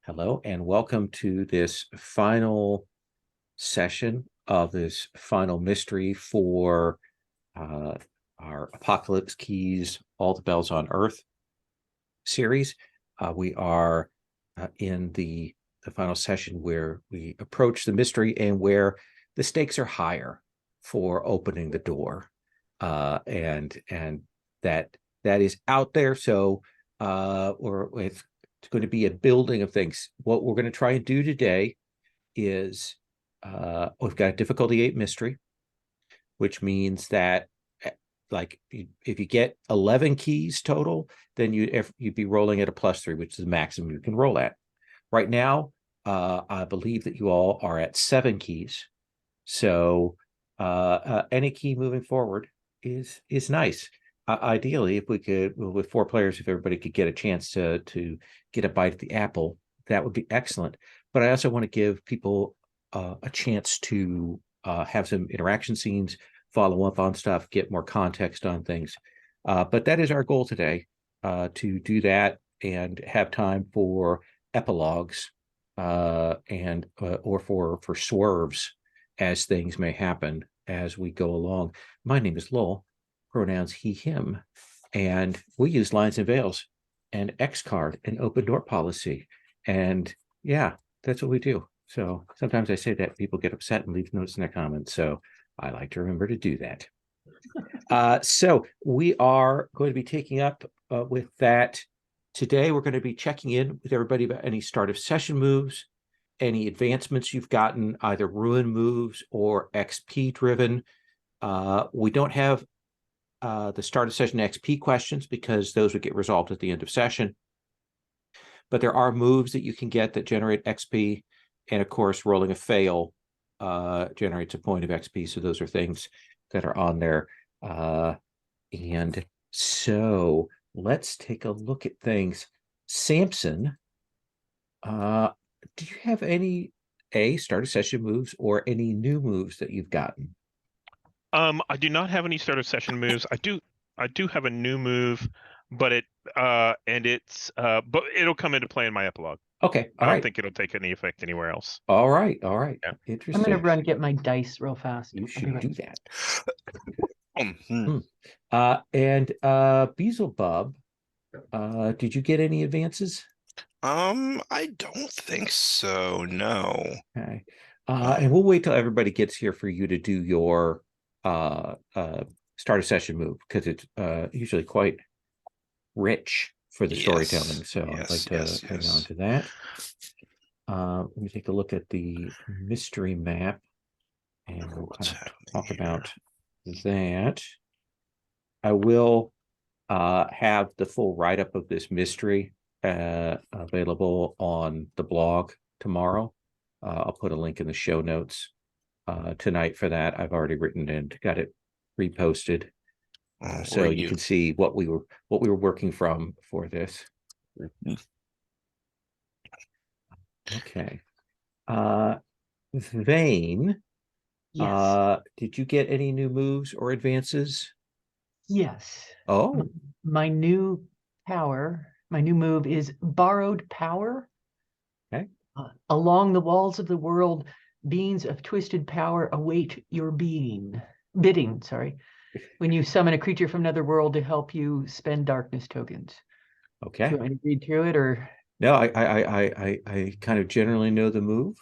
Hello, and welcome to this final session of this final mystery for our Apocalypse Keys, All the Bells on Earth series. We are in the final session where we approach the mystery and where the stakes are higher for opening the door, and that is out there. So, or it's going to be a building of things. What we're going to try and do today is we've got a difficulty 8 mystery, which means that like if you get 11 keys total, then you'd be rolling at a +3, which is the maximum you can roll at. Right now, I believe that you all are at 7 keys. So any key moving forward is nice. Ideally, if we could, with 4 players, if everybody could get a chance to get a bite at the apple, that would be excellent. But I also want to give people a chance to have some interaction scenes, follow up on stuff, get more context on things. But that is our goal today, to do that and have time for epilogues and or for swerves as things may happen as we go along. My name is Lowell, pronouns he, him, and we use lines and veils and X card and open door policy. And yeah, that's what we do. So sometimes I say that people get upset and leave notes in their comments. So I like to remember to do that. So we are going to be taking up with that. Today, we're going to be checking in with everybody about any start of session moves, any advancements you've gotten, either ruin moves or XP driven. We don't have the start of session XP questions because those would get resolved at the end of session. But there are moves that you can get that generate XP. And of course, rolling a fail generates a point of XP. So those are things that are on there. And so let's take a look at things. Samson, do you have any start of session moves or any new moves that you've gotten? I do not have any start of session moves. I do have a new move, but but it'll come into play in my epilogue. Okay, I don't think it'll take any effect anywhere else. All right. Yeah. Interesting. I'm gonna run get my dice real fast. You should do that. Mm-hmm. And Beelzebub, did you get any advances? I don't think so, no. Okay. And we'll wait till everybody gets here for you to do your start of session move, because it's usually quite rich for the storytelling. So I'd like to hang on to that. Let me take a look at the mystery map and we'll kind of talk about that. I will have the full write-up of this mystery available on the blog tomorrow. I'll put a link in the show notes tonight for that. I've already written and got it reposted, so you can see what we were working from for this. Okay. Vane, Yes. did you get any new moves or advances? Yes. Oh, My new move is borrowed power. okay. Along the walls of the world, beings of twisted power await your bidding. Sorry, when you summon a creature from another world to help you spend darkness tokens. Okay. Do you want me to read through it, or no? I kind of generally know the move.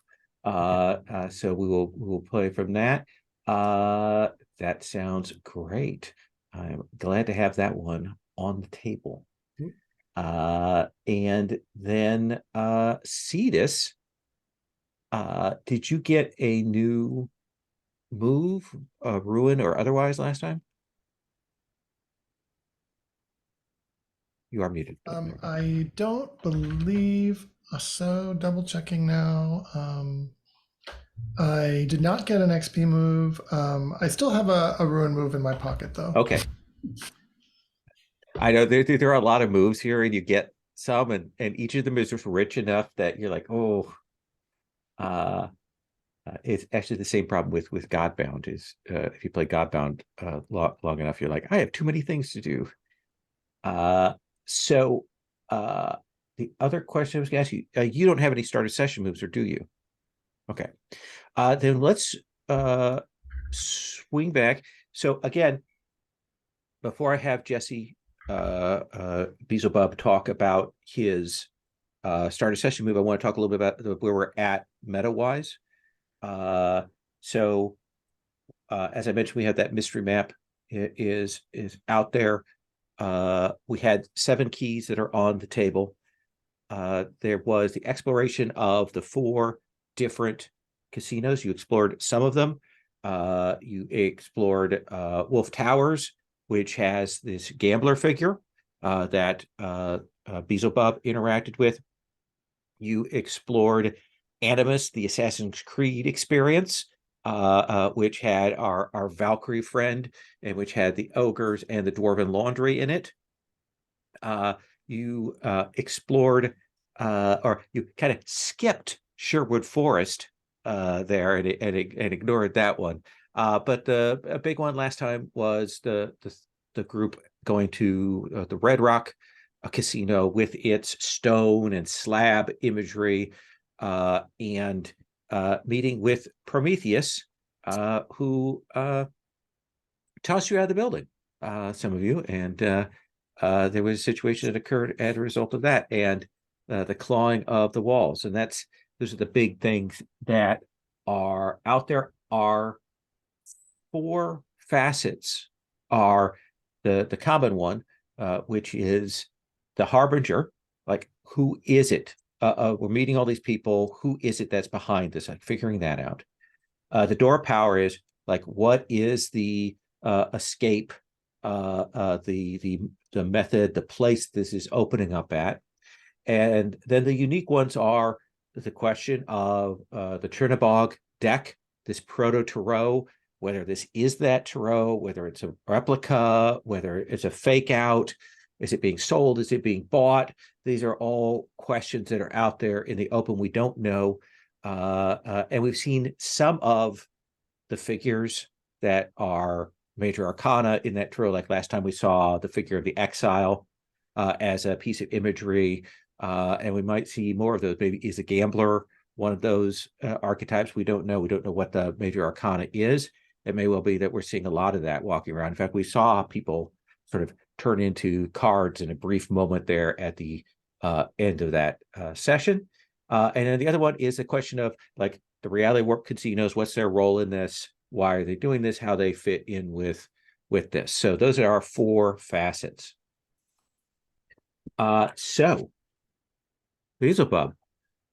So we will play from that. That sounds great. I'm glad to have that one on the table. And then Cetus, did you get a new move, ruin or otherwise last time? You are muted. I don't believe so. Double checking now. I did not get an XP move. I still have a ruin move in my pocket though. Okay. I know there are a lot of moves here, and you get some, and each of them is just rich enough that you're like, oh, it's actually the same problem with Godbound. Is if you play Godbound long enough, you're like, I have too many things to do. So the other question I was going to ask you, you don't have any starter session moves, or do you? Okay. Then let's swing back. So again, before I have Jesse Beelzebub talk about his starter session move, I want to talk a little bit about where we're at meta-wise. So as I mentioned, we have that mystery map is out there. We had 7 keys that are on the table. There was the exploration of the 4 different casinos. You explored some of them. You explored Wolf Towers, which has this gambler figure that Beelzebub interacted with. You explored Animus, the Assassin's Creed experience, which had our Valkyrie friend, and which had the ogres and the dwarven laundry in it. You explored, or you kind of skipped Sherwood Forest there and ignored that one. But a big one last time was the group going to the Red Rock casino with its stone and slab imagery, and meeting with Prometheus, who tossed you out of the building, some of you, and there was a situation that occurred as a result of that, and the clawing of the walls. And those are the big things that are out there. Our 4 facets are the common one, which is the Harbinger. Like, who is it? We're meeting all these people. Who is it that's behind this? Like, figuring that out. The door power is like, what is the escape, the method, the place this is opening up at. And then the unique ones are the question of the Chernobog deck, this proto tarot, whether this is that tarot, whether it's a replica, whether it's a fake out, is it being sold, is it being bought? These are all questions that are out there in the open. We don't know. And we've seen some of the figures that are major arcana in that tarot. Like last time we saw the figure of the exile as a piece of imagery, and we might see more of those. Maybe is a gambler one of those archetypes? We don't know. We don't know what the major arcana is. It may well be that we're seeing a lot of that walking around. In fact, we saw people sort of turn into cards in a brief moment there at the end of that session. And then the other one is the question of like the reality warp casinos. What's their role in this? Why are they doing this? How they fit in with this? So those are our 4 facets. So Beelzebub,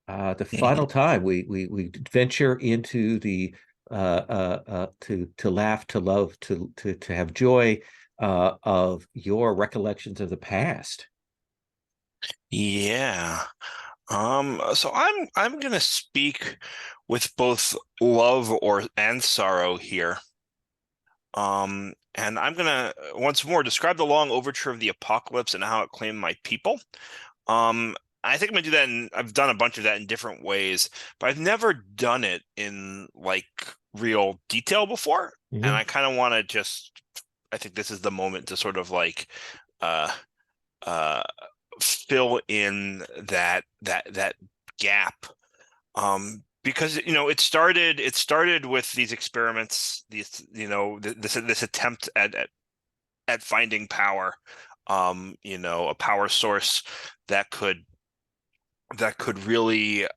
the final time we venture into the to laugh, to love, to have joy of your recollections of the past. Yeah. So I'm gonna speak with both love and sorrow here. And I'm gonna once more describe the long overture of the apocalypse and how it claimed my people. I think I'm gonna do that, and I've done a bunch of that in different ways, but I've never done it in like real detail before. Mm-hmm. And I kind of want to I think this is the moment to sort of like fill in that gap, because it started with these experiments, this attempt at finding power, a power source that could really,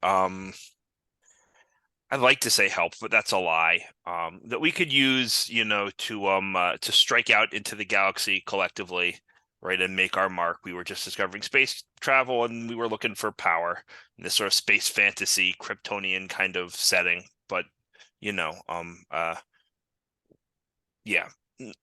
I'd like to say help, but that's a lie, that we could use to strike out into the galaxy collectively, right, and make our mark. We were just discovering space travel, and we were looking for power in this sort of space fantasy Kryptonian kind of setting. But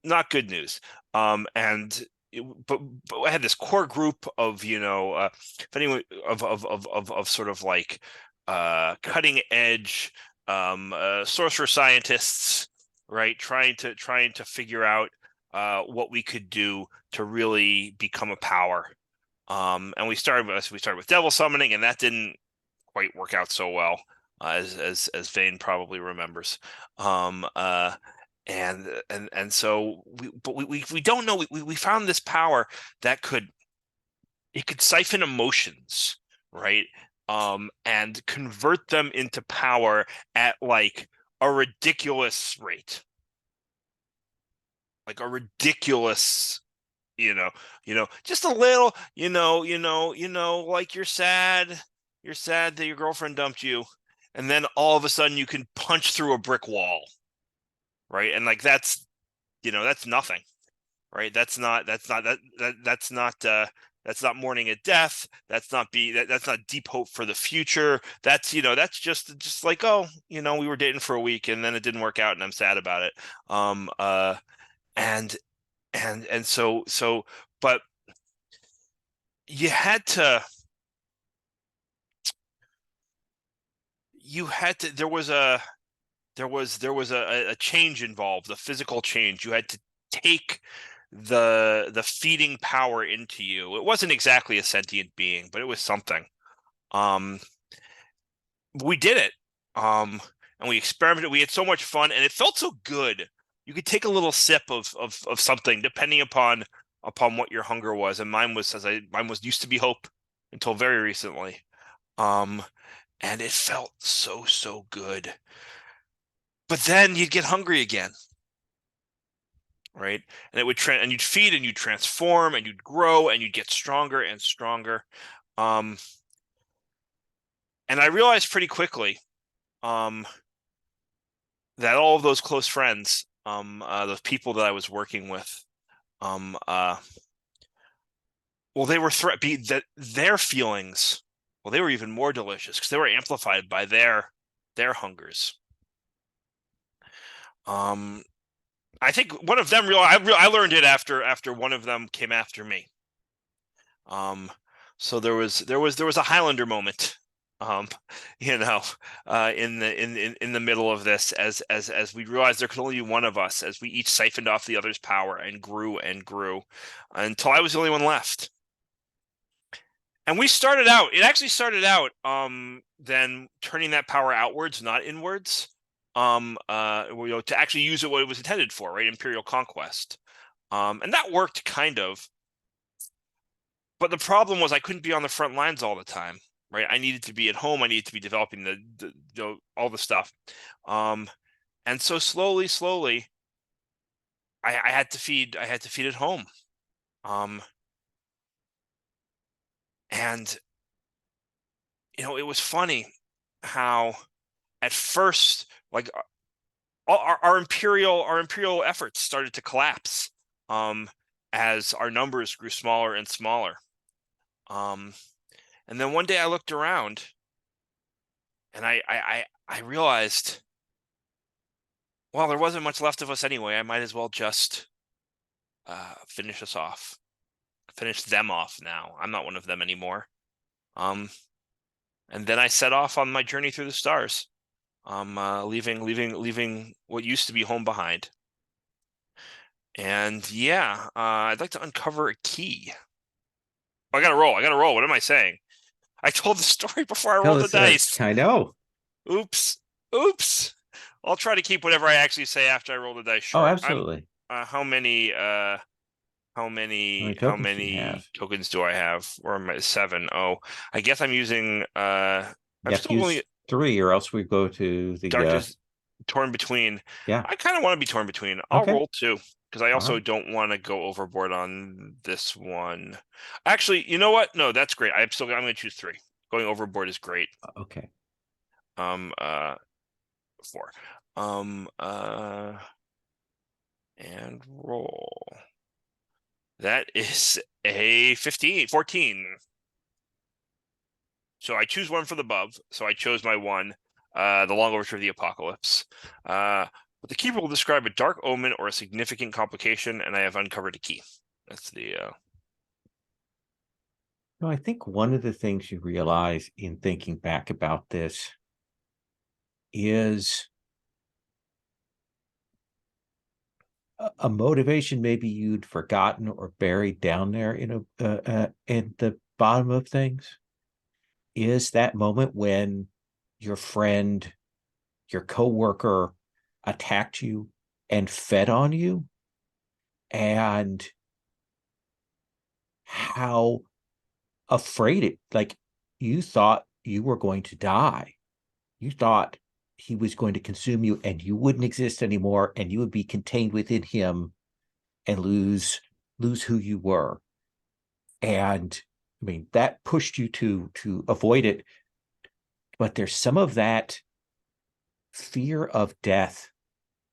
not good news. But I had this core group of if anyone of sort of like cutting edge sorcerer scientists, right, trying to figure out what we could do to really become a power. And we started with devil summoning, and that didn't quite work out so well, as Vane probably remembers. And so we don't know. We found this power that could it could siphon emotions, right? And convert them into power at like a ridiculous rate. Like a ridiculous, just a little, like you're sad that your girlfriend dumped you, and then all of a sudden you can punch through a brick wall, right? And like that's nothing, right? That's not mourning a death. That's not deep hope for the future. That's just like, oh, we were dating for a week and then it didn't work out and I'm sad about it. And so, but you had to there was a change involved, a physical change. You had to take the feeding power into you. It wasn't exactly a sentient being, but it was something. We did it. And we experimented. We had so much fun, and it felt so good. You could take a little sip of something depending upon what your hunger was. And mine was used to be hope until very recently. And it felt so good. But then you'd get hungry again. Right? And it would and you'd feed and you'd transform and you'd grow and you'd get stronger and stronger. And I realized pretty quickly that all of those close friends, those people that I was working with, well, they were their feelings, well, they were even more delicious because they were amplified by their hungers. I think one of them I learned it after one of them came after me. So there was a Highlander moment, in the middle of this, as we realized there could only be one of us, as we each siphoned off the other's power and grew until I was the only one left. And it actually started out then turning that power outwards, not inwards. To actually use it what it was intended for, right? Imperial conquest. And that worked kind of. But the problem was I couldn't be on the front lines all the time, right? I needed to be at home. I needed to be developing all the stuff. And so slowly, I had to feed at home. And it was funny how at first, like, our imperial efforts started to collapse as our numbers grew smaller and smaller. And then one day I looked around and I realized, well, there wasn't much left of us anyway. I might as well just finish them off now. I'm not one of them anymore. And then I set off on my journey through the stars. Leaving what used to be home behind. And yeah, I'd like to uncover a key. Oh, I gotta roll. What am I saying? I told the story before I rolled the dice. I know. Oops. I'll try to keep whatever I actually say after I roll the dice short. Oh, absolutely. How many tokens do I have? Or am I 7? Oh, I guess I'm using You have to use 3, or else we go to the darkness torn between. Yeah, I kind of want to be torn between. I'll roll 2 because I also don't want to go overboard on this one. Actually, you know what? No, that's great. I'm going to choose 3. Going overboard is great. Okay. 4. And roll. That is a 14. So I choose one for the above. So I chose my 1, the Long Overture of the Apocalypse. But the keeper will describe a dark omen or a significant complication, and I have uncovered a key. That's the. No, I think one of the things you realize in thinking back about this is a motivation maybe you'd forgotten or buried down there in the bottom of things is that moment when your friend, your coworker attacked you and fed on you, and how afraid like you thought you were going to die. You thought he was going to consume you and you wouldn't exist anymore and you would be contained within him and lose who you were. And I mean, that pushed you to avoid it. But there's some of that fear of death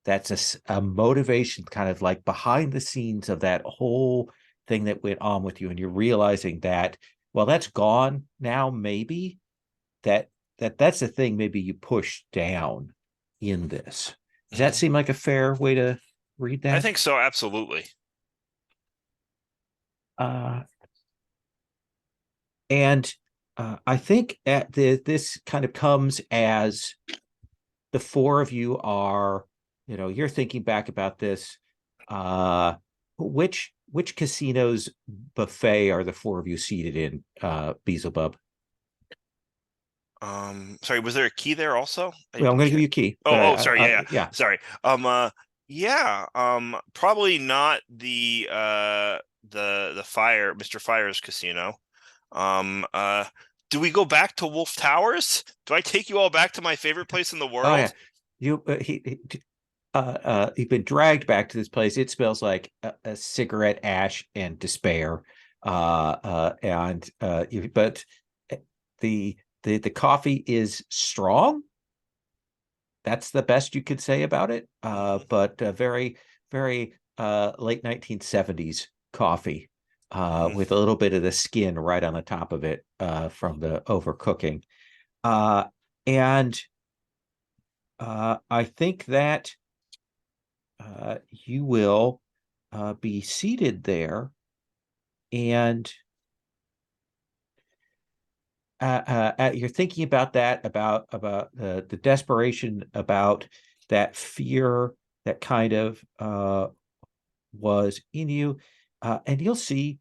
that's a motivation kind of like behind the scenes of that whole thing that went on with you. And you're realizing that, well, that's gone now, maybe that's the thing maybe you push down in this. Does that seem like a fair way to read that? I think so, absolutely. And I think this kind of comes as the four of you are, you're thinking back about this. Which casino's buffet are the four of you seated in, Beelzebub? Sorry, was there a key there also? Well, I'm going to give you a key. Sorry, yeah. Sorry. Probably not the Mr. Fire's casino. Do we go back to Wolf Towers? Do I take you all back to my favorite place in the world? Oh, yeah. You've been dragged back to this place. It smells like a cigarette ash and despair. But the coffee is strong. That's the best you could say about it. But very, very late 1970s coffee, with a little bit of the skin right on the top of it from the overcooking. And I think that you will be seated there, and you're thinking about that, about the desperation, about that fear that kind of was in you, and you'll see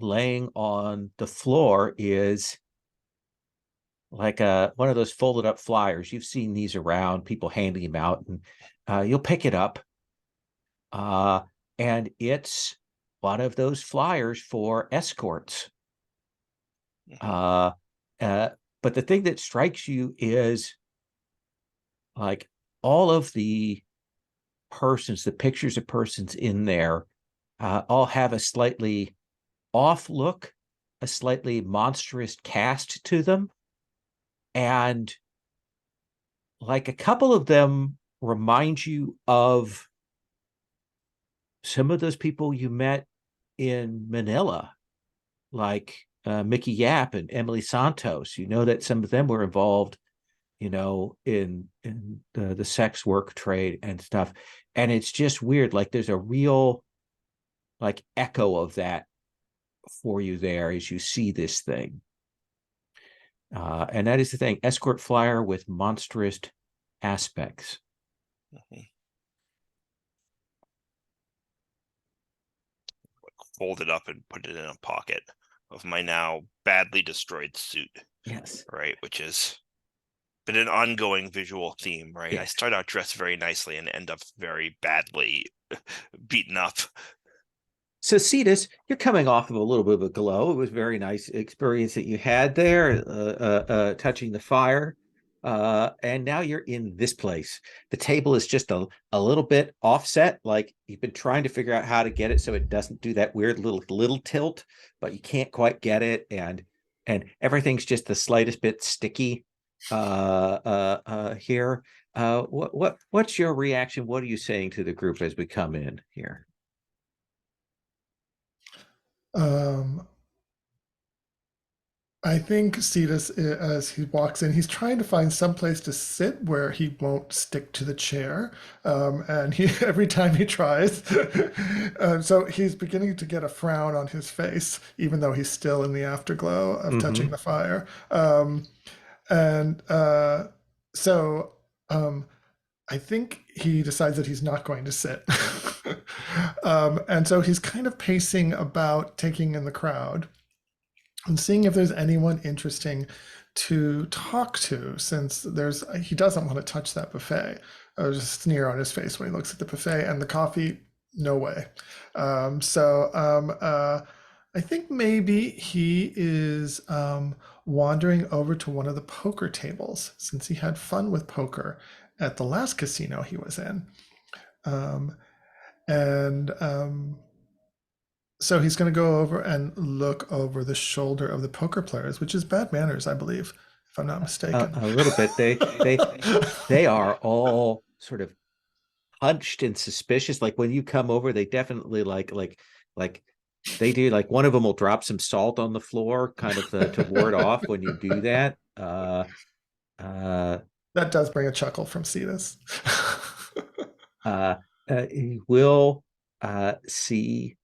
laying on the floor is like one of those folded up flyers. You've seen these around, people handing them out, and you'll pick it up, and it's one of those flyers for escorts. But the thing that strikes you is like all of the pictures of persons in there, all have a slightly off look, a slightly monstrous cast to them. And like a couple of them remind you of some of those people you met in Manila, like Mickey Yap and Emily Santos. You know that some of them were involved, in the sex work trade and stuff. And it's just weird. Like there's a real like echo of that for you there as you see this thing. And that is the thing, escort flyer with monstrous aspects. Fold it up and put it in a pocket of my now badly destroyed suit. Yes. Right, which has been an ongoing visual theme, right? Yes. I start out dressed very nicely and end up very badly beaten up. So Cetus, you're coming off of a little bit of a glow. It was a very nice experience that you had there, touching the fire. And now you're in this place. The table is just a little bit offset. Like you've been trying to figure out how to get it so it doesn't do that weird little tilt, but you can't quite get it. And everything's just the slightest bit sticky here. What's your reaction? What are you saying to the group as we come in here? I think Cetus, as he walks in, he's trying to find some place to sit where he won't stick to the chair. And every time he tries, so he's beginning to get a frown on his face, even though he's still in the afterglow of touching the fire. I think he decides that he's not going to sit. And so he's kind of pacing about, taking in the crowd and seeing if there's anyone interesting to talk to, since he doesn't want to touch that buffet. There's a sneer on his face when he looks at the buffet, and the coffee, no way. I I think maybe he is wandering over to one of the poker tables since he had fun with poker at the last casino he was in. And so he's going to go over and look over the shoulder of the poker players, which is bad manners, I believe, if I'm not mistaken. A little bit. They are all sort of hunched and suspicious. Like when you come over, they definitely like they do. Like one of them will drop some salt on the floor, kind of to ward off when you do that. That does bring a chuckle from Cetus. You will see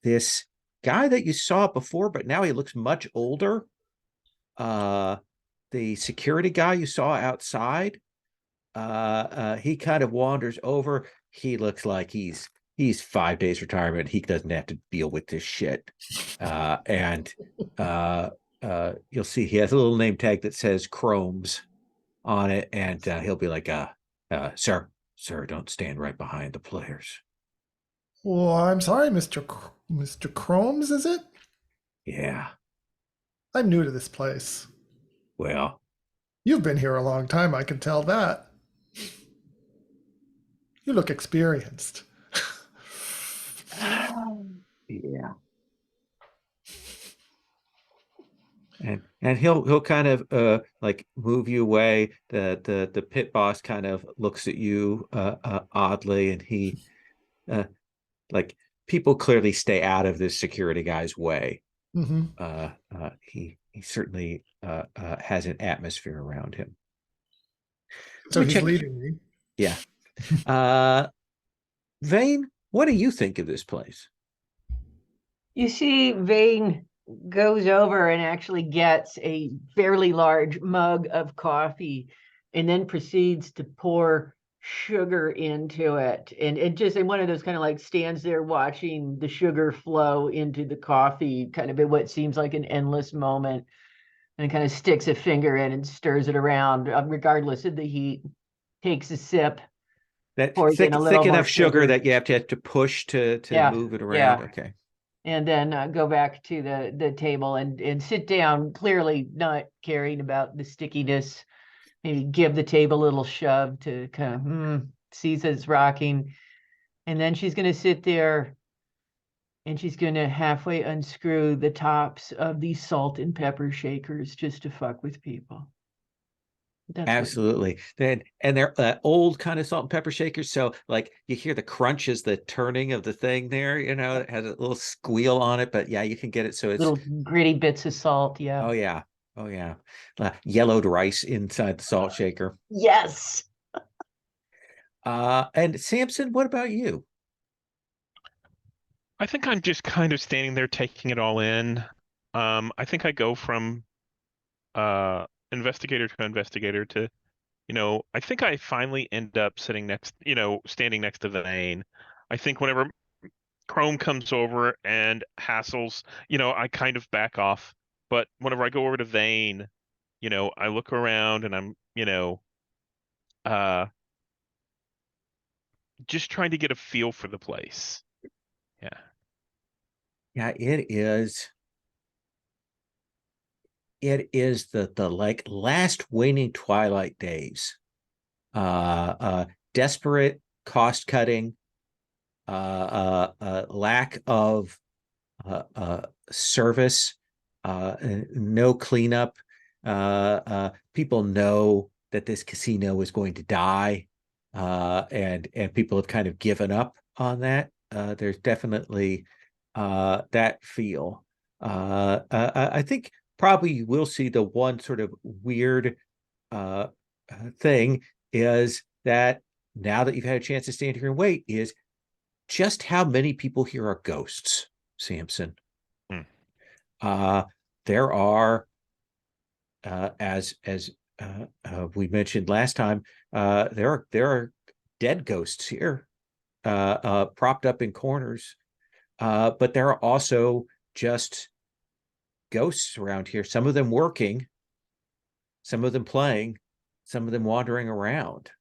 this guy that you saw before, but now he looks much older. The security guy you saw outside, he kind of wanders over. He looks like he's 5 days retirement. He doesn't have to deal with this shit. And you'll see he has a little name tag that says Chromes on it, and he'll be like, sir, don't stand right behind the players. Well, I'm sorry, Mr. Chromes, is it? Yeah. I'm new to this place. Well, You've been here a long time, I can tell that. You look experienced. yeah. And he'll kind of like move you away. The pit boss kind of looks at you oddly, and he like people clearly stay out of this security guy's way. He certainly has an atmosphere around him. So he's leading me. Yeah. Vane, what do you think of this place? You see, Vane goes over and actually gets a fairly large mug of coffee and then proceeds to pour sugar into it. And just in one of those kind of like stands there watching the sugar flow into the coffee, kind of in what seems like an endless moment, and kind of sticks a finger in and stirs it around, regardless of the heat, takes a sip. That Pours in a little thick more enough sugar sugar. that you have to push to Yeah, move it around. yeah. Okay. And then go back to the table and sit down, clearly not caring about the stickiness. Maybe give the table a little shove to kind of sees that it's rocking. And then she's going to sit there and she's going to halfway unscrew the tops of these salt and pepper shakers just to fuck with people. That's Absolutely. And they're old kind of salt and pepper shakers. So like you hear the crunch as the turning of the thing there, it has a little squeal on it, but yeah, you can get it. So it's little gritty bits of salt. Yeah. oh yeah. Oh yeah. Yellowed rice inside the salt shaker. Yes. And Samson, what about you? I think I'm just kind of standing there taking it all in. I think I go from investigator to investigator to, I think I finally end up standing next to Vane. I think whenever Chrome comes over and hassles, I kind of back off. But whenever I go over to Vane, I look around and I'm, just trying to get a feel for the place. Yeah. Yeah, it is. It is the like last waning twilight days. Desperate cost cutting, lack of service, no cleanup. People know that this casino is going to die, and people have kind of given up on that. There's definitely that feel. I think probably you will see the one sort of weird thing is that now that you've had a chance to stand here and wait is just how many people here are ghosts, Samson. There are, as we mentioned last time, there are dead ghosts here, propped up in corners, but there are also just ghosts around here. Some of them working, some of them playing, some of them wandering around.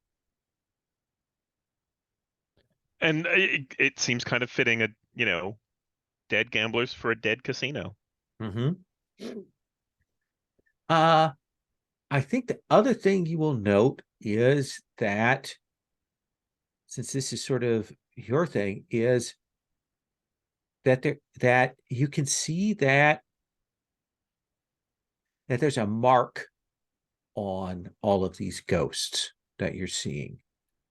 And it seems kind of fitting, dead gamblers for a dead casino. Mm-hmm. I think the other thing you will note is that, since this is sort of your thing, is that you can see that there's a mark on all of these ghosts that you're seeing,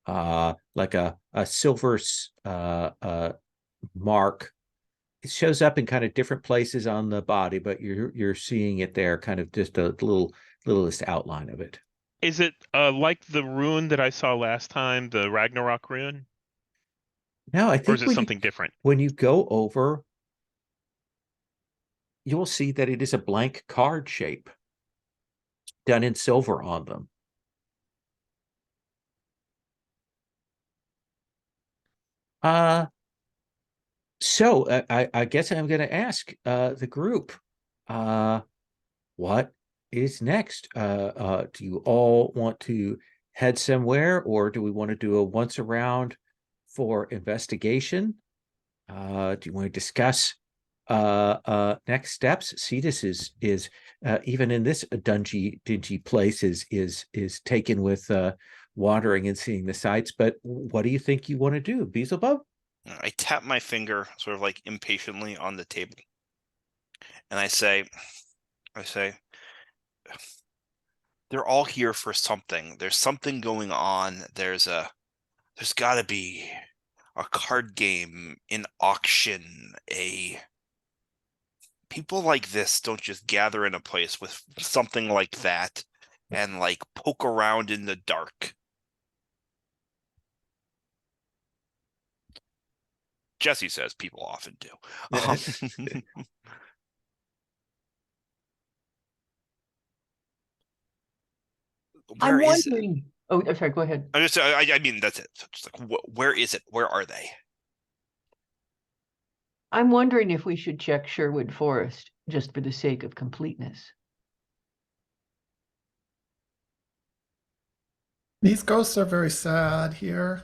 like a silver mark. It shows up in kind of different places on the body, but you're seeing it there, kind of just a littlest outline of it. Is it like the rune that I saw last time, the Ragnarok rune? Now, I Or is think it something different? when you go over, you'll see that it is a blank card shape done in silver on them. So I guess I'm going to ask the group, what is next? Do you all want to head somewhere, or do we want to do a once around for investigation? Do you want to discuss next steps? Cetus is even in this dingy place is taken with wandering and seeing the sights. But what do you think you want to do, Beelzebub? I tap my finger sort of like impatiently on the table, and I say, they're all here for something. There's something going on. There's got to be a card game, an auction, people like this don't just gather in a place with something like that and like poke around in the dark. Jesse says people often do. I'm Where is it? wondering. Oh, I'm sorry. Go ahead. I mean, that's it. So just like, where is it? Where are they? I'm wondering if we should check Sherwood Forest just for the sake of completeness. These ghosts are very sad here,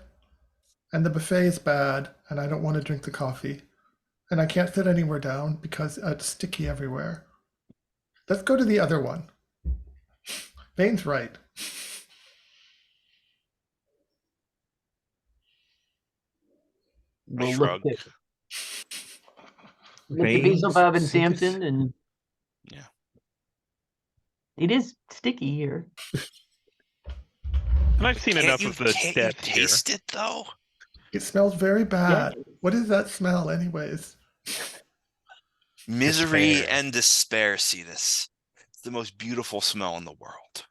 and the buffet is bad, and I don't want to drink the coffee. And I can't sit anywhere down because it's sticky everywhere. Let's go to the other one. Vane's right. We'll shrug. Look at Beelzebub and Cetus? Samson, and Yeah. it is sticky here. And I've seen enough of the Can't you death here. taste it though? It smells very bad. What is that smell, anyways? Misery Despair. and despair, Cetus. It's the most beautiful smell in the world.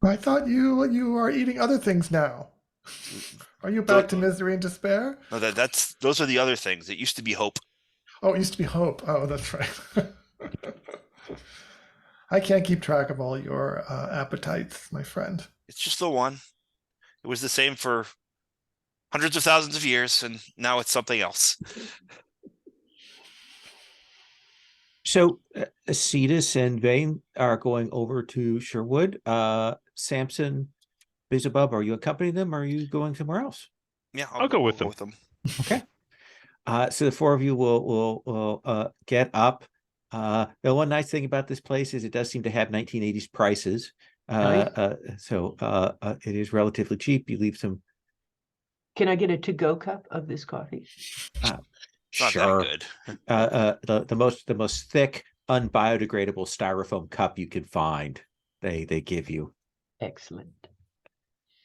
I thought you are eating other things now. Are you back to misery and despair? No, those are the other things. It used to be hope. Oh, it used to be hope. Oh, that's right. I can't keep track of all your appetites, my friend. It's just the one. It was the same for hundreds of thousands of years, and now it's something else. So Cetus and Vane are going over to Sherwood. Samson, Beelzebub, are you accompanying them, or are you going somewhere else? Yeah, I'll go with them. Okay. So the four of you will get up. The one nice thing about this place is it does seem to have 1980s prices. So it is relatively cheap. You leave some. Can I get a to-go cup of this coffee? Not Sure. that good. The most thick, unbiodegradable styrofoam cup you can find. They give you. Excellent.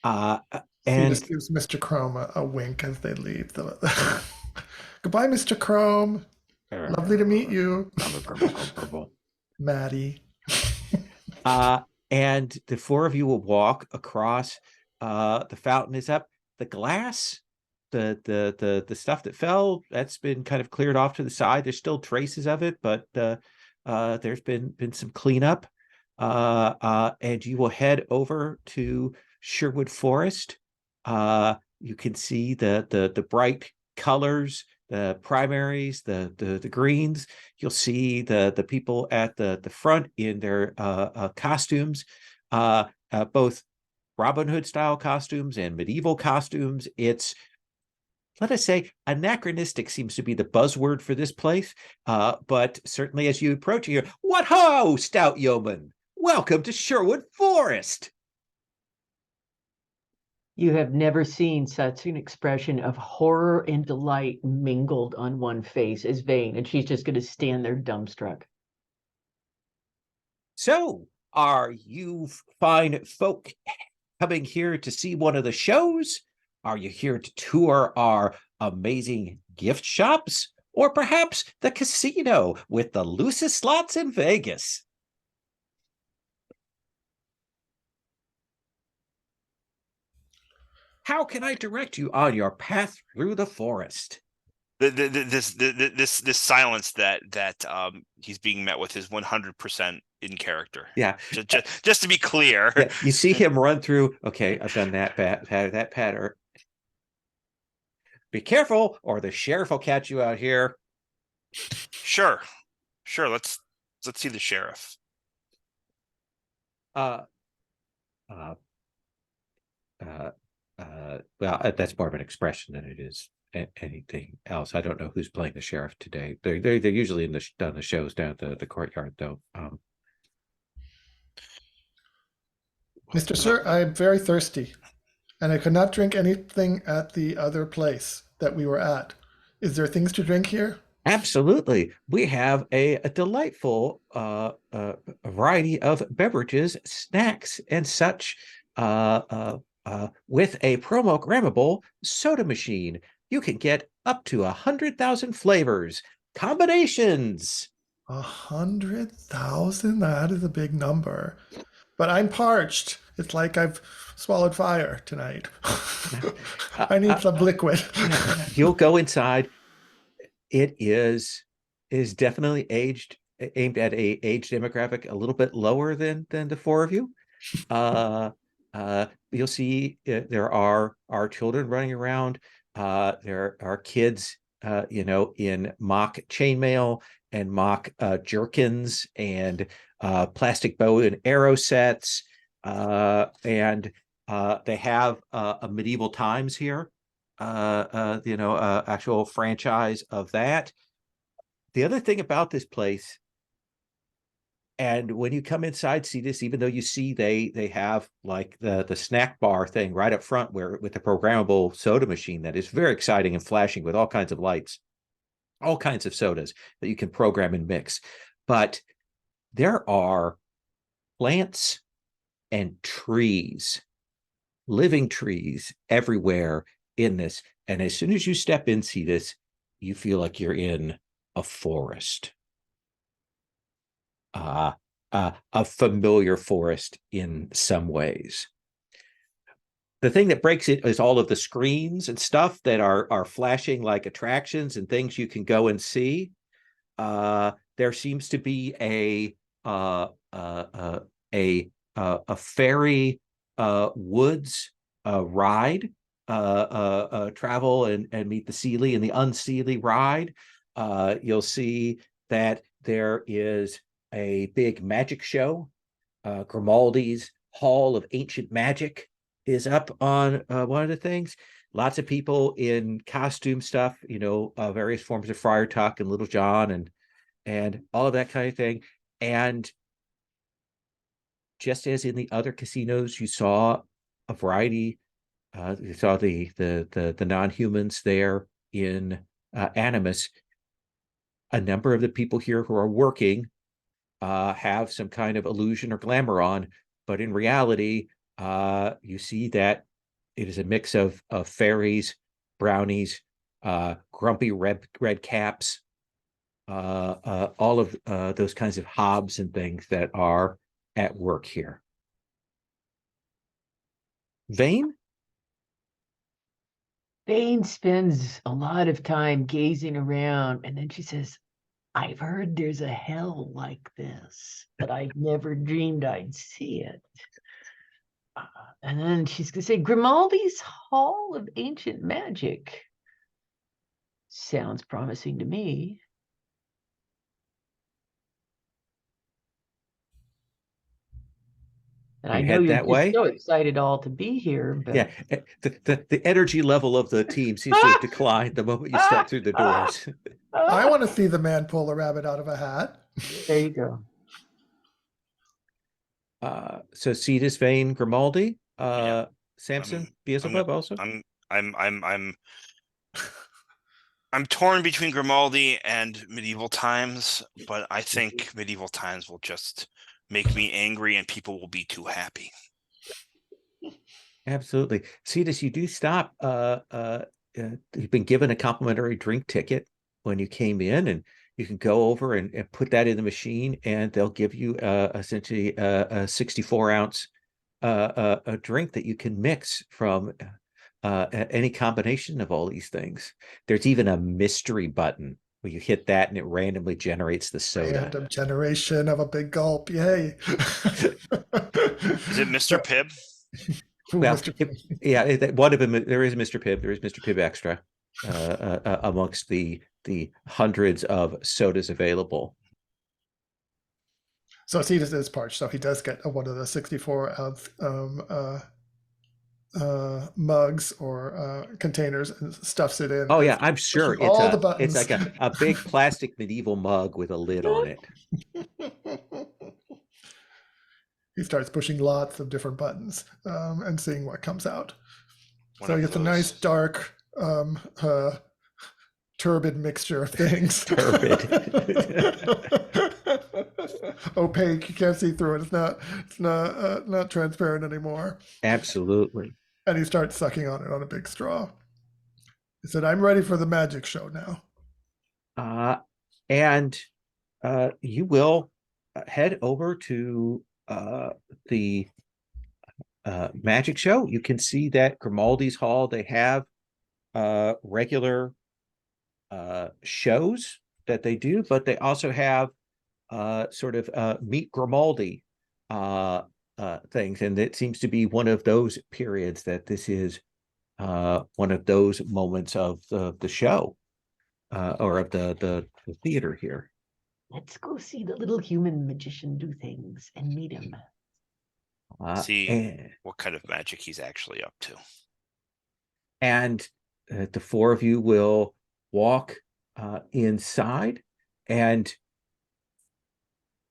And Cetus gives Mr. Chrome a wink as they leave. Goodbye, Mr. Chrome. Lovely to meet you. Maddie. And the four of you will walk across. The fountain is up. The glass, the stuff that fell, that's been kind of cleared off to the side. There's still traces of it, but there's been some cleanup. And you will head over to Sherwood Forest. You can see the bright colors, the primaries, the greens. You'll see the people at the front in their costumes, both Robin Hood style costumes and medieval costumes. It's let us say, anachronistic seems to be the buzzword for this place. But certainly as you approach here, what ho, stout yeoman! Welcome to Sherwood Forest. You have never seen such an expression of horror and delight mingled on one face as Vane, and she's just going to stand there dumbstruck. So, are you fine folk coming here to see one of the shows? Are you here to tour our amazing gift shops? Or perhaps the casino with the loosest slots in Vegas? How can I direct you on your path through the forest? This silence that he's being met with is 100% in character. Yeah. Just to be clear. Yeah, you see him run through. Okay, I've done that that pattern. Be careful, or the sheriff will catch you out here. Sure. Let's see the sheriff. Well, that's more of an expression than it is anything else. I don't know who's playing the sheriff today. They're usually on the shows down at the courtyard, though. Mr. Sir, I'm very thirsty, and I could not drink anything at the other place that we were at. Is there things to drink here? Absolutely. We have a delightful variety of beverages, snacks, and such with a programmable soda machine. You can get up to 100,000 flavors, combinations. 100,000? That is a big number. But I'm parched. It's like I've swallowed fire tonight. I need some liquid. You'll go inside. It is definitely aimed at a age demographic a little bit lower than the four of you. You'll see there are children running around. There are kids, in mock chainmail and mock jerkins and plastic bow and arrow sets, and they have a medieval times here. Actual franchise of that. The other thing about this place, and when you come inside, see this, even though you see they have like the snack bar thing right up front where with the programmable soda machine that is very exciting and flashing with all kinds of lights, all kinds of sodas that you can program and mix. But there are plants and trees, living trees everywhere in this. And as soon as you step in, see this, you feel like you're in a forest. A familiar forest in some ways. The thing that breaks it is all of the screens and stuff that are flashing like attractions and things you can go and see. There seems to be a fairy woods ride, travel and meet the Seelie and the Unseelie ride. You'll see that there is a big magic show. Grimaldi's Hall of Ancient Magic is up on one of the things. Lots of people in costume stuff, various forms of Friar Tuck and Little John and all of that kind of thing. And just as in the other casinos, you saw a variety. You saw the non-humans there in Animus. A number of the people here who are working have some kind of illusion or glamour on, but in reality, you see that it is a mix of fairies, brownies, grumpy red caps, all of those kinds of hobs and things that are at work here. Vane? Vane spends a lot of time gazing around, and then she says, I've heard there's a hell like this, but I've never dreamed I'd see it. And then she's going to say, Grimaldi's Hall of Ancient Magic. Sounds promising to me. And You I know head you're that just way? so excited all to be here, but Yeah, the energy level of the team seems to have declined the moment you step through the doors. I want to see the man pull a rabbit out of a hat. there you go. So Cetus, Vane, Grimaldi, Yeah. Samson, I'm Beelzebub also. I'm I'm torn between Grimaldi and medieval times, but I think medieval times will just make me angry and people will be too happy. Absolutely. Cetus, you do stop. You've been given a complimentary drink ticket when you came in, and you can go over and put that in the machine, and they'll give you essentially a 64-ounce a drink that you can mix from any combination of all these things. There's even a mystery button where you hit that and it randomly generates the soda. Random generation of a big gulp. Yay. Is it Mr. Pibb? Well, Mr. one of them, there is Mr. Pibb. There is Mr. Pibb Extra amongst the hundreds of sodas available. So Cetus is parched, so he does get one of the 64-ounce mugs or containers and stuffs it in. Oh yeah, I'm sure pushing all the it's buttons. like a big plastic medieval mug with a lid on it. He starts pushing lots of different buttons and seeing what comes out. One So he of gets a those- nice dark turbid mixture of things. Turbid. Opaque. You can't see through it. It's not transparent anymore. Absolutely. And he starts sucking on it on a big straw. He said, "I'm ready for the magic show now." And you will head over to the magic show. You can see that Grimaldi's Hall, they have regular shows that they do, but they also have sort of meet Grimaldi things. And it seems to be one of those periods that this is one of those moments of the show or of the theater here. Let's go see the little human magician do things and meet him. See what kind of magic he's actually up to. And the four of you will walk inside, and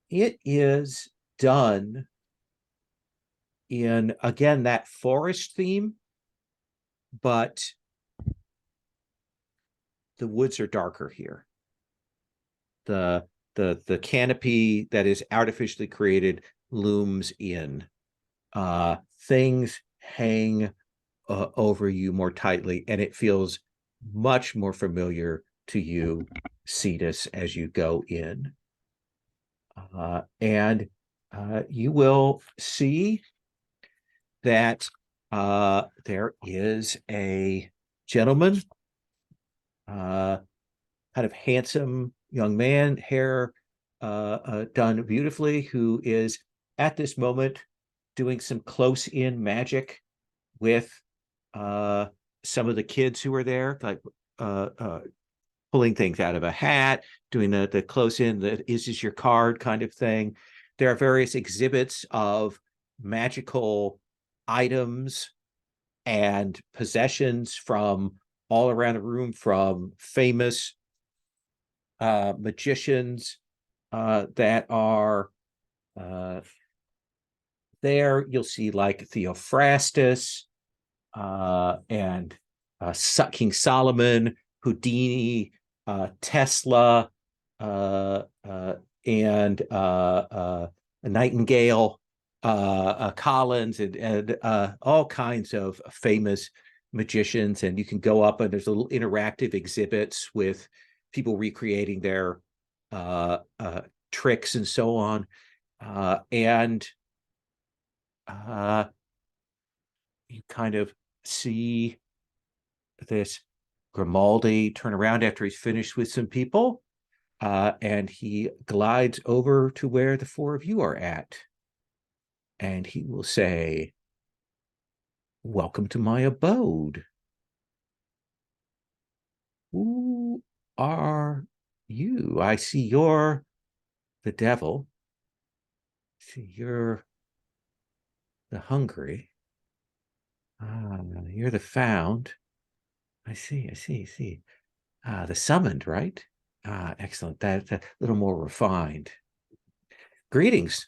it is done in, again, that forest theme, but the woods are darker here. The canopy that is artificially created looms in. Things hang over you more tightly, and it feels much more familiar to you, Cetus, as you go in. And you will see that there is a gentleman, kind of handsome young man, hair done beautifully, who is at this moment doing some close-in magic with some of the kids who are there, like pulling things out of a hat, doing the close-in, is this your card kind of thing. There are various exhibits of magical items and possessions from all around the room, from famous magicians that are there. You'll see like Theophrastus and King Solomon, Houdini, Tesla, and Nightingale, Collins, and all kinds of famous magicians. And you can go up, and there's little interactive exhibits with people recreating their tricks and so on. And you kind of see this Grimaldi turn around after he's finished with some people, and he glides over to where the four of you are at. And he will say, "Welcome to my abode. Who are you? I see you're the devil. See, you're the hungry. Ah, you're the found. I see. Ah, the summoned, right? Ah, excellent. That's a little more refined. Greetings.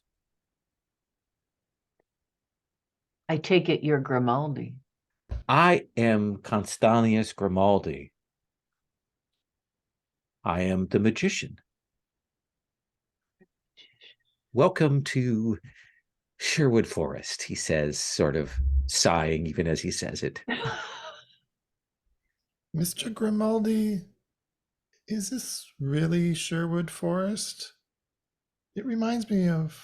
I take it you're Grimaldi. I am Constantius Grimaldi. I am the magician. Welcome to Sherwood Forest, he says, sort of sighing even as he says it. Mr. Grimaldi, is this really Sherwood Forest? It reminds me of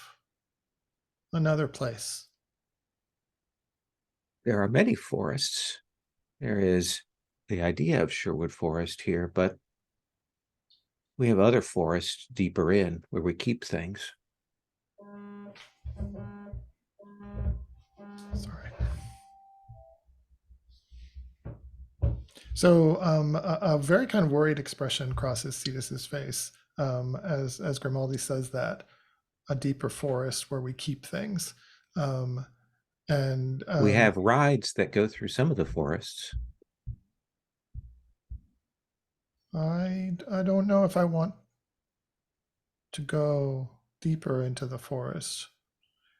another place. There are many forests. There is the idea of Sherwood Forest here, but we have other forests deeper in where we keep things. Sorry. So a very kind of worried expression crosses Cetus's face as Grimaldi says that, a deeper forest where we keep things. We have rides that go through some of the forests. I don't know if I want to go deeper into the forest.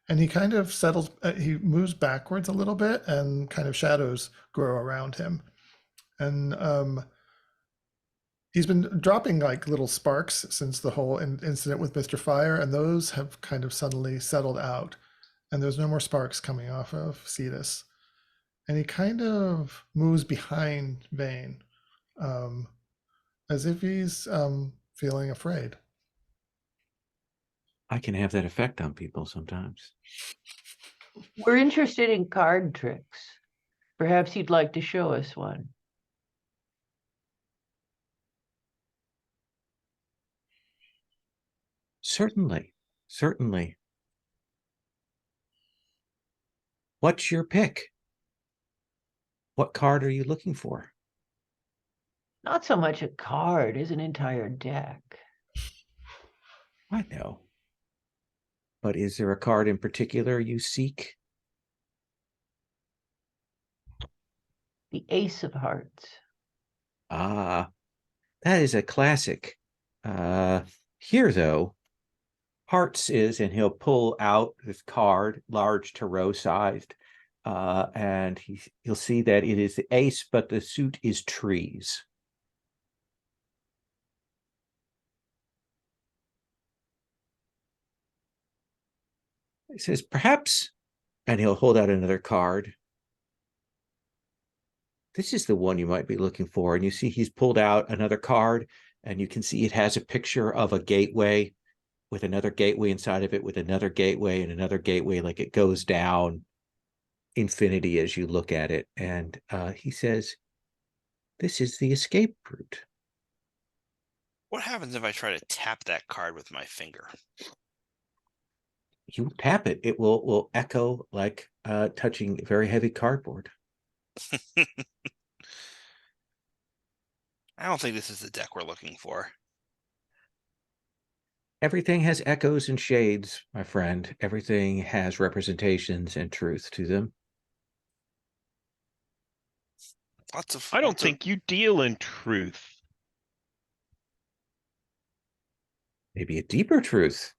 And he kind of settles, he moves backwards a little bit, and kind of shadows grow around him. And he's been dropping like little sparks since the whole incident with Mr. Fire, and those have kind of suddenly settled out. And there's no more sparks coming off of Cetus. And he kind of moves behind Vane, as if he's feeling afraid. I can have that effect on people sometimes. We're interested in card tricks. Perhaps you'd like to show us one. Certainly. What's your pick? What card are you looking for? Not so much a card as an entire deck. I know. But is there a card in particular you seek? The Ace of Hearts. Ah, that is a classic. Here, though, Hearts is, and he'll pull out this card, large tarot sized, and you'll see that it is the ace, but the suit is trees. He says, perhaps, and he'll hold out another card. This is the one you might be looking for. And you see he's pulled out another card, and you can see it has a picture of a gateway with another gateway inside of it, with another gateway and another gateway, like it goes down infinity as you look at it. And he says, this is the escape route. What happens if I try to tap that card with my finger? You tap it, it will echo like touching very heavy cardboard. I don't think this is the deck we're looking for. Everything has echoes and shades, my friend. Everything has representations and truth to them. I don't think you deal in truth. Maybe a deeper truth.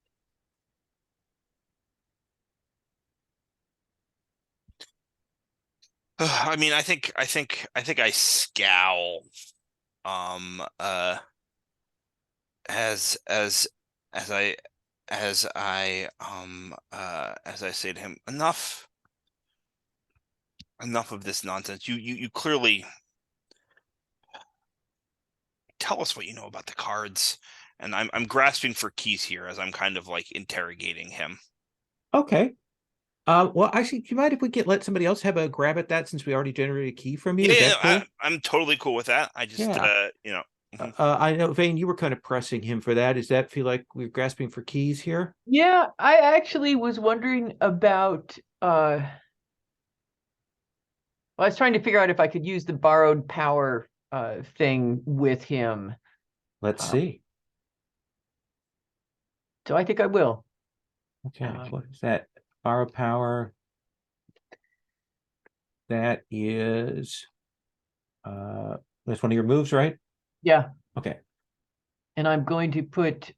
I mean, I think I scowl, as I say to him, enough of this nonsense. You clearly tell us what you know about the cards, and I'm grasping for keys here as I'm kind of like interrogating him. Okay. Well, actually, do you mind if we let somebody else have a grab at that, since we already generated a key from you? Is that cool? I'm totally cool with that. I just, you know. I know, Vane, you were kind of pressing him for that. Does that feel like we're grasping for keys here? Yeah, I actually was wondering about I was trying to figure out if I could use the borrowed power thing with him. Let's see. So I think I will. Okay, what is that? Borrow power. that is that's one of your moves, right? Yeah, Okay. and I'm going to put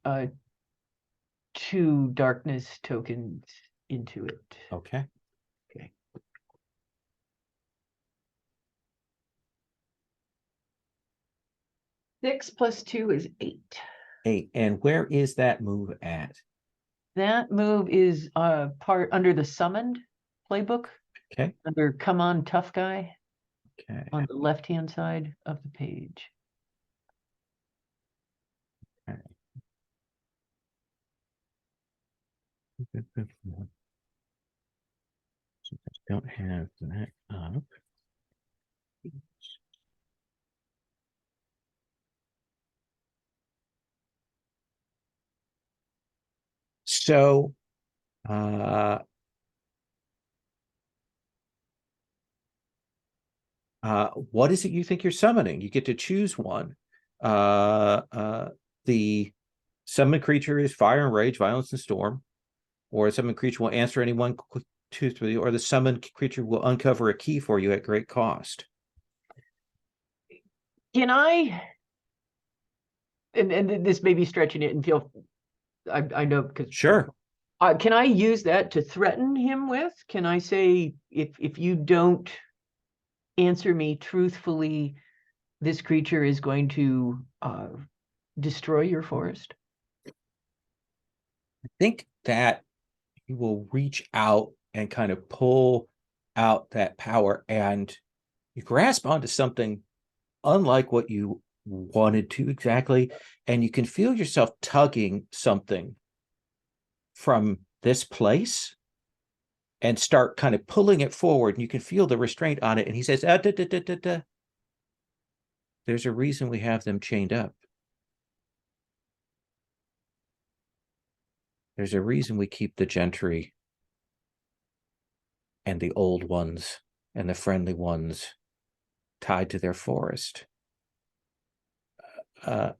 2 darkness tokens into it. Okay. Okay. Six plus 2 is 8. 8. And where is that move at? That move is part under the summoned playbook, Okay. under Come On Tough Guy Okay. on the left-hand side of the page. Okay. So I don't have that up. So what is it you think you're summoning? You get to choose one. The summoned creature is fire and rage, violence and storm, or a summoned creature will answer any one quick 2, 3, or the summoned creature will uncover a key for you at great cost. Can I, and this may be stretching it and feel, I know because Sure. can I use that to threaten him with? Can I say, if you don't answer me truthfully, this creature is going to destroy your forest? I think that you will reach out and kind of pull out that power, and you grasp onto something unlike what you wanted to exactly, and you can feel yourself tugging something from this place and start kind of pulling it forward, and you can feel the restraint on it. And he says, there's a reason we have them chained up. There's a reason we keep the gentry and the old ones and the friendly ones tied to their forest. He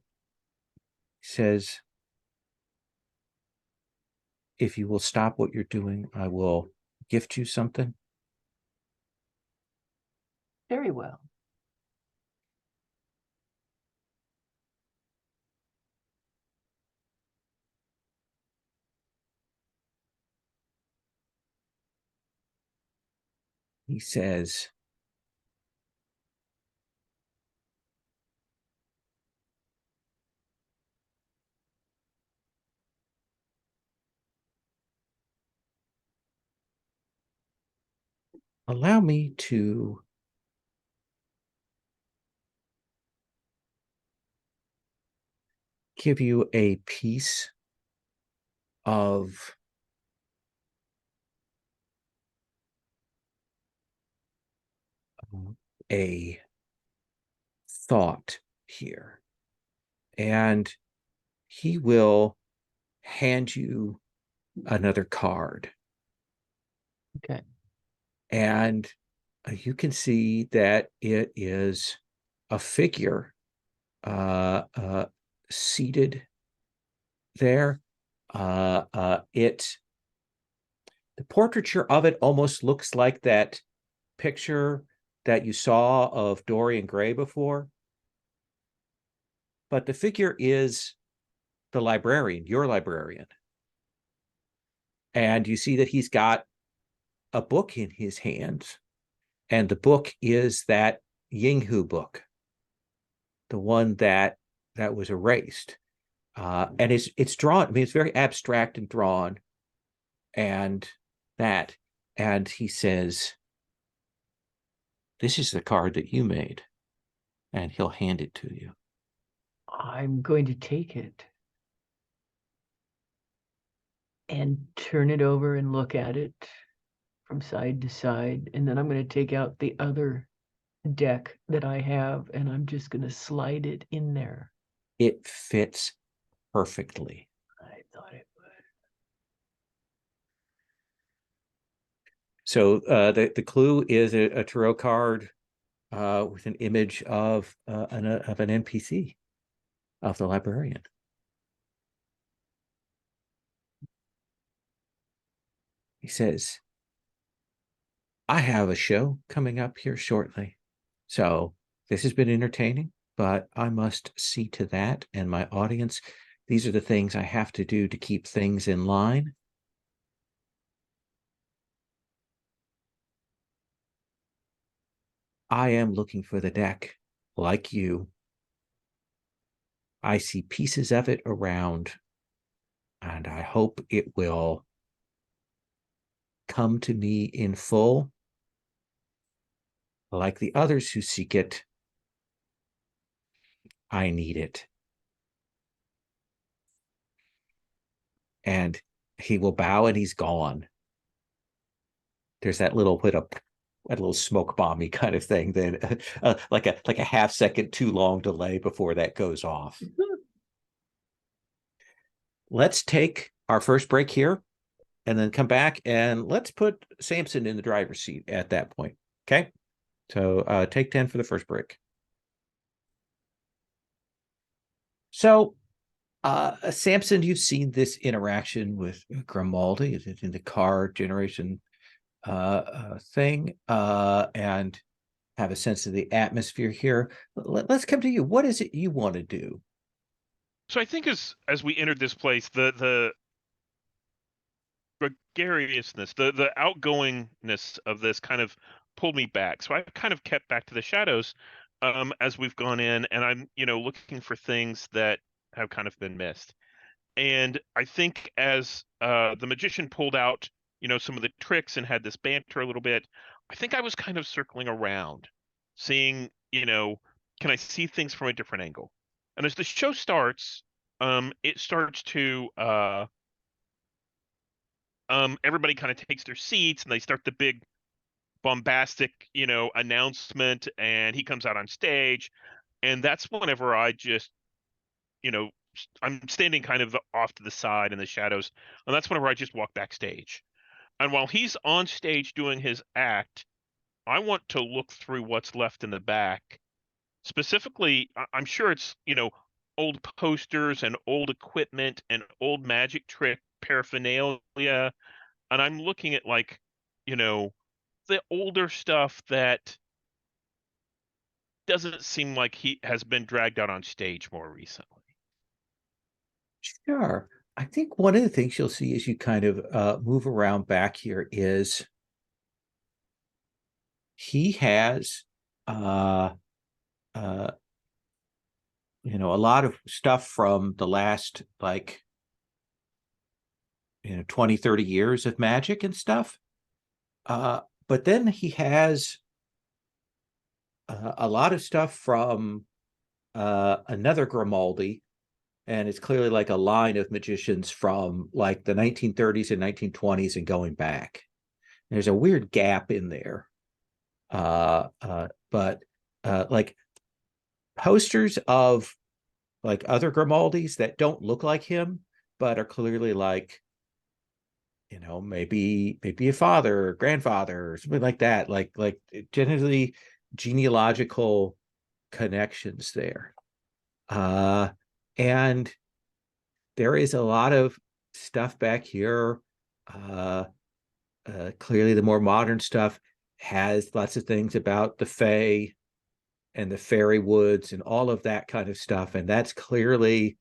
says, if you will stop what you're doing, I will gift you something. Very well. He says, allow me to give you a piece of a thought here. And he will hand you another card. Okay. And you can see that it is a figure seated there. The portraiture of it almost looks like that picture that you saw of Dorian Gray before. But the figure is the librarian, your librarian. And you see that he's got a book in his hands. And the book is that Yinghu book, the one that was erased. And it's drawn, I mean, it's very abstract and drawn. And that. And he says, this is the card that you made. And he'll hand it to you. I'm going to take it and turn it over and look at it from side to side. And then I'm going to take out the other deck that I have, and I'm just going to slide it in there. It fits perfectly. I thought it would. So the clue is a tarot card with an image of an NPC, of the librarian. He says, I have a show coming up here shortly. So this has been entertaining, but I must see to that and my audience. These are the things I have to do to keep things in line. I am looking for the deck, like you. I see pieces of it around, and I hope it will come to me in full. Like the others who seek it, I need it. And he will bow and he's gone. There's that little bit of a little smoke bomby kind of thing, then like a half second too long delay before that goes off. Let's take our first break here and then come back and let's put Samson in the driver's seat at that point. Okay. So take 10 for the first break. So Samson, you've seen this interaction with Grimaldi in the car generation thing and have a sense of the atmosphere here. Let's come to you. What is it you want to do? So I think as we entered this place, the gregariousness, the outgoingness of this kind of pulled me back. So I kind of kept back to the shadows as we've gone in, and I'm looking for things that have kind of been missed. And I think as the magician pulled out some of the tricks and had this banter a little bit, I think I was kind of circling around, seeing can I see things from a different angle. And as the show starts, it starts to everybody kind of takes their seats and they start the big bombastic announcement, and he comes out on stage, and that's whenever I just you know I'm standing kind of off to the side in the shadows, and that's whenever I just walk backstage. And while he's on stage doing his act, I want to look through what's left in the back. Specifically, I'm sure it's old posters and old equipment and old magic trick paraphernalia, and I'm looking at like you know the older stuff that doesn't seem like he has been dragged out on stage more recently. Sure. I think one of the things you'll see as you kind of move around back here is he has uh, uh, a lot of stuff from the last 20, 30 years of magic and stuff. But then he has a lot of stuff from another Grimaldi, and it's clearly like a line of magicians from like the 1930s and 1920s and going back. There's a weird gap in there. But like posters of like other Grimaldis that don't look like him, but are clearly like, maybe a father or grandfather or something like that, like generally genealogical connections there. And there is a lot of stuff back here. Clearly the more modern stuff has lots of things about the Fae and the fairy woods and all of that kind of stuff, and that's clearly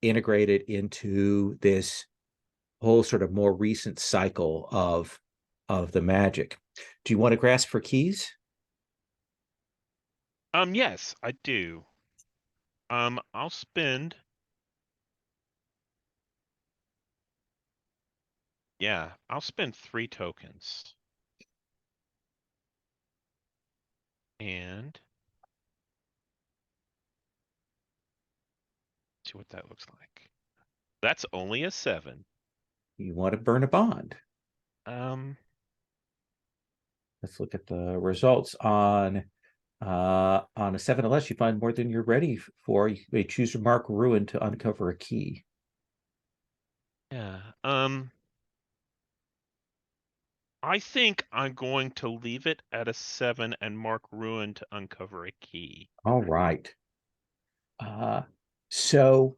integrated into this whole sort of more recent cycle of the magic. Do you want to grasp for keys? Yes, I do. I'll spend. Yeah, I'll spend 3 tokens. And see what that looks like. That's only a 7. You want to burn a bond? Um, Let's look at the results on a 7 unless you find more than you're ready for. You may choose to mark ruin to uncover a key. yeah. I think I'm going to leave it at a 7 and mark ruin to uncover a key. All right. So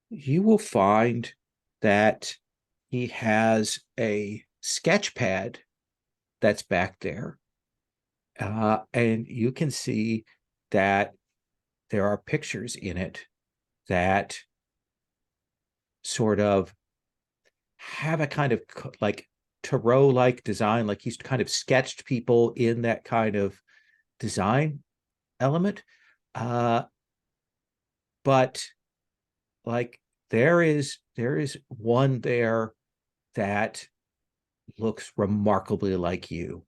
you will find that he has a sketch pad that's back there. And you can see that there are pictures in it that sort of have a kind of like Tarot-like design, like he's kind of sketched people in that kind of design element. But like there is one there that looks remarkably like you.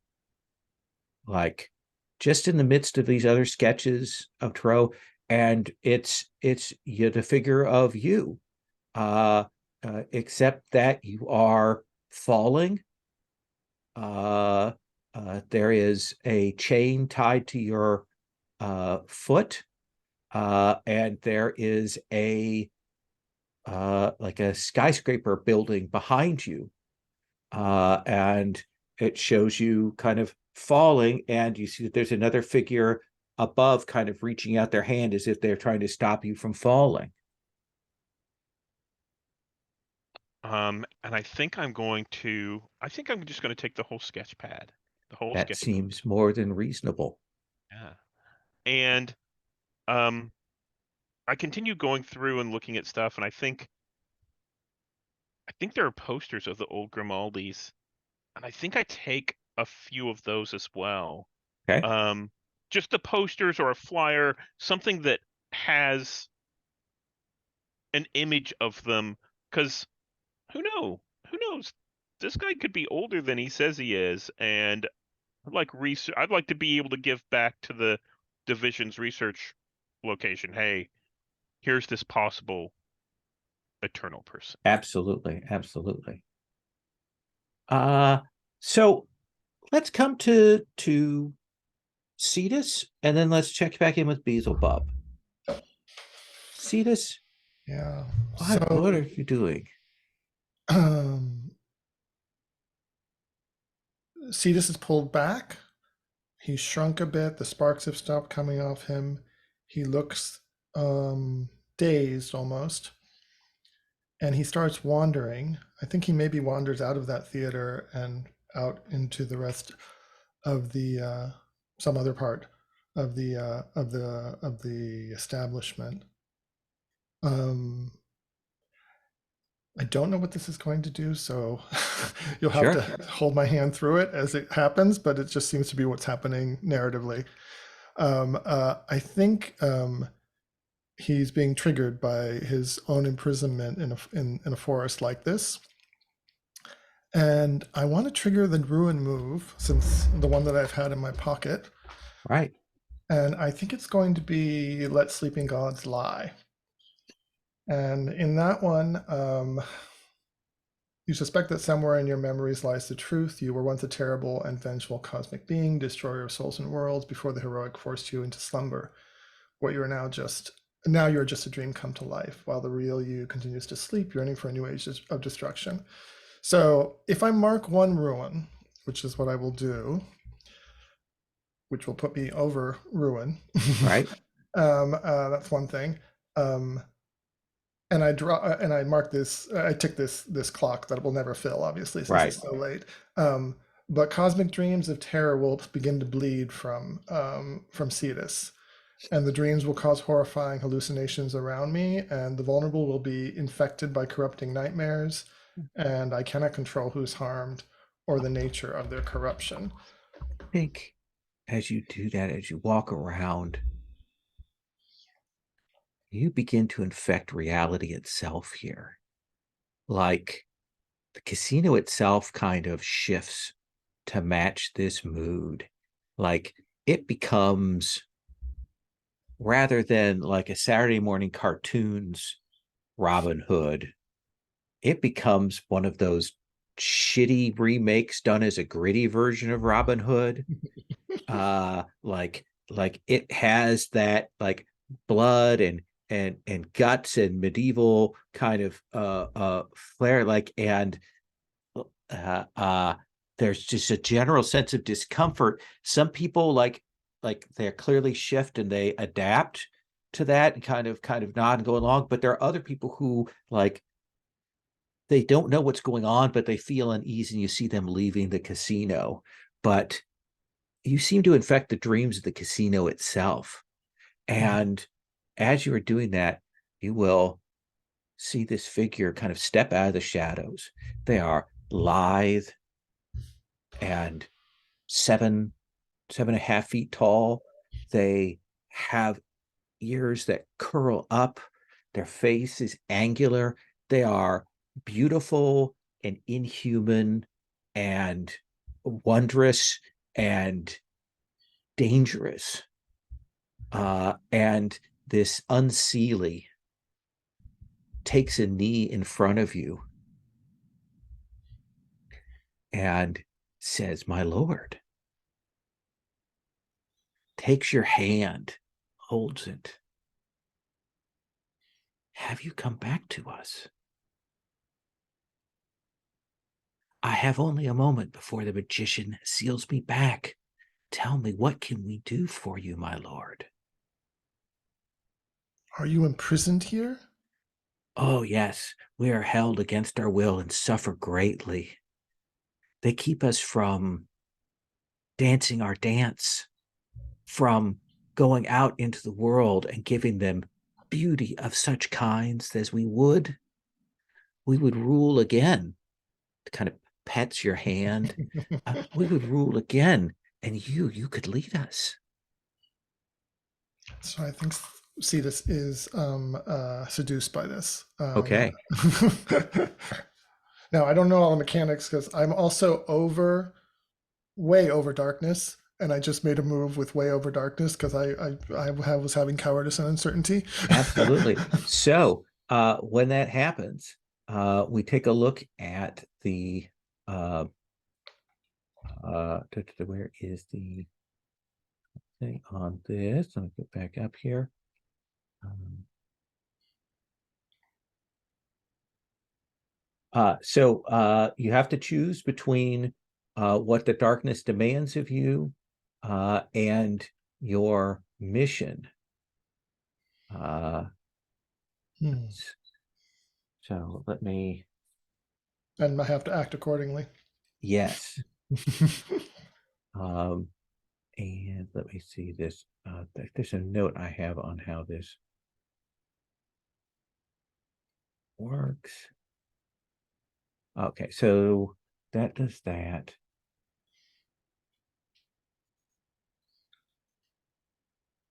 Like just in the midst of these other sketches of Tarot, and it's the figure of you, except that you are falling. There is a chain tied to your foot, and there is a like a skyscraper building behind you, and it shows you kind of falling, and you see that there's another figure above kind of reaching out their hand as if they're trying to stop you from falling. And I think I'm just going to take the whole sketch pad, the whole That sketch. seems more than reasonable. Yeah. And I continue going through and looking at stuff, and I think there are posters of the old Grimaldis, and I think I take a few of those as well. Okay. Just the posters or a flyer, something that has an image of them, because who knows? This guy could be older than he says he is, and I'd like to be able to give back to the division's research location. Hey, here's this possible eternal person. Absolutely. So let's come to Cetus, and then let's check back in with Beelzebub. Cetus, Yeah. what are you doing? Cetus is pulled back. He's shrunk a bit. The sparks have stopped coming off him. He looks dazed almost. And he starts wandering. I think he maybe wanders out of that theater and out into the rest of the some other part of the establishment. I don't know what this is going to do, so you'll have Sure. to hold my hand through it as it happens, but it just seems to be what's happening narratively. I think he's being triggered by his own imprisonment in a forest like this. And I want to trigger the ruin move, since the one that I've had in my pocket. Right. And I think it's going to be Let Sleeping Gods Lie. And in that one, you suspect that somewhere in your memories lies the truth. You were once a terrible and vengeful cosmic being, destroyer of souls and worlds, before the heroic forced you into slumber. What you are now you're just a dream come to life, while the real you continues to sleep, yearning for a new age of destruction. So if I mark one ruin, which is what I will do, which will put me over ruin. Right. That's one thing. And I mark this. I tick this clock that will never fill, obviously, since it's so late. But cosmic dreams of terror will begin to bleed from Cetus, and the dreams will cause horrifying hallucinations around me, and the vulnerable will be infected by corrupting nightmares, and I cannot control who's harmed or the nature of their corruption. I think as you do that, as you walk around, you begin to infect reality itself here. Like the casino itself kind of shifts to match this mood. Like it becomes, rather than like a Saturday morning cartoons Robin Hood, it becomes one of those shitty remakes done as a gritty version of Robin Hood. Like it has that like blood and guts and medieval kind of flair, like, and there's just a general sense of discomfort. Some people like they clearly shift and they adapt, to that and kind of nod and go along. But there are other people who, like, they don't know what's going on, but they feel uneasy, and you see them leaving the casino. But you seem to infect the dreams of the casino itself. And as you are doing that, you will see this figure kind of step out of the shadows. They are lithe and 7.5 feet tall. They have ears that curl up. Their face is angular. They are beautiful and inhuman and wondrous and dangerous. And this unseelie takes a knee in front of you and says, "My lord," takes your hand, holds it. "Have you come back to us? I have only a moment before the magician seals me back. Tell me, what can we do for you, my lord?" Are you imprisoned here? "Oh, yes, we are held against our will and suffer greatly. They keep us from dancing our dance, from going out into the world and giving them beauty of such kinds as we would rule again." It kind of pets your hand. We would rule again, and you could lead us. So I think Cetus is seduced by this. Okay. Now, I don't know all the mechanics because I'm also way over darkness, and I just made a move with way over darkness because I was having cowardice and uncertainty. Absolutely. So when that happens, we take a look at the where is the thing on this? Let me get back up here. So you have to choose between what the darkness demands of you and your mission. So let me. And I have to act accordingly. Yes. And let me see this. There's a note I have on how this works. Okay, so that does that.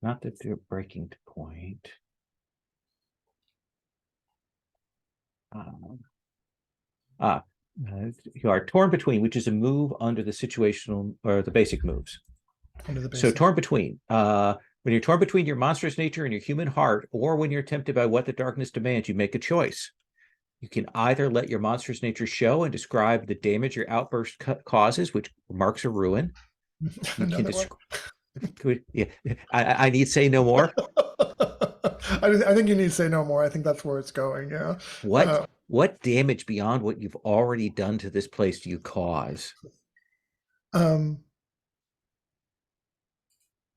Not that they're breaking to point. You are torn between, which is a move under the situational or the basic moves. Under the So basic. torn between. When you're torn between your monstrous nature and your human heart, or when you're tempted by what the darkness demands, you make a choice. You can either let your monstrous nature show and describe the damage your outburst causes, which marks a ruin. You can describe. Yeah, I need say no more. I think you need to say no more. I think that's where it's going. Yeah. What damage beyond what you've already done to this place do you cause?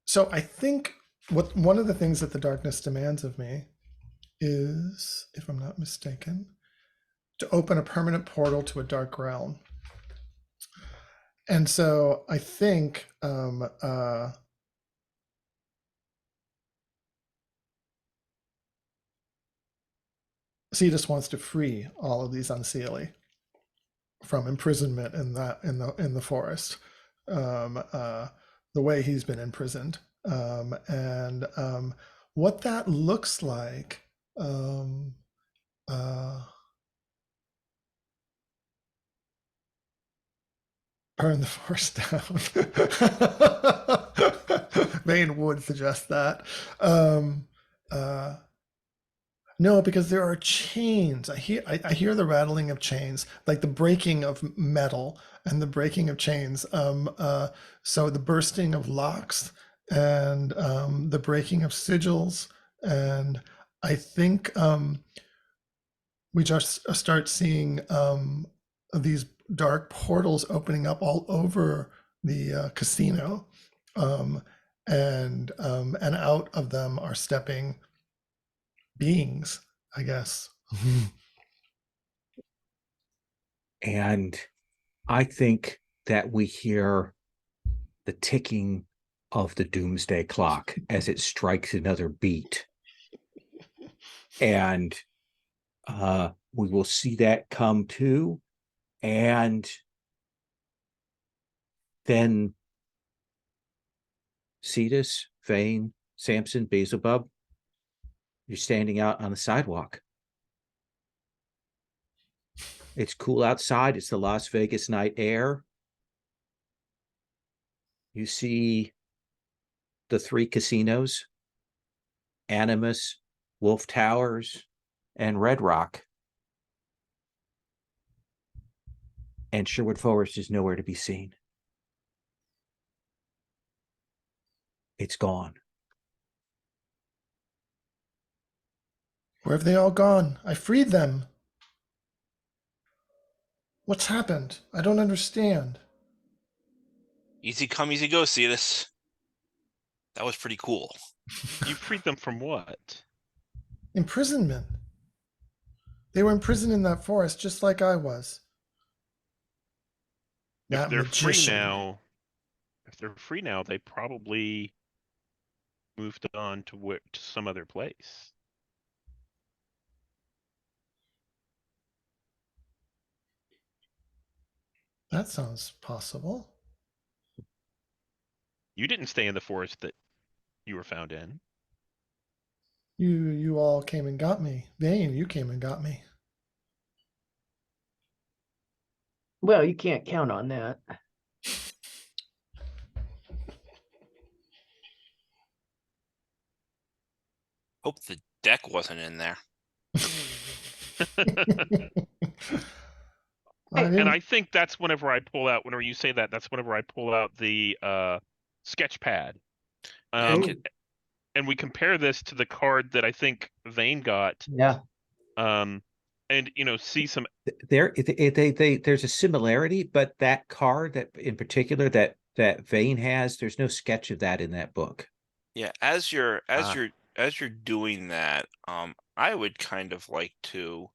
So I think one of the things that the darkness demands of me is, if I'm not mistaken, to open a permanent portal to a dark realm. And so I think Cetus wants to free all of these unseelie from imprisonment in the forest, the way he's been imprisoned, and what that looks like. Burn the forest down. Vane would suggest that. No, because there are chains. I hear the rattling of chains, like the breaking of metal and the breaking of chains. So the bursting of locks and the breaking of sigils, and I think we just start seeing these dark portals opening up all over the casino, and out of them are stepping beings, I guess. And I think that we hear the ticking of the doomsday clock as it strikes another beat. And we will see that come to. And then Cetus, Vane, Samson, Beelzebub, you're standing out on the sidewalk. It's cool outside. It's the Las Vegas night air. You see the three casinos, Animus, Wolf Towers, and Red Rock. And Sherwood Forest is nowhere to be seen. It's gone. Where have they all gone? I freed them. What's happened? I don't understand. Easy come, easy go, see this. That was pretty cool. You freed them from what? Imprisonment. They were imprisoned in that forest just like I was. If That they're free magician. now, they probably moved on to some other place. That sounds possible. You didn't stay in the forest that you were found in. You all came and got me. Vane, you came and got me. Well, you can't count on that. Hope the deck wasn't in there. And I think that's whenever you say that, that's whenever I pull out the sketch pad. And we compare this to the card that I think Vane got. Yeah. And see some There's a similarity, but that card that in particular that Vane has, there's no sketch of that in that book. Yeah, as you're doing that, I would kind of like to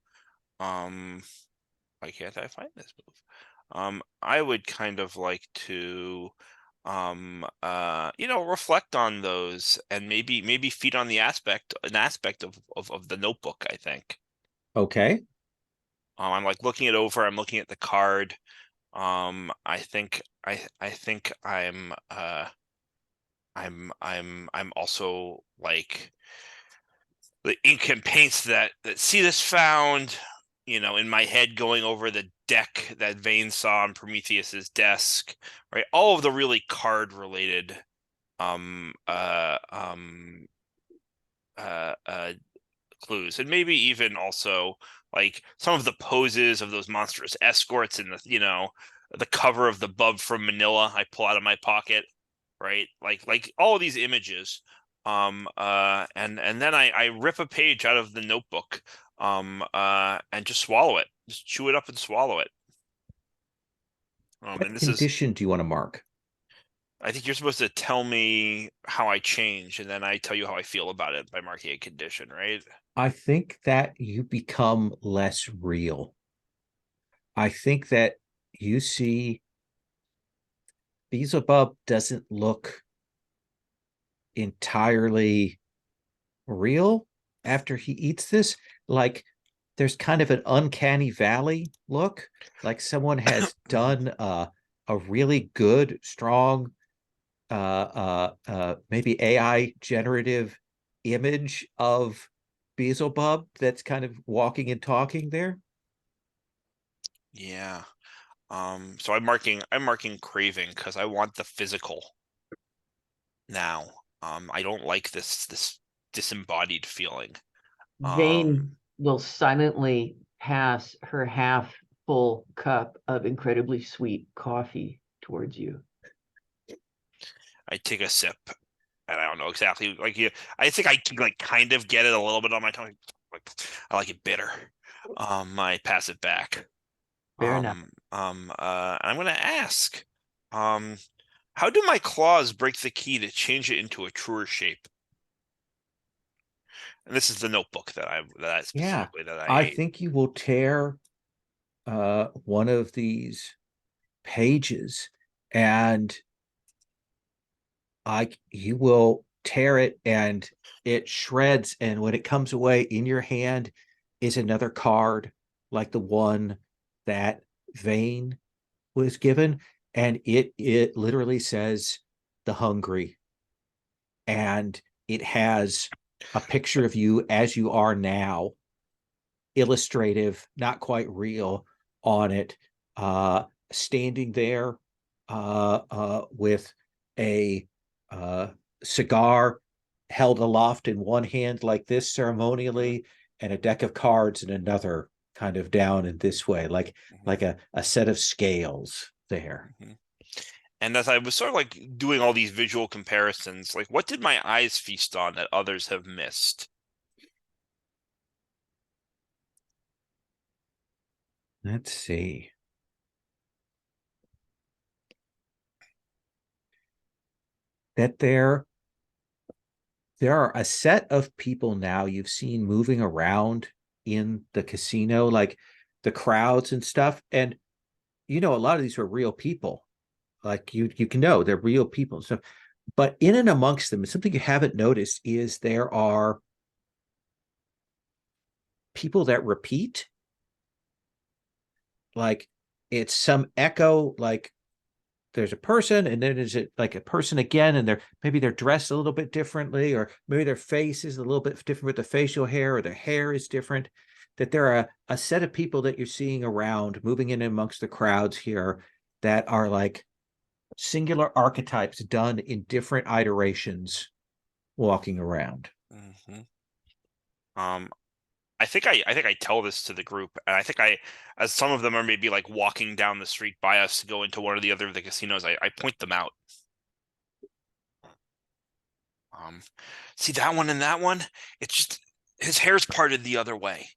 why can't I find this move? I would kind of like to reflect on those and maybe feed on an aspect of the notebook, I think. Okay. I'm like looking it over, I'm looking at the card. I think I'm also like the ink and paints that Cetus found, in my head, going over the deck that Vane saw on Prometheus's desk, right? All of the really card related clues, and maybe even also like some of the poses of those monstrous escorts in the cover of the Bub from Manila I pull out of my pocket, right? Like all of these images, and then I rip a page out of the notebook, and just swallow it, just chew it up and swallow it. What And this condition do you want to mark? I think you're supposed to tell me how I change, and then I tell you how I feel about it by marking a condition, right? I think that you become less real. I think that you see Beelzebub doesn't look entirely real after he eats this. Like there's kind of an uncanny valley look, like someone has done a really good, strong, maybe AI generative image of Beelzebub that's kind of walking and talking there. Yeah. So I'm marking craving because I want the physical now. I don't like this disembodied feeling. Vane will silently pass her half full cup of incredibly sweet coffee towards you. I take a sip, and I don't know exactly I think I can kind of get it a little bit on my tongue. Like I like it bitter. I pass it back. Fair enough. I'm gonna ask, how do my claws break the key to change it into a truer shape? And this is the notebook that I Yeah, specifically that I I ate. think you will tear one of these pages, and you will tear it, and it shreds, and when it comes away in your hand is another card like the one that Vane was given, and it literally says the hungry, and it has a picture of you as you are now, illustrative, not quite real, on it, standing there with a cigar held aloft in one hand like this ceremonially, and a deck of cards in another, kind of down in this way, like a set of scales there. And as I was sort of like doing all these visual comparisons, like what did my eyes feast on that others have missed? Let's see. That there are a set of people now you've seen moving around in the casino, like the crowds and stuff. And a lot of these were real people. Like you can know they're real people and stuff. But in and amongst them, something you haven't noticed is there are people that repeat. Like it's some echo, like there's a person, and then there's like a person again, and maybe they're dressed a little bit differently, or maybe their face is a little bit different with the facial hair, or their hair is different. That there are a set of people that you're seeing around, moving in amongst the crowds here, that are like singular archetypes done in different iterations, walking around. I think I tell this to the group, and I think as some of them are maybe like walking down the street by us to go into one or the other of the casinos, I point them out. See that one and that one? It's just his hair's parted the other way,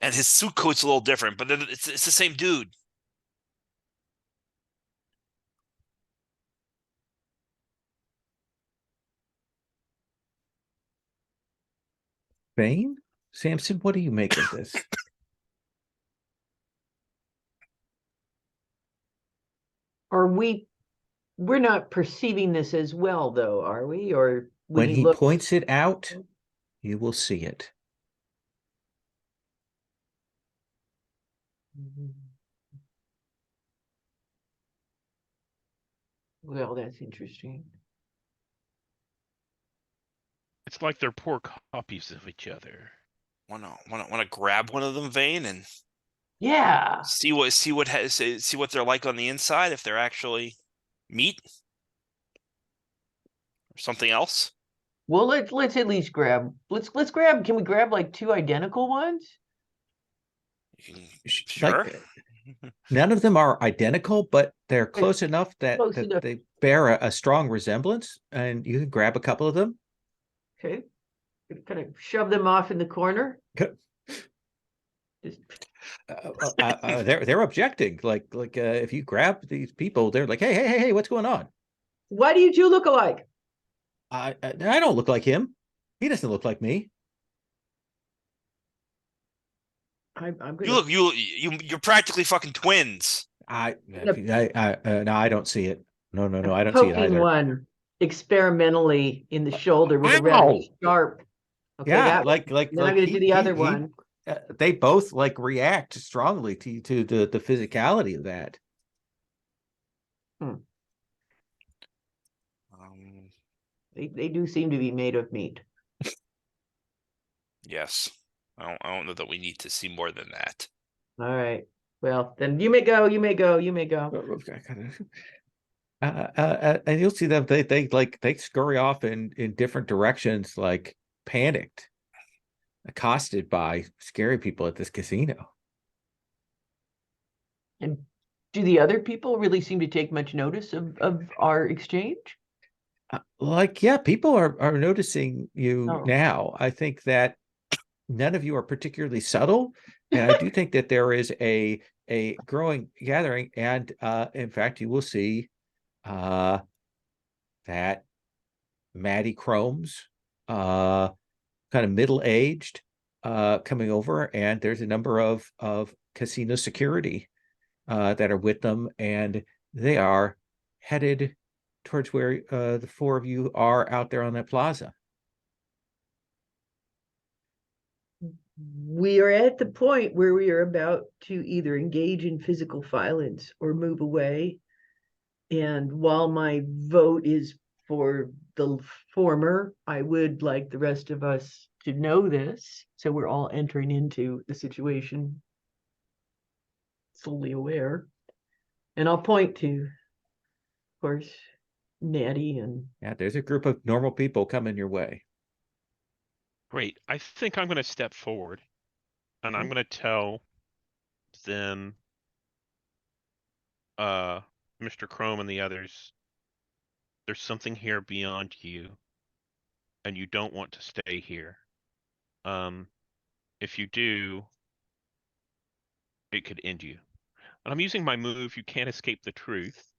and his suit coat's a little different, but then it's the same dude. Vane? Samson, what do you make of this? We're not perceiving this as well, though, are we? Or When he look, points it out, you will see it. well, that's interesting. It's like they're poor copies of each other. Wanna grab one of them, Vane, and Yeah. see what they're like on the inside, if they're actually meat or something else. Well, let's at least grab. Let's grab. Can we grab like two identical ones? Sure. Like, none of them are identical, but they're close enough that Close enough. they bear a strong resemblance, and you can grab a couple of them. Okay. Kind of shove them off in the corner. Just They're objecting. Like if you grab these people, they're like, hey, what's going on? why do you two look alike? I don't look like him. He doesn't look like me. I'm You gonna. look you're practically fucking twins. No, I don't see it. No, I don't see it poking either. one experimentally in the shoulder with a Ow! red sharp. Okay, Yeah, that one. Then I'm gonna do the other one. They both like react strongly to the physicality of that. They do seem to be made of meat. Yes. I don't know that we need to see more than that. All right. Well, then you may go. You may go. You may go. And you'll see them. They scurry off in different directions, like panicked, accosted by scary people at this casino. And do the other people really seem to take much notice of our exchange? Yeah, people are noticing you Oh. now. I think that none of you are particularly subtle, and I do think that there is a growing gathering, and in fact, you will see that Maddie Chromes kind of middle-aged coming over, and there's a number of casino security that are with them, and they are headed towards where the four of you are out there on that plaza. We are at the point where we are about to either engage in physical violence or move away. And while my vote is for the former, I would like the rest of us to know this, so we're all entering into the situation fully aware. And I'll point to, of course, Natty and Yeah, there's a group of normal people coming your way. Great. I think I'm going to step forward and I'm going to tell them, Mr. Chrome and the others, there's something here beyond you and you don't want to stay here. If you do, it could end you. And I'm using my move, You Can't Escape the Truth,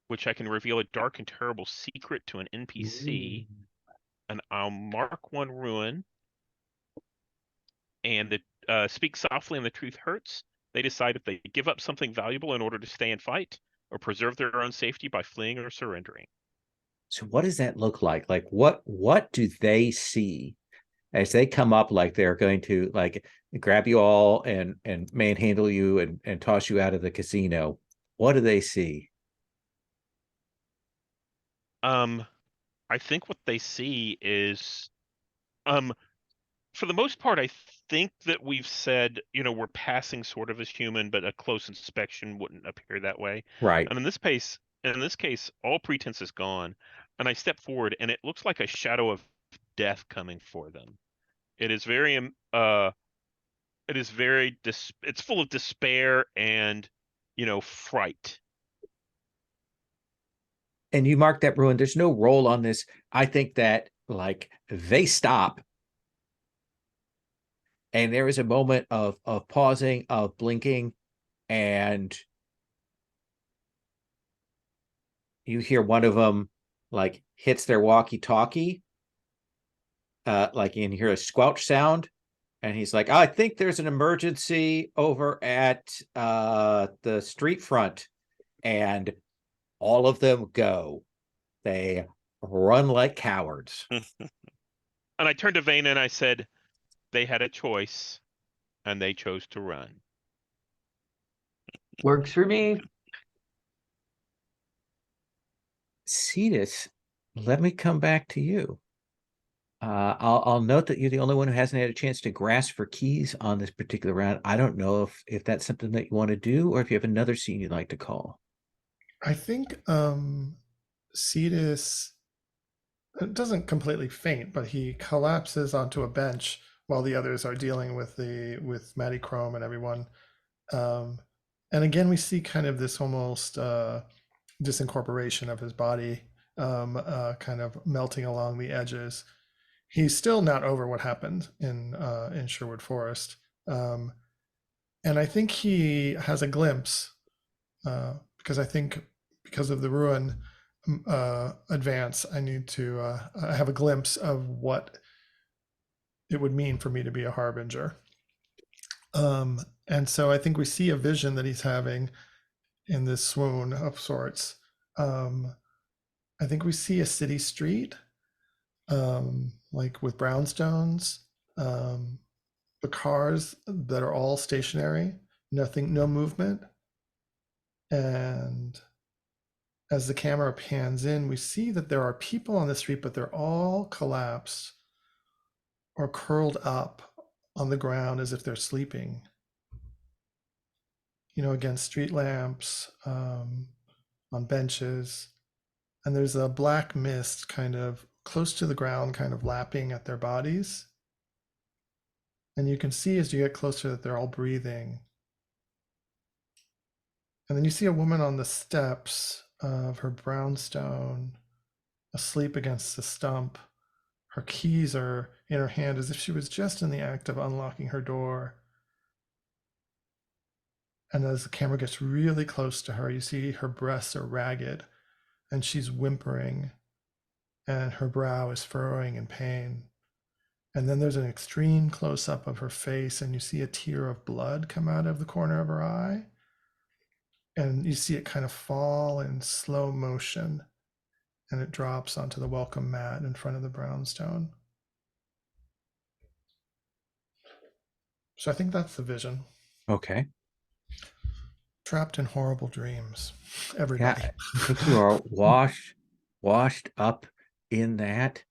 which I can reveal a dark and terrible secret to an NPC. Ooh. And I'll mark one ruin, and speak softly and the truth hurts. They decide if they give up something valuable in order to stay and fight, or preserve their own safety by fleeing or surrendering. So what does that look like? Like what do they see as they come up, like they're going to like grab you all and manhandle you and toss you out of the casino? What do they see? I think what they see is, for the most part, I think that we've said, we're passing sort of as human, but a close inspection wouldn't appear that way. Right. And in this case, all pretense is gone. And I step forward, and it looks like a shadow of death coming for them. It is very, it's full of despair and, fright. And you mark that ruin. There's no roll on this. I think that like they stop. And there is a moment of pausing, of blinking, and you hear one of them like hits their walkie-talkie, like you can hear a squelch sound, and he's like, I think there's an emergency over at the street front, and all of them go. They run like cowards. And I turned to Vane and I said, they had a choice, and they chose to run. works for me. Cetus, let me come back to you. I'll note that you're the only one who hasn't had a chance to grasp for keys on this particular round. I don't know if that's something that you want to do, or if you have another scene you'd like to call. I think Cetus doesn't completely faint, but he collapses onto a bench while the others are dealing with Matty Chrome and everyone. And again, we see kind of this almost disincorporation of his body, kind of melting along the edges. He's still not over what happened in Sherwood Forest, and I think he has a glimpse because I think because of the ruin advance, I need to have a glimpse of what it would mean for me to be a harbinger. And so I think we see a vision that he's having in this swoon of sorts. I think we see a city street, like with brownstones, the cars that are all stationary, no movement. And as the camera pans in, we see that there are people on the street, but they're all collapsed or curled up on the ground as if they're sleeping, against street lamps, on benches. And there's a black mist kind of close to the ground, kind of lapping at their bodies. And you can see as you get closer that they're all breathing. And then you see a woman on the steps of her brownstone, asleep against the stump. Her keys are in her hand as if she was just in the act of unlocking her door. And as the camera gets really close to her, you see her breasts are ragged and she's whimpering and her brow is furrowing in pain. And then there's an extreme close-up of her face, and you see a tear of blood come out of the corner of her eye. And you see it kind of fall in slow motion, and it drops onto the welcome mat in front of the brownstone. So I think that's the vision. Okay. Trapped in horrible dreams, everybody. Yeah, I think you are washed up in that.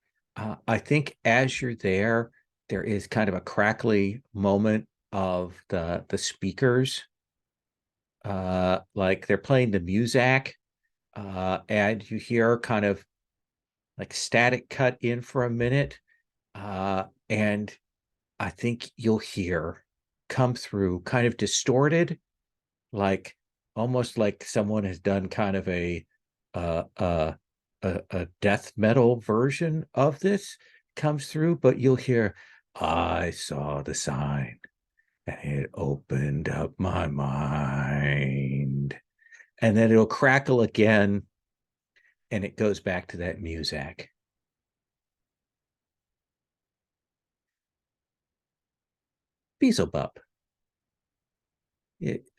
I think as you're there, there is kind of a crackly moment of the speakers, like they're playing the music, and you hear kind of like static cut in for a minute, and I think you'll hear come through kind of distorted, like almost like someone has done kind of uh, uh, a death metal version of this comes through, but you'll hear, I saw the sign and it opened up my mind. And then it'll crackle again and it goes back to that music. Beelzebub,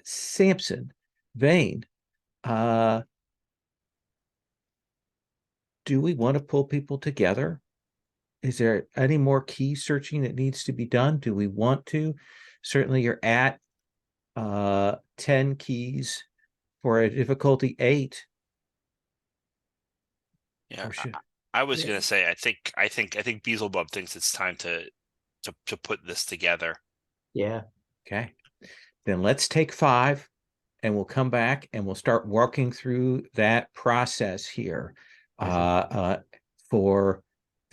Samson, Vane, do we want to pull people together? Is there any more key searching that needs to be done? Do we want to? Certainly you're at 10 keys for a difficulty 8. Yeah, should, I was Yeah. gonna say I think Beelzebub thinks it's time to put this together. Yeah. okay. Then let's take 5 and we'll come back and we'll start working through that process here for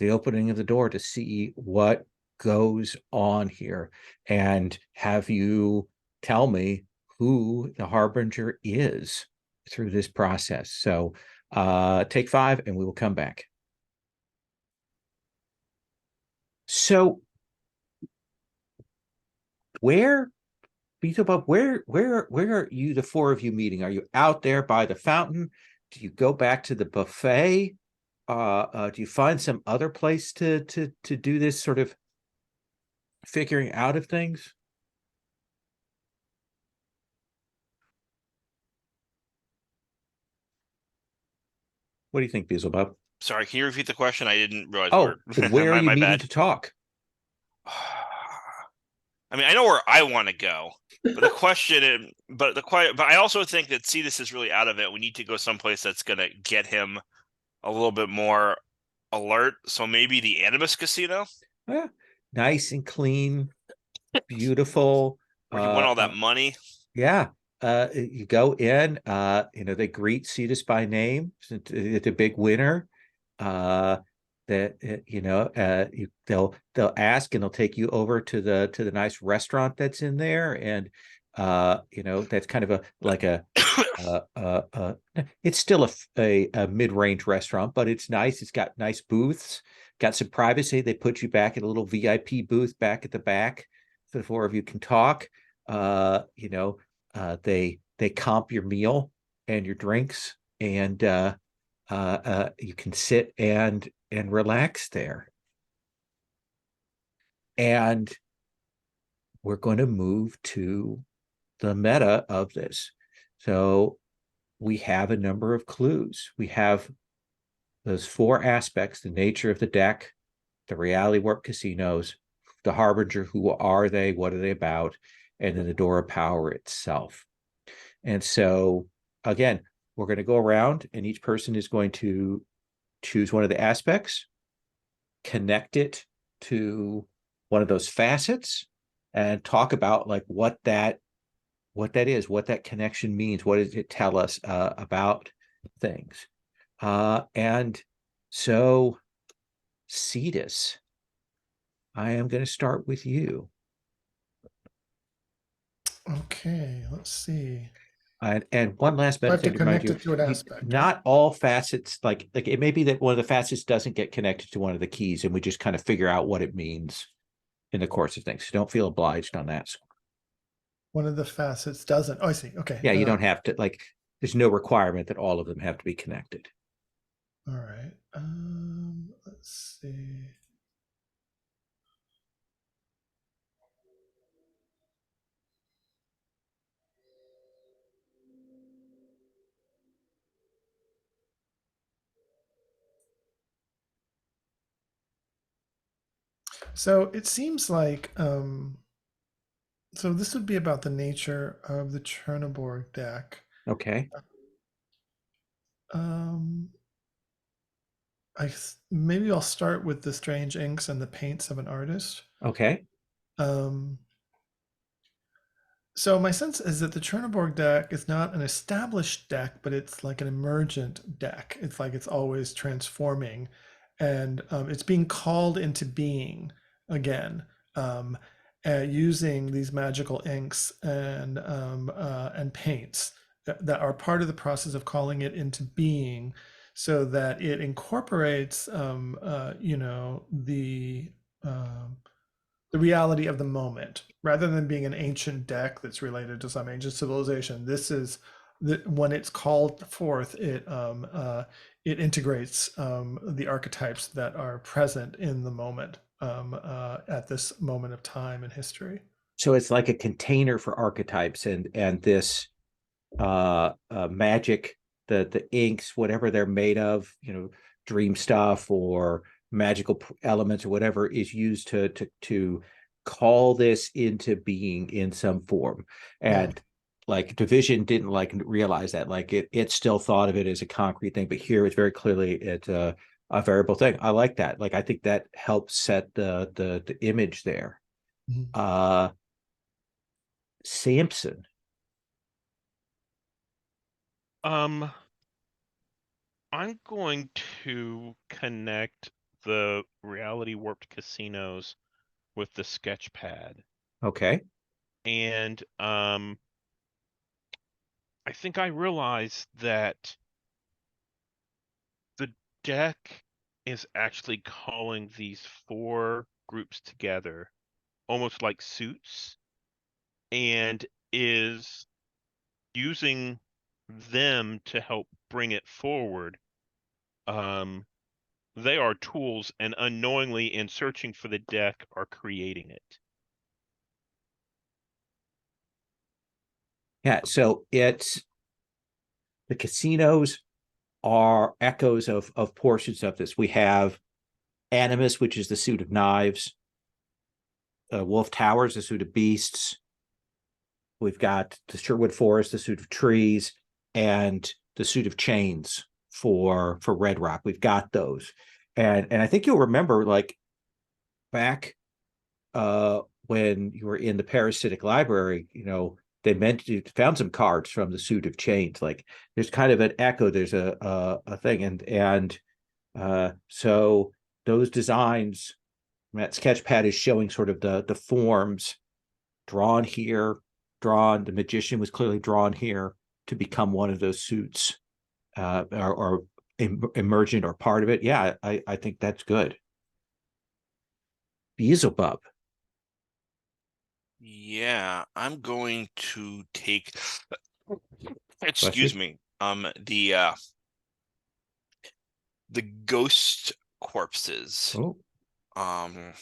the opening of the door to see what goes on here and have you tell me who the Harbinger is through this process. So take 5 and we will come back. So where Beelzebub, where are you, the 4 of you meeting? Are you out there by the fountain? Do you go back to the buffet? Do you find some other place to do this sort of figuring out of things? What do you think, Beelzebub? Sorry, can you repeat the question? I didn't realize Oh, where are you my meeting bad. to talk? I mean, I know where I want to go, but the question, but I also think that Cetus is really out of it. We need to go someplace that's gonna get him a little bit more alert. So maybe the Animus Casino, Yeah, nice and clean, beautiful. where he won all that money. Yeah. You go in, they greet Cetus by name, the big winner. They'll ask and they'll take you over to the nice restaurant that's in there, and that's kind of it's still a mid-range restaurant, but it's nice. It's got nice booths, got some privacy. They put you back in a little VIP booth back at the back, so the 4 of you can talk. They comp your meal and your drinks, and you can sit and relax there. And we're going to move to the meta of this. So we have a number of clues. We have those 4 aspects: the nature of the deck, the reality warp casinos, the Harbinger, who are they, what are they about, and then the door of power itself. And so, again, we're going to go around and each person is going to choose one of the aspects, connect it to one of those facets, and talk about like what that is, what that connection means, what does it tell us about things. And so, Cetus, I am going to start with you. Okay, let's see. And one last I have to benefit to remind connect it to an aspect. not all facets, like it may be that one of the facets doesn't get connected to one of the keys, and we just kind of figure out what it means in the course of things. So don't feel obliged on that. One of the facets doesn't. Oh, I see. Okay. Yeah, you don't have to, like, there's no requirement that all of them have to be connected. All right. Let's see. So it seems like so this would be about the nature of the Chernobyl deck. Okay. Um, maybe I'll start with the strange inks and the paints of an artist. Okay. Um, so my sense is that the Chernobyl deck is not an established deck, but it's like an emergent deck. It's like it's always transforming, and it's being called into being again, um, using these magical inks and paints that are part of the process of calling it into being, so that it incorporates, the reality of the moment rather than being an ancient deck that's related to some ancient civilization. This is when it's called forth, it integrates the archetypes that are present in the moment, at this moment of time in history. So it's like a container for archetypes, and this magic, the inks, whatever they're made of, dream stuff or magical elements or whatever, is used to call this into being in some form. And like Division didn't like realize that, like it still thought of it as a concrete thing, but here it's very clearly it's a variable thing. I like that. Like I think that helps set the image there. Mhm. Samson. I'm going to connect the reality warped casinos with the sketch pad. Okay. And I think I realized that the deck is actually calling these 4 groups together, almost like suits, and is using them to help bring it forward. They are tools, and unknowingly, in searching for the deck, are creating it. Yeah, so it's the casinos are echoes of portions of this. We have Animus, which is the suit of knives. Wolf Towers, the suit of beasts. We've got the Sherwood Forest, the suit of trees, and the suit of chains for Red Rock. We've got those, and I think you'll remember, like back when you were in the parasitic library, they meant you found some cards from the suit of chains. Like there's kind of an echo. There's a thing, and so those designs, that sketch pad is showing sort of the forms drawn here, drawn. The magician was clearly drawn here to become one of those suits, or emergent or part of it. Yeah, I think that's good. Beelzebub. Yeah, I'm going to take Bless you. excuse me. The ghost corpses. Oh, Um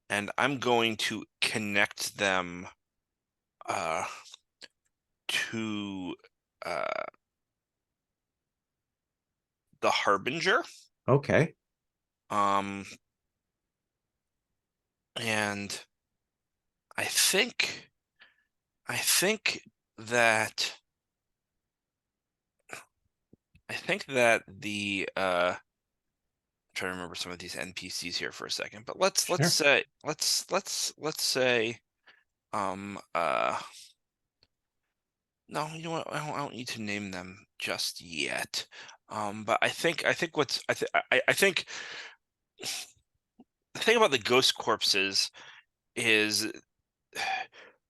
and I'm going to connect them to the Harbinger. okay. Um and I think that the I'm trying to remember some of these NPCs here for a second, but let's Sure. say no, you know what? I don't need to name them just yet. But I think what's I think the thing about the ghost corpses is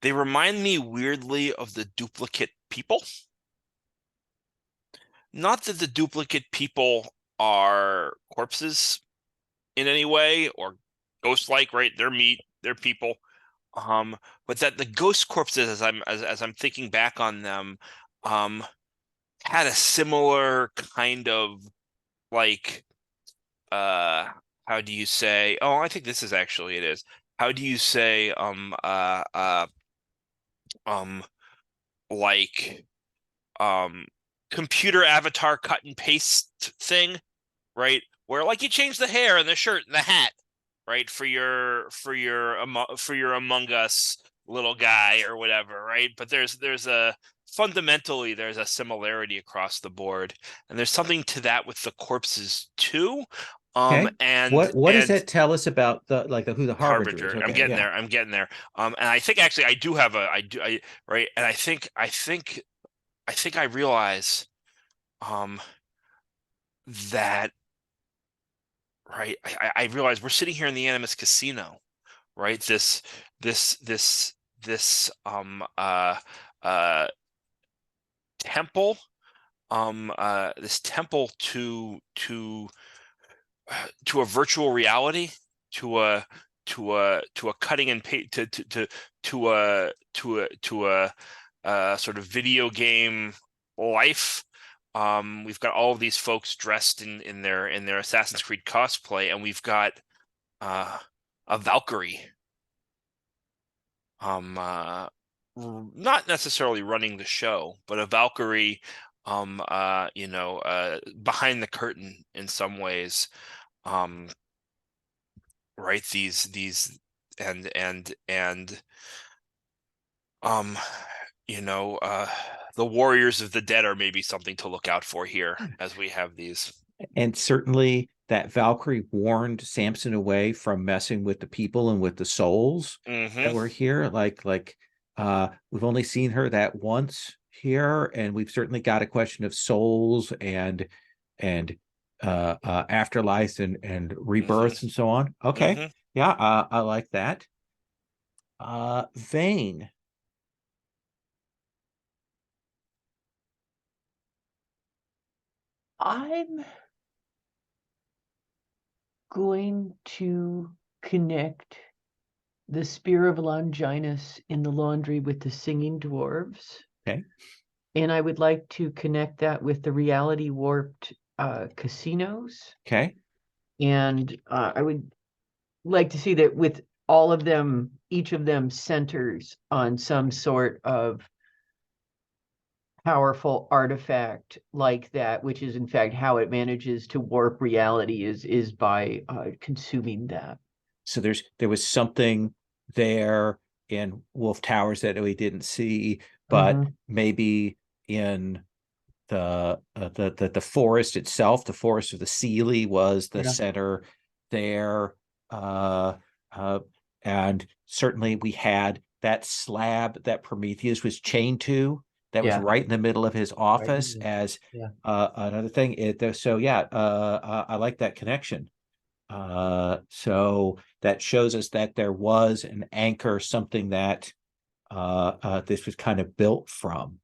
they remind me weirdly of the duplicate people. Not that the duplicate people are corpses in any way or ghost-like, right? They're meat, they're people. But that the ghost corpses, as I'm thinking back on them, had a similar kind of like how do you say? Oh, I think this is actually it is. How do you say um like computer avatar cut and paste thing, right? Where like you change the hair and the shirt and the hat, right? For your Among Us little guy or whatever, right? But fundamentally there's a similarity across the board, and there's something to that with the corpses too. Okay. And What does that tell us about who the Harbinger is? Harbinger. I'm Okay, getting yeah. there. I'm getting there. And I think actually I do have right. And I think I realize, that, right. I realize we're sitting here in the Animus Casino, right? This temple, this temple to a virtual reality, to a cutting and to a sort of video game life. We've got all of these folks dressed in their Assassin's Creed cosplay, and we've got a Valkyrie, not necessarily running the show, but a Valkyrie, behind the curtain in some ways. Right, these and um the warriors of the dead are maybe something to look out for here as we have these. And certainly that Valkyrie warned Samson away from messing with the people and with the souls that were here. We've only seen her that once here, and we've certainly got a question of souls and afterlife and rebirths and so on. Okay. Yeah, I like that. Vane. I'm going to connect the Spear of Longinus in the laundry with the singing dwarves. Okay. And I would like to connect that with the reality warped casinos. Okay. And I would like to see that with all of them, each of them centers on some sort of powerful artifact like that, which is in fact how it manages to warp reality is by consuming that. So there was something there in Wolf Towers that we didn't see, but maybe in the forest itself, the forest of the Sealy was the center there. And certainly we had that slab that Prometheus was chained to that was right in the middle of his office as another thing. I like that connection. So that shows us that there was an anchor, something that this was kind of built from.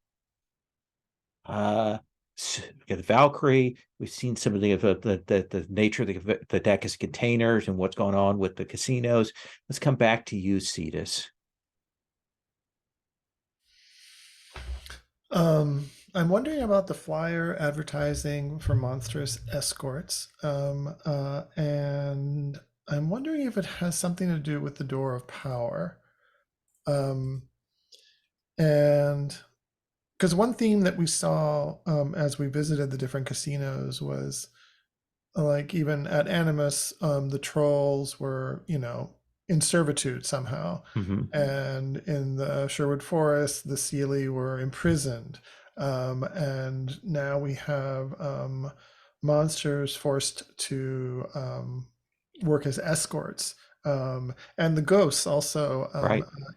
The Valkyrie, we've seen some of the nature of the deck as containers and what's going on with the casinos. Let's come back to you, Cetus. I'm wondering about the flyer advertising for monstrous escorts, and I'm wondering if it has something to do with the Door of Power. And because one theme that we saw as we visited the different casinos was like even at Animus, the trolls were, in servitude somehow. And in the Sherwood Forest, the Sealy were imprisoned. And now we have monsters forced to work as escorts. And the ghosts also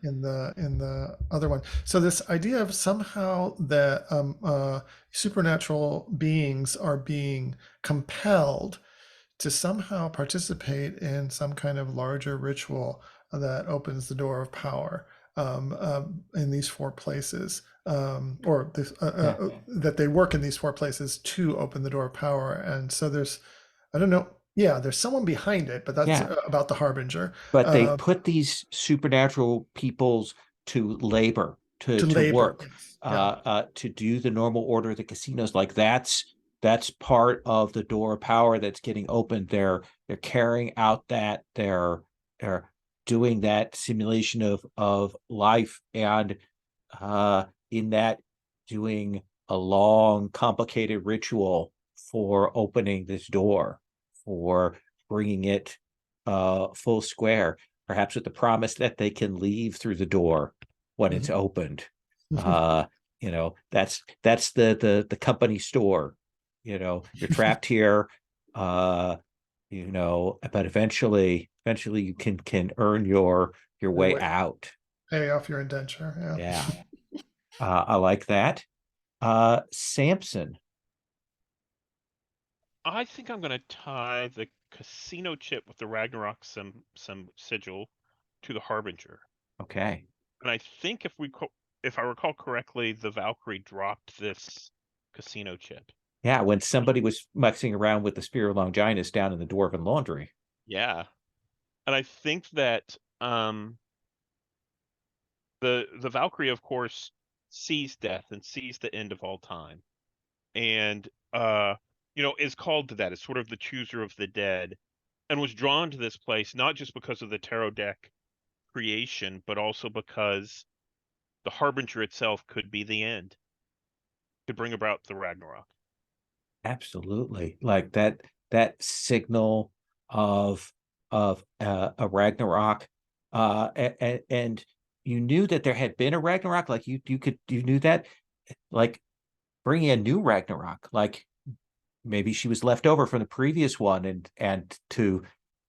in the other one. So this idea of somehow that supernatural beings are being compelled to somehow participate in some kind of larger ritual that opens the door of power in these four places, that they work in these four places to open the door of power. And so there's, I don't know, there's someone behind it, but that's about the Harbinger. But they put these supernatural peoples to labor, to work, to do the normal order of the casinos. Like that's part of the door of power that's getting opened. They're carrying out that they're doing that simulation of life, and in that doing a long, complicated ritual for opening this door, for bringing it full square, perhaps with the promise that they can leave through the door when it's opened. That's the company store. You're trapped here, but eventually you can earn your way out. Pay off your indenture. Yeah. I like that. Samson. I think I'm going to tie the casino chip with the Ragnarok some sigil to the Harbinger. Okay. And I think if I recall correctly, the Valkyrie dropped this casino chip. Yeah, when somebody was messing around with the Spear of Longinus down in the Dwarven Laundry. Yeah. And I think that the Valkyrie, of course, sees death and sees the end of all time. And is called to that. It's sort of the chooser of the dead, and was drawn to this place not just because of the tarot deck creation, but also because the Harbinger itself could be the end, could bring about the Ragnarok. Absolutely. Like that signal of a Ragnarok, and you knew that there had been a Ragnarok. Like you knew that, like bringing a new Ragnarok, like maybe she was left over from the previous one, and to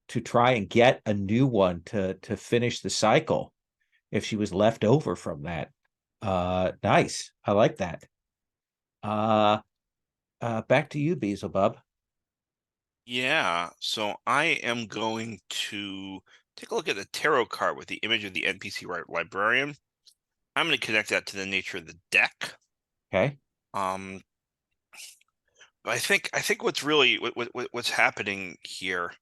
try and get a new one to finish the cycle if she was left over from that. Nice. I like that. Back to you, Beelzebub. Yeah, so I am going to take a look at the tarot card with the image of the NPC librarian. I'm going to connect that to the nature of the deck. Okay. I think what's really what's happening here.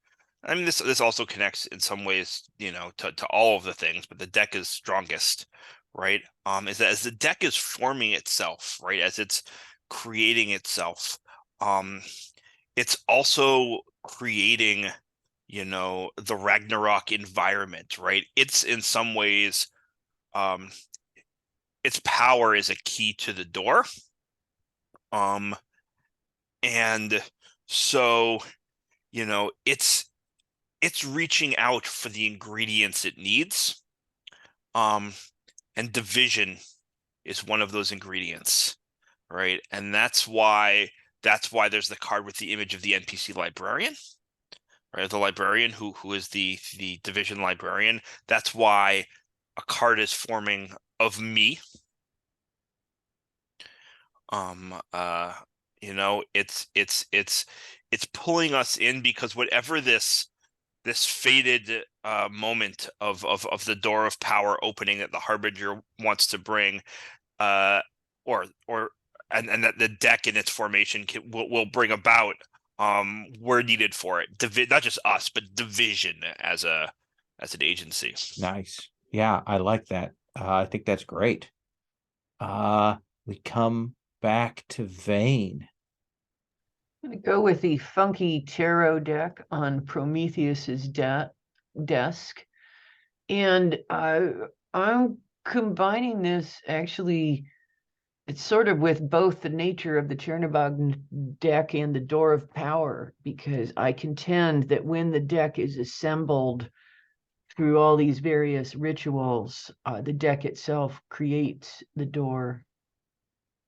I mean, this also connects in some ways, to all of the things, but the deck is strongest, right? Is that as the deck is forming itself, right, as it's creating itself, it's also creating, the Ragnarok environment, right? It's in some ways, its power is a key to the door. And so, it's reaching out for the ingredients it needs. And division is one of those ingredients, right? And that's why there's the card with the image of the NPC librarian, right? The librarian who is the division librarian. That's why a card is forming of me. It's pulling us in, because whatever this fated moment of the door of power opening that the Harbinger wants to bring, and that the deck in its formation will bring about, we're needed for it. Not just us, but division as an agency. Nice. Yeah, I like that. I think that's great. We come back to Vane. I'm going to go with the funky tarot deck on Prometheus's desk. And I'm combining this, actually, it's sort of with both the nature of the Chernobog deck and the Door of Power, because I contend that when the deck is assembled through all these various rituals, the deck itself creates the door.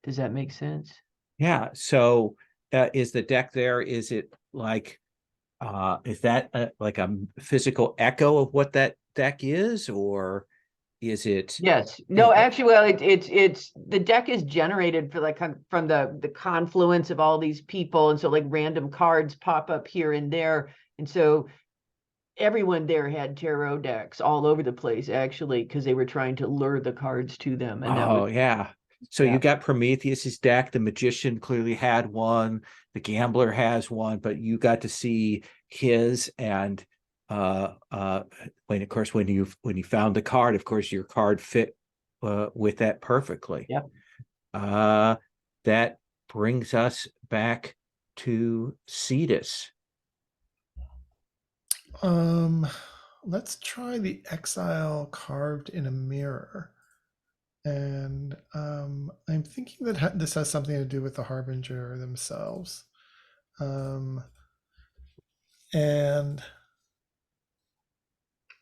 Does that make sense? Yeah. So is the deck there? Is it like, is that like a physical echo of what that deck is, or is it? Yes. No, actually, well, it's the deck is generated from the confluence of all these people, and so like random cards pop up here and there, and so everyone there had tarot decks all over the place, actually, because they were trying to lure the cards to them. And yeah. So you got Prometheus's deck. The magician clearly had one. The gambler has one, but you got to see his. And when you found the card, of course, your card fit with that perfectly. Yep. That brings us back to Cetus. Let's try the exile carved in a mirror. And I'm thinking that this has something to do with the Harbinger themselves. And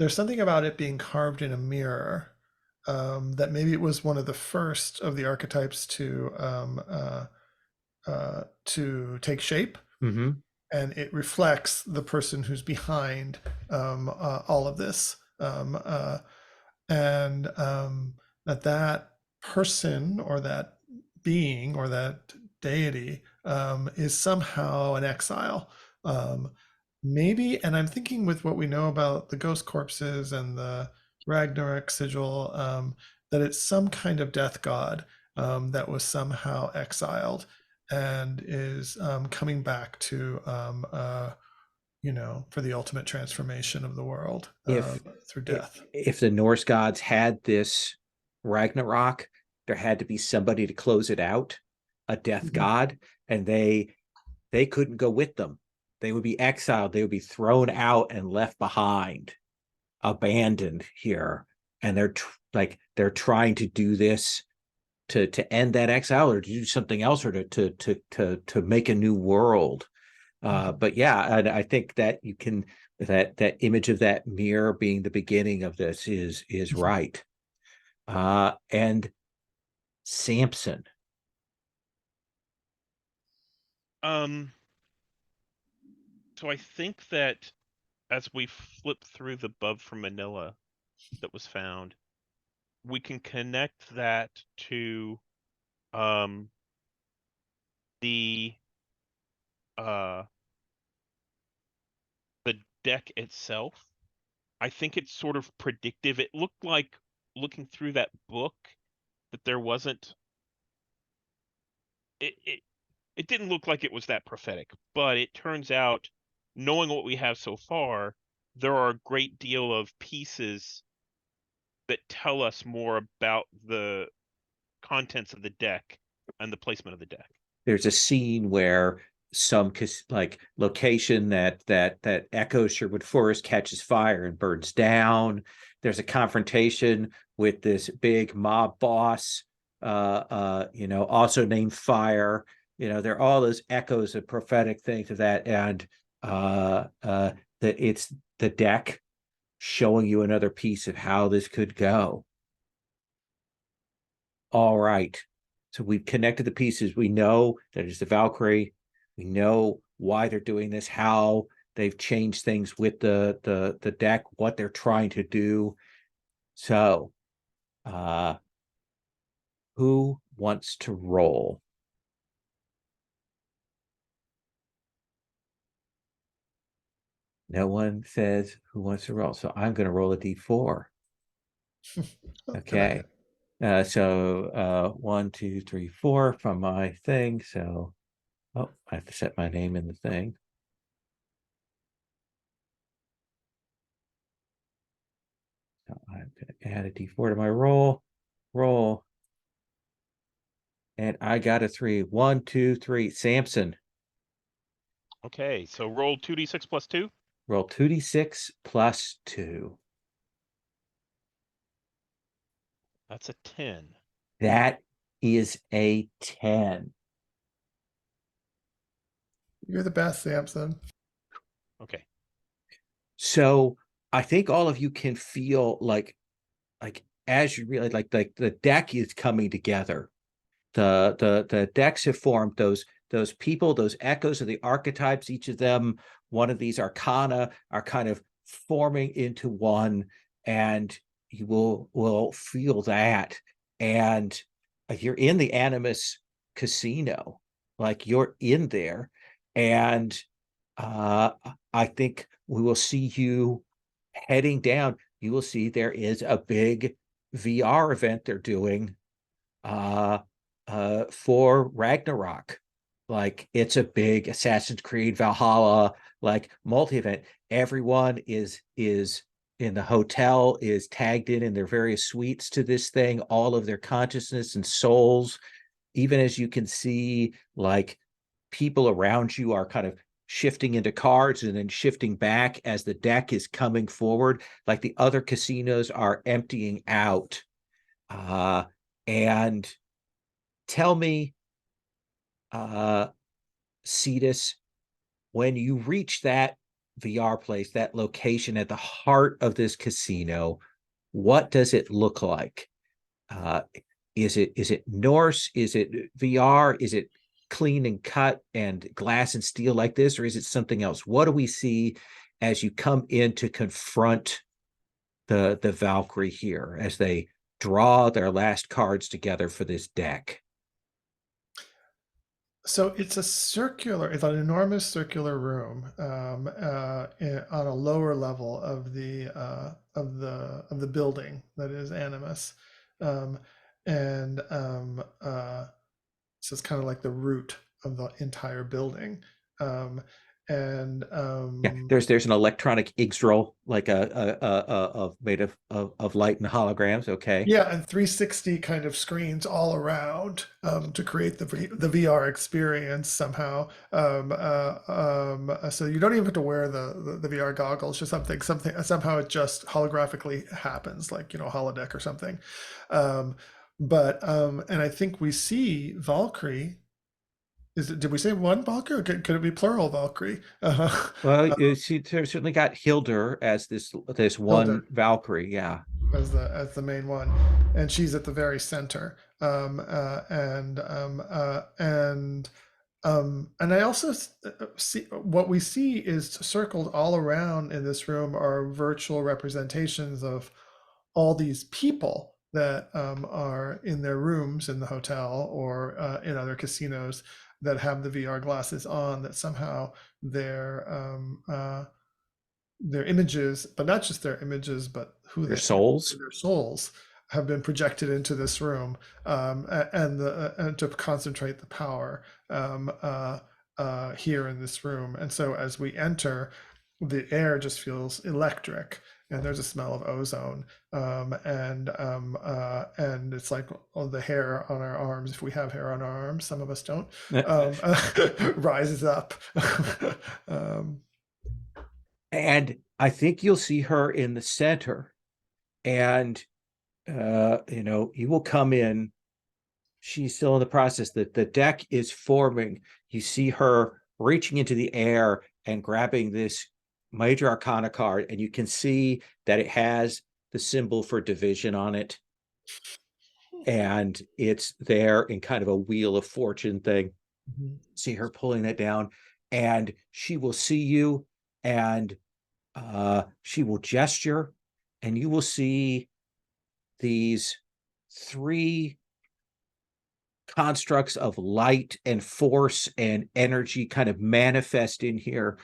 there's something about it being carved in a mirror, that maybe it was one of the first of the archetypes to take shape, Mm-hmm. and it reflects the person who's behind all of this, and that person or that being or that deity is somehow an exile. Um, Maybe, and I'm thinking with what we know about the ghost corpses and the Ragnarok sigil, that it's some kind of death god that was somehow exiled and is coming back to, for the ultimate transformation of the world If through death. if the Norse gods had this Ragnarok, there had to be somebody to close it out, a death god, and they couldn't go with them. They would be exiled. They would be thrown out and left behind, abandoned here. And they're trying to do this to end that exile or to do something else or to make a new world. But yeah, and I think that you can that image of that mirror being the beginning of this is right. And Samson. So I think that as we flip through the bub from Manila that was found, we can connect that to the uh the deck itself. I think it's sort of predictive. It looked like, looking through that book, that there wasn't it didn't look like it was that prophetic, but it turns out, knowing what we have so far, there are a great deal of pieces that tell us more about the contents of the deck and the placement of the deck. There's a scene where some like location that echoes Sherwood Forest catches fire and burns down. There's a confrontation with this big mob boss, also named Fire. There are all those echoes of prophetic things of that, and that it's the deck showing you another piece of how this could go. All right. So we've connected the pieces. We know that it's the Valkyrie. We know why they're doing this, how they've changed things with the deck, what they're trying to do. So who wants to roll? No one says who wants to roll. So I'm going to roll a d4. Okay. So 1, 2, 3, 4 from my thing. So, I have to set my name in the thing. So I'm going to add a d4 to my roll. And I got a 3. 1, 2, 3. Samson. Okay, so roll 2d6 plus 2. Roll 2d6 plus 2. That's a 10. That is a 10. You're the best, Samson. Okay. So I think all of you can feel like as you realize, like the deck is coming together. The decks have formed, those people, those echoes of the archetypes, each of them, one of these arcana are kind of forming into one, and you will feel that. And you're in the Animus Casino, like you're in there, and I think we will see you heading down. You will see there is a big VR event they're doing for Ragnarok. Like it's a big Assassin's Creed Valhalla like multi-event. Everyone is in the hotel, is tagged in their various suites to this thing, all of their consciousness and souls. Even as you can see, like people around you are kind of shifting into cards and then shifting back as the deck is coming forward, like the other casinos are emptying out. And tell me, Cetus, when you reach that VR place, that location at the heart of this casino, what does it look like? Is it Norse? Is it VR? Is it clean and cut and glass and steel like this, or is it something else? What do we see as you come in to confront the Valkyrie here as they draw their last cards together for this deck? So it's it's an enormous circular room on a lower level of the building that is Animus, and so it's kind of like the root of the entire building, and Yeah, there's an electronic Yggdrasil, like a made of light and holograms. Okay. yeah, and 360 kind of screens all around to create the VR experience somehow. So you don't even have to wear the VR goggles, just something somehow it just holographically happens, like holodeck or something. And I think we see Valkyrie. Did we say one Valkyrie? Or could it be plural Valkyrie? Well, she certainly got Hildur as this one Hildur. Valkyrie. Yeah. As the main one, and she's at the very center. And I also see what we see is circled all around in this room are virtual representations of all these people that are in their rooms in the hotel or in other casinos that have the VR glasses on, that somehow their images, but not just their images, but who Their souls. their souls have been projected into this room, and to concentrate the power here in this room. And so as we enter, the air just feels electric, and there's a smell of ozone, and it's like the hair on our arms, if we have hair on our arms, some of us don't, rises up. And I think you'll see her in the center, and you will come in. She's still in the process. The deck is forming. You see her reaching into the air and grabbing this major arcana card, and you can see that it has the symbol for division on it, and it's there in kind of a wheel of fortune thing. Mhm. See her pulling that down, and she will see you, and she will gesture, and you will see these three constructs of light and force and energy kind of manifest in here.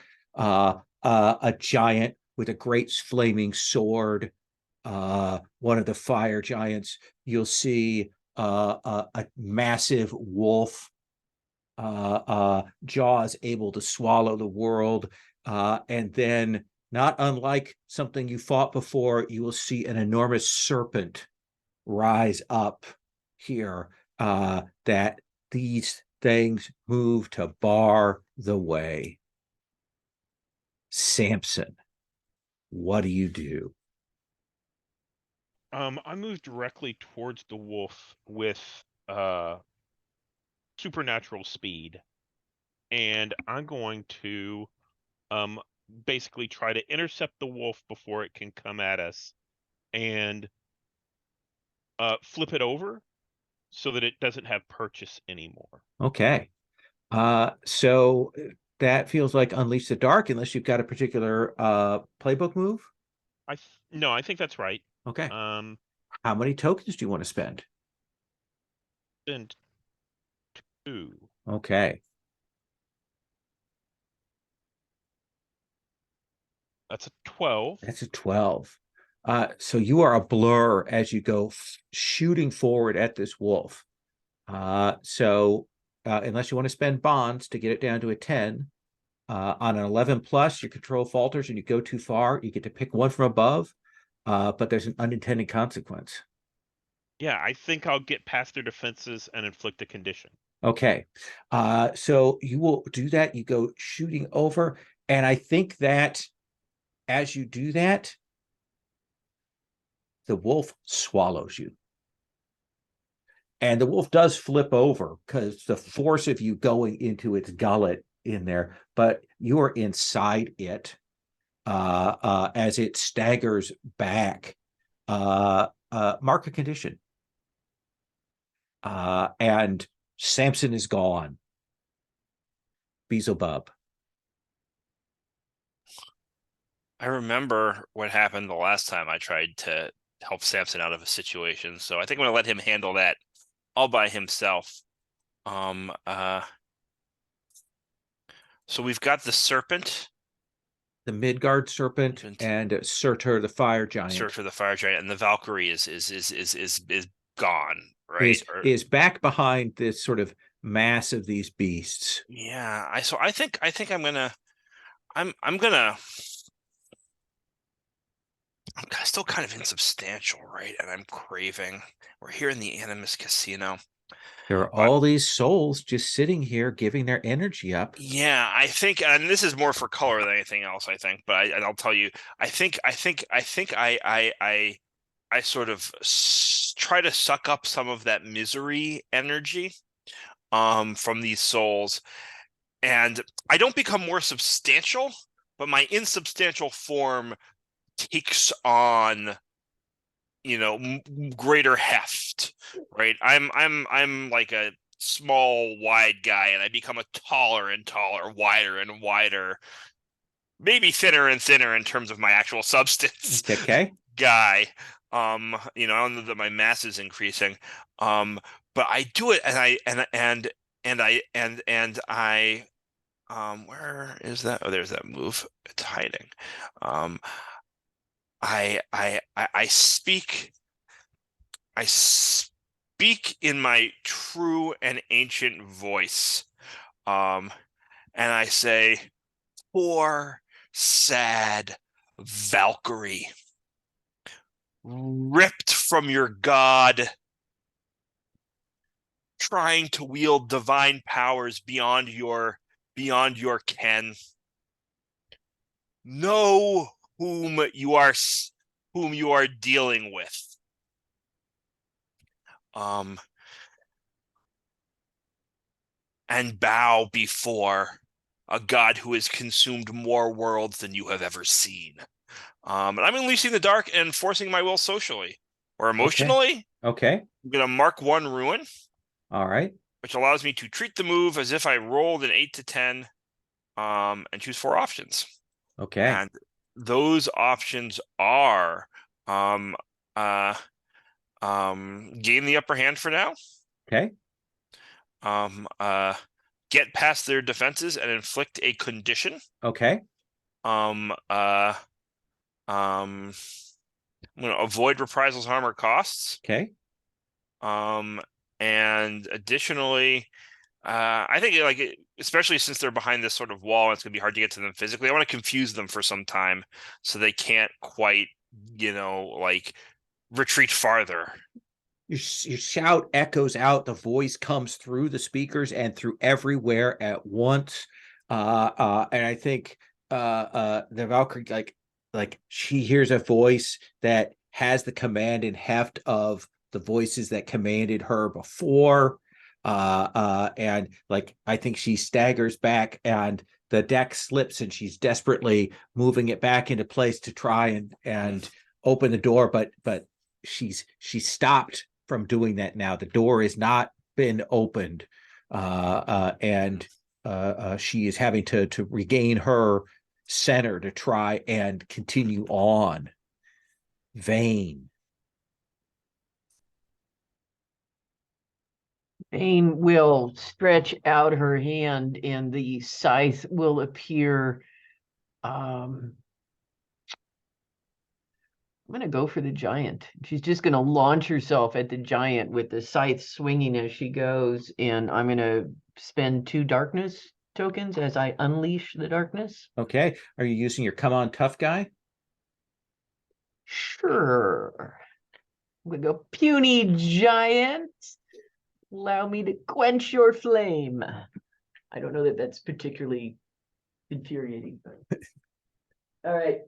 A giant with a great flaming sword, one of the fire giants. You'll see a massive wolf, jaws able to swallow the world, and then, not unlike something you fought before, you will see an enormous serpent rise up here, that these things move to bar the way. Samson, what do you do? I move directly towards the wolf with supernatural speed, and I'm going to basically try to intercept the wolf before it can come at us, and flip it over so that it doesn't have purchase anymore. Okay. So that feels like Unleash the Dark, unless you've got a particular playbook move. No, I think that's right. Okay. How many tokens do you want to spend? And 2. Okay. That's a 12. That's a 12. So you are a blur as you go shooting forward at this wolf. So unless you want to spend bonds to get it down to a 10, on an 11 plus, your control falters and you go too far. You get to pick one from above, but there's an unintended consequence. Yeah, I think I'll get past their defenses and inflict a condition. Okay. So you will do that. You go shooting over. And I think that as you do that, the wolf swallows you. And the wolf does flip over because the force of you going into its gullet in there, but you are inside it. as it staggers back. Mark a condition. And Samson is gone. Beelzebub. I remember what happened the last time I tried to help Samson out of a situation, so I think I'm gonna let him handle that all by himself. So we've got the serpent, The Midgard serpent, and Surtur the fire giant. Surtur the fire giant, and the Valkyrie is gone, right? Is back behind this sort of mass of these beasts. Yeah, I think I'm gonna I'm still kind of insubstantial, right? And I'm craving. We're here in the Animus Casino. There are all these souls just sitting here giving their energy up. Yeah, I think, and this is more for color than anything else, I think. But I'll tell you, I think I sort of try to suck up some of that misery energy, from these souls, and I don't become more substantial, but my insubstantial form takes on, greater heft, right? I'm like a small, wide guy, and I become a taller and taller, wider and wider, maybe thinner and thinner in terms of my actual substance. Okay. Guy. I don't know that my mass is increasing. But I do it, and I where is that? Oh, there's that move. It's hiding. I speak in my true and ancient voice, and I say, poor sad Valkyrie, ripped from your god, trying to wield divine powers beyond your ken. Know whom you are dealing with. And bow before a god who has consumed more worlds than you have ever seen. And I'm unleashing the dark and forcing my will socially or emotionally. Okay. I'm gonna mark 1 ruin. All right. Which allows me to treat the move as if I rolled an 8 to 10, and choose 4 options. Okay. And those options are gain the upper hand for now. Okay. Get past their defenses and inflict a condition. Okay. I'm gonna avoid reprisals, harm, or costs. Okay. And additionally, I think especially since they're behind this sort of wall, and it's gonna be hard to get to them physically. I want to confuse them for some time so they can't quite, retreat farther. Your shout echoes out. The voice comes through the speakers and through everywhere at once. And I think the Valkyrie, like she hears a voice that has the command and heft of the voices that commanded her before. And I think she staggers back, and the deck slips, and she's desperately moving it back into place to try and open the door, but she's stopped from doing that now. The door has not been opened, and she is having to regain her center to try and continue on. Vane. Vane will stretch out her hand, and the scythe will appear. I'm going to go for the giant. She's just going to launch herself at the giant with the scythe swinging as she goes, and I'm going to spend 2 darkness tokens as I unleash the darkness. Okay. Are you using your come on tough guy? Sure. I'm going to go puny giant. Allow me to quench your flame. I don't know that that's particularly infuriating, but all right.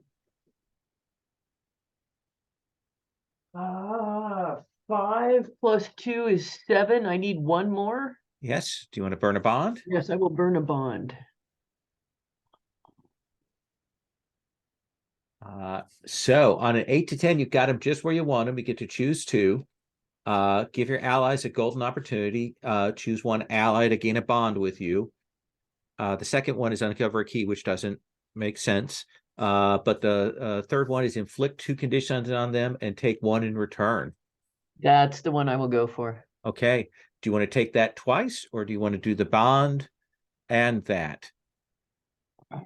5 plus 2 is 7. I need 1 more. Yes. Do you want to burn a bond? Yes, I will burn a bond. So on an 8 to 10, you've got them just where you want them. You get to choose two. Give your allies a golden opportunity. Choose one ally to gain a bond with you. The second one is uncover a key, which doesn't make sense. But the third one is inflict 2 conditions on them and take 1 in return. That's the one I will go for. Okay. Do you want to take that twice, or do you want to do the bond and that? I'm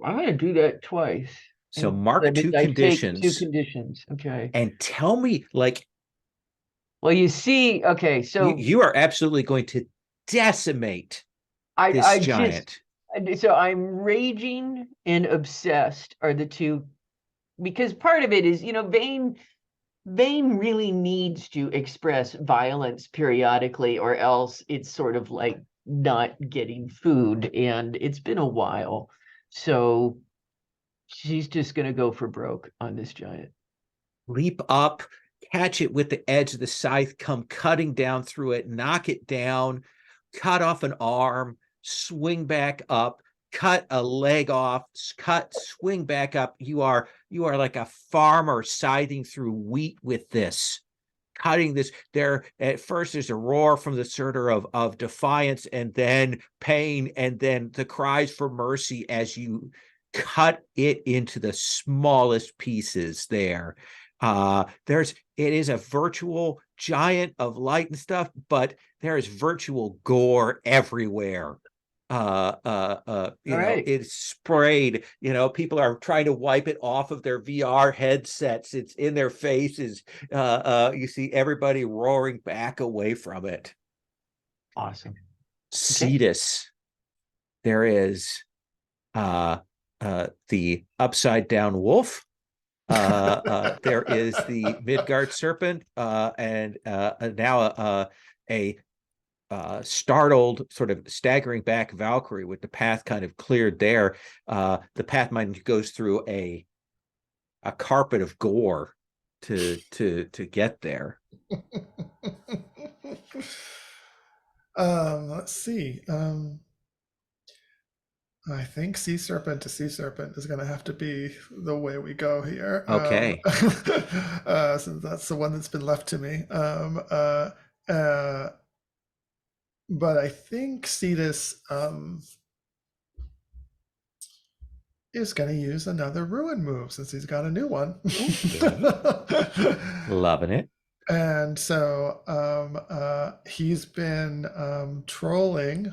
gonna do that twice. So And mark that 2 means I take 2 conditions conditions. Okay. and tell me, like, Well, you see, okay, so you are absolutely going to decimate this I giant. so I'm raging and obsessed are the two, because part of it is, Vane really needs to express violence periodically, or else it's sort of like not getting food, and it's been a while. So she's just gonna go for broke on this giant. Leap up, catch it with the edge of the scythe, come cutting down through it, knock it down, cut off an arm, swing back up, cut a leg off, swing back up. You are like a farmer scything through wheat with this. Cutting this there at first, there's a roar from the Surtur of defiance, and then pain, and then the cries for mercy as you cut it into the smallest pieces there. It is a virtual giant of light and stuff, but there is virtual gore everywhere. It's sprayed. People are trying to wipe it off of their VR headsets. It's in their faces. You see everybody roaring back away from it. Awesome. Cetus, there is the upside down wolf. There is the Midgard serpent, and now a startled, sort of staggering back Valkyrie with the path kind of cleared there. The path mind goes through a carpet of gore to get there. Let's see. I think sea serpent to sea serpent is going to have to be the way we go here. Okay. Since that's the one that's been left to me. But I think Cetus is going to use another ruin move since he's got a new one. Loving it. And so he's been trolling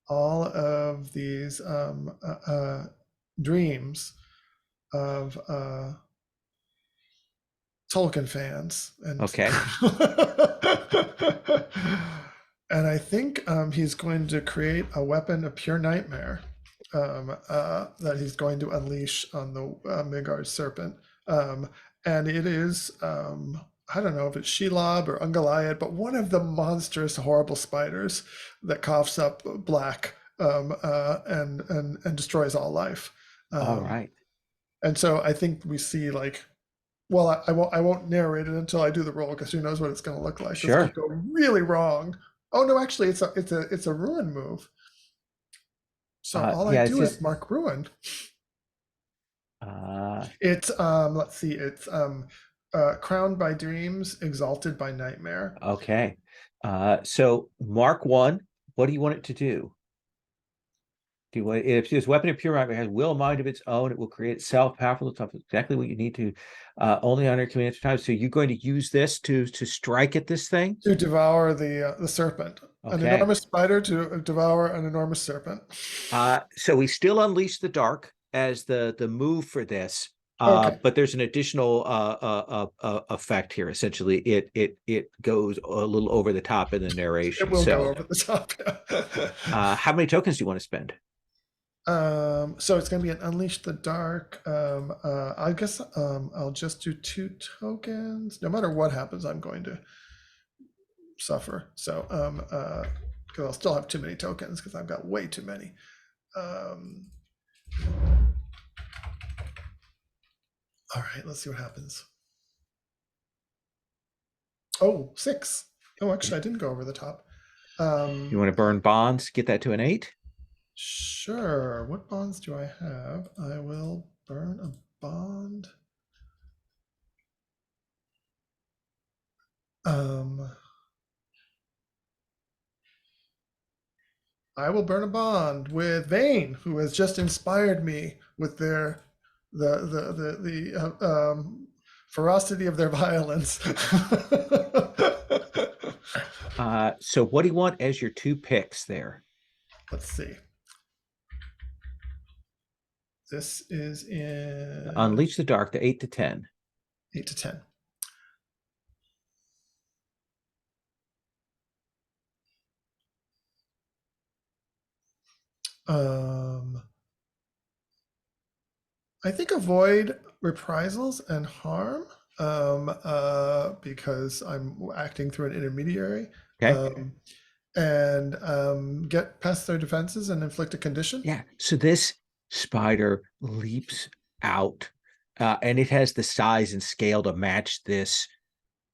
all of these dreams of Tolkien fans. And Okay. and I think he's going to create a weapon of pure nightmare that he's going to unleash on the Midgard serpent. And it is, I don't know if it's Shelob or Ungoliath, but one of the monstrous, horrible spiders that coughs up black and destroys all life. All right. And so I think we see well, I won't narrate it until I do the roll, because who knows what it's going to look like. Sure. This could go really wrong. Oh no, actually, it's a ruin move. So all I do is mark ruin. It's let's see, it's crowned by dreams, exalted by nightmare. Okay. So mark 1. What do you want it to do? Do you want, if this weapon of pure nightmare has will mind of its own, it will create itself powerful stuff, exactly what you need to, only on your command time. So you're going to use this to strike at this thing? To devour the serpent. Okay. An enormous spider to devour an enormous serpent. So we still unleash the dark as the move for this. But there's an additional effect here. Essentially, it goes a little over the top in the narration. It will go over the top. How many tokens do you want to spend? So it's going to be an Unleash the Dark. I guess I'll just do 2 tokens. No matter what happens, I'm going to suffer. So because I'll still have too many tokens because I've got way too many. All right, let's see what happens. Oh, 6. Oh, actually, I didn't go over the top. You want to burn bonds, get that to an 8? Sure. What bonds do I have? I will burn a bond. I will burn a bond with Vane, who has just inspired me with their the ferocity of their violence. So what do you want as your 2 picks there? Let's see. This is in Unleash the Dark, the 8 to 10. 8 to 10. I think avoid reprisals and harm because I'm acting through an intermediary. Okay. And get past their defenses and inflict a condition. Yeah. So this spider leaps out, and it has the size and scale to match this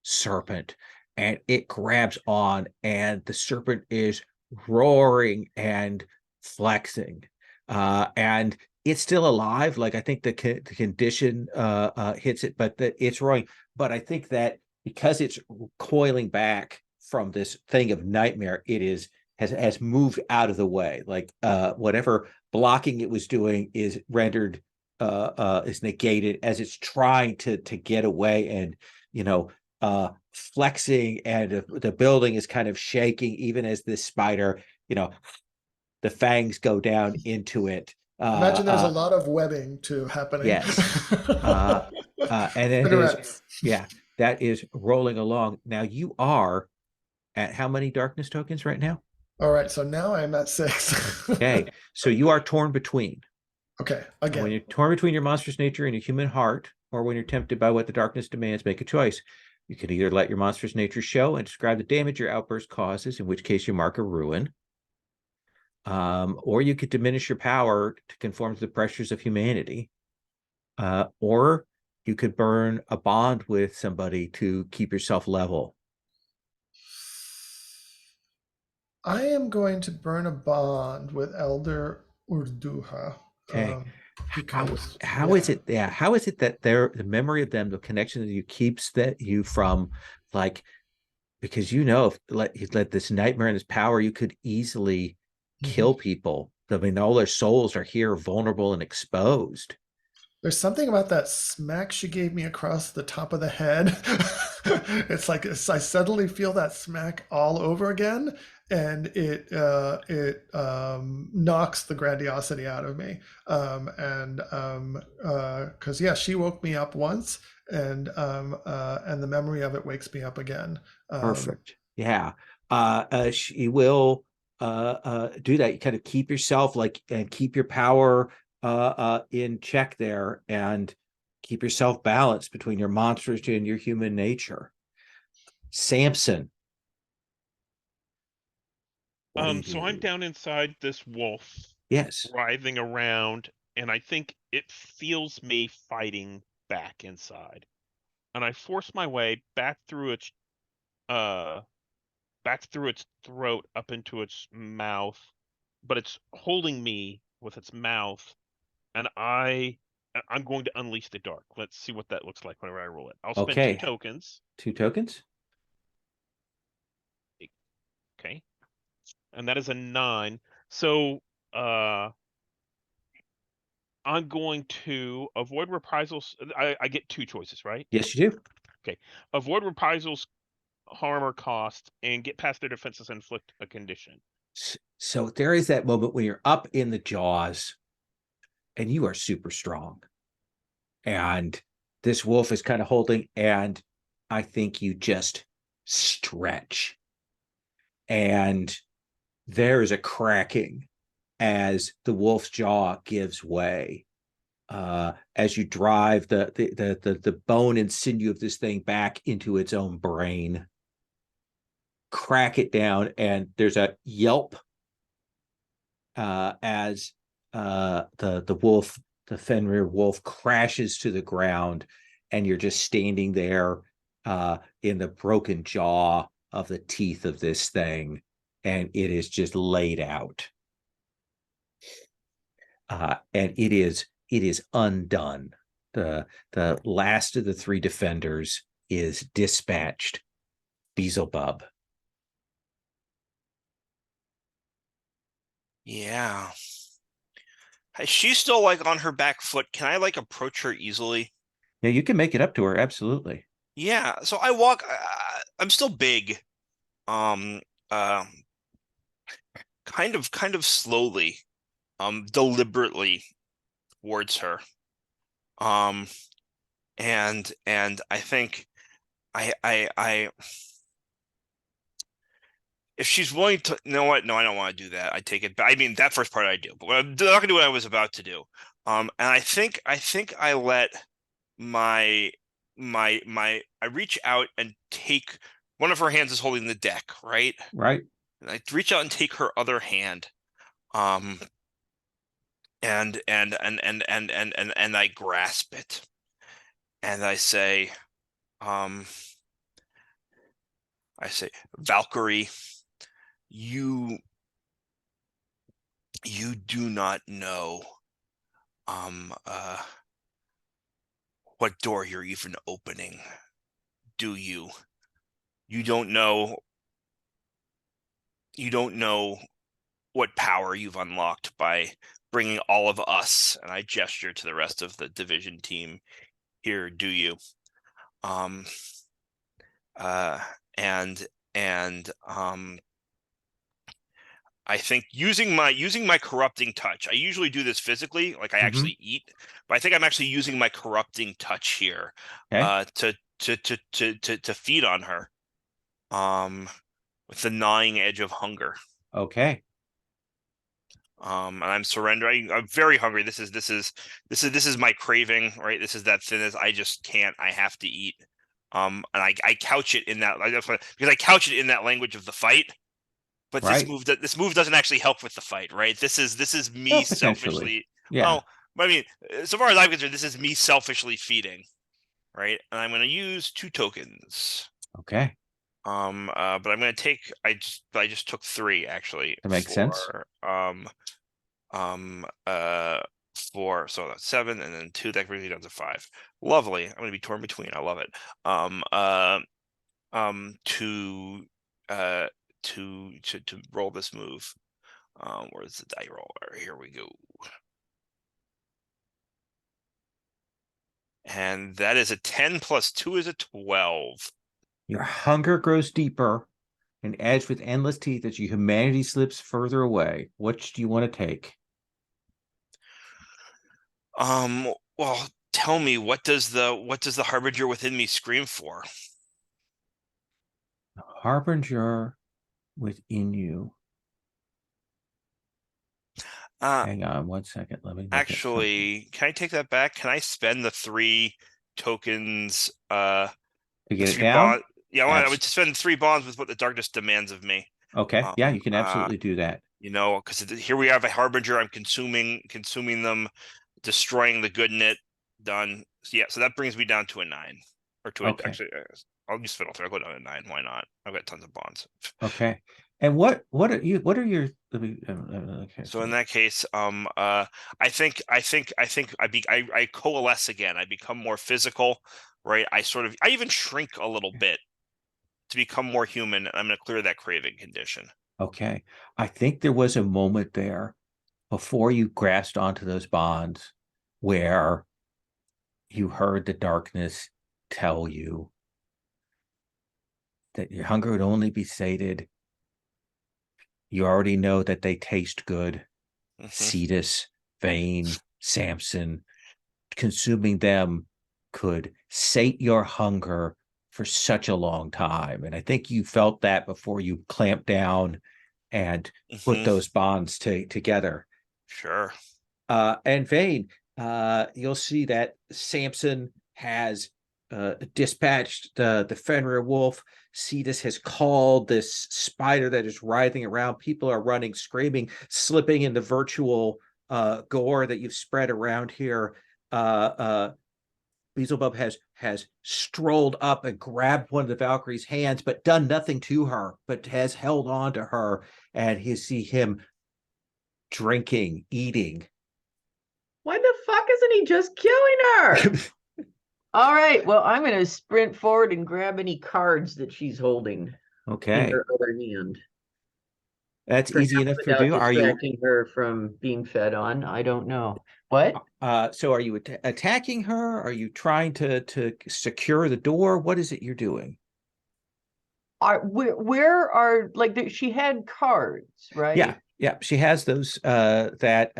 serpent, and it grabs on, and the serpent is roaring and flexing, and it's still alive. Like, I think the condition hits it, but it's roaring. But I think that because it's coiling back from this thing of nightmare, it has moved out of the way. Like, whatever blocking it was doing is rendered is negated as it's trying to get away, and flexing, and the building is kind of shaking even as this spider, the fangs go down into it. Imagine there's a lot of webbing too happening. Yes. And then that is rolling along. Now you are at how many darkness tokens right now? All right, so now I'm at 6. Okay, so you are torn between. Okay, And again. when you're torn between your monstrous nature and your human heart, or when you're tempted by what the darkness demands, make a choice. You can either let your monstrous nature show and describe the damage your outburst causes, in which case you mark a ruin, or you could diminish your power to conform to the pressures of humanity, or you could burn a bond with somebody to keep yourself level. I am going to burn a bond with Elder Urduha. Okay. Because how is it? Yeah. How is it that the memory of them, the connection that you keeps that you from, like, because you let this nightmare and this power, you could easily kill people. I mean, all their souls are here, vulnerable and exposed. There's something about that smack she gave me across the top of the head. It's like I suddenly feel that smack all over again, and it knocks the grandiosity out of me. Because she woke me up once, and the memory of it wakes me up again. Perfect. Yeah. She will do that. You kind of keep yourself and keep your power in check there, and keep yourself balanced between your monstrous and your human nature. Samson. So I'm down inside this wolf. Yes. Writhing around, and I think it feels me fighting back inside. And I force my way back through its throat up into its mouth, but it's holding me with its mouth, and I'm going to unleash the dark. Let's see what that looks like whenever I roll it. I'll spend 2 tokens. 2 tokens. Okay. And that is a 9. So I'm going to avoid reprisals. I get 2 choices, right? Yes, you do. Okay. Avoid reprisals, harm, or cost, and get past their defenses and inflict a condition. So there is that moment when you're up in the jaws and you are super strong, and this wolf is kind of holding, and I think you just stretch, and there is a cracking as the wolf's jaw gives way, as you drive the bone and sinew of this thing back into its own brain, crack it down, and there's a yelp as the wolf, the Fenrir wolf, crashes to the ground, and you're just standing there in the broken jaw of the teeth of this thing, and it is just laid out. and it is undone. The last of the three defenders is dispatched. Beelzebub. Yeah. She's still like on her back foot. Can I like approach her easily? Yeah, you can make it up to her. Absolutely. Yeah. So I walk. I'm still big. Uh, kind of slowly, deliberately towards her. And I think I if she's willing to, you know what? No, I don't want to do that. I take it back. I mean, that first part I do, but I'm not gonna do what I was about to do. And I think I let I reach out and take one of her hands is holding the deck, right? Right. And I reach out and take her other hand. Um, and I grasp it. And um, I say, Valkyrie, you do not know what door you're even opening, do you? You don't know what power you've unlocked by bringing all of us, and I gesture to the rest of the division team here, do you? I think using my corrupting touch. I usually do this physically, like I actually eat, but I think I'm actually using my corrupting touch here, Okay. to feed on her, with the gnawing edge of hunger. Okay. And I'm surrendering. I'm very hungry. This is my craving, right? This is that thinness. I just can't. I have to eat. And I couch it in that, because I couch it in that language of the fight. But Right. this move doesn't actually help with the fight, right? This is me Well, potentially. selfishly. Yeah. Well, I mean, so far as I'm concerned, this is me selfishly feeding, right? And I'm going to use 2 tokens. Okay. But I'm going to take. I just took 3 actually. That makes sense. For so that's 7, and then 2. That brings me down to 5. Lovely. I'm going to be torn between. I love it. To roll this move. Where's the die roller? Here we go. And that is a 10 plus 2 is a 12. Your hunger grows deeper and edged with endless teeth as your humanity slips further away. Which do you want to take? Well, tell me, what does the Harbinger within me scream for? The Harbinger within you. Hang on 1 second. Let me look actually, can I take that back? Can I spend the 3 tokens to get it 3 down? Yeah, I would spend 3 bonds with what the darkness demands of me. Okay. Yeah, you can absolutely do that. You know, because here we have a Harbinger. I'm consuming them, destroying the good in it. Done. So yeah, so that brings me down to a 9, or to Okay. actually. I'll just fiddle through. I'll go down to 9. Why not? I've got tons of bonds. Okay. And what are your? Let me, okay. So in that case, I think I coalesce again. I become more physical, right? I even shrink a little bit to become more human. I'm going to clear that craving condition. Okay. I think there was a moment there before you grasped onto those bonds where you heard the darkness tell you that your hunger would only be sated. You already know that they taste good. Cetus, Vane, Samson, consuming them could sate your hunger for such a long time. And I think you felt that before you clamped down and put those bonds together. Sure. And Vane, you'll see that Samson has dispatched the Fenrir wolf. Cetus has called this spider that is writhing around. People are running, screaming, slipping into virtual gore that you've spread around here. Beelzebub has strolled up and grabbed one of the Valkyrie's hands, but done nothing to her, but has held on to her. And you see him drinking, eating, isn't he just killing her? All right. Well, I'm going to sprint forward and grab any cards that she's holding in Okay, her other hand. that's easy enough for Without you. Are you? distracting her from being fed on. I don't know. What? So are you attacking her? Are you trying to secure the door? What is it you're doing? Where are she had cards, right? Yeah, yeah. She has those that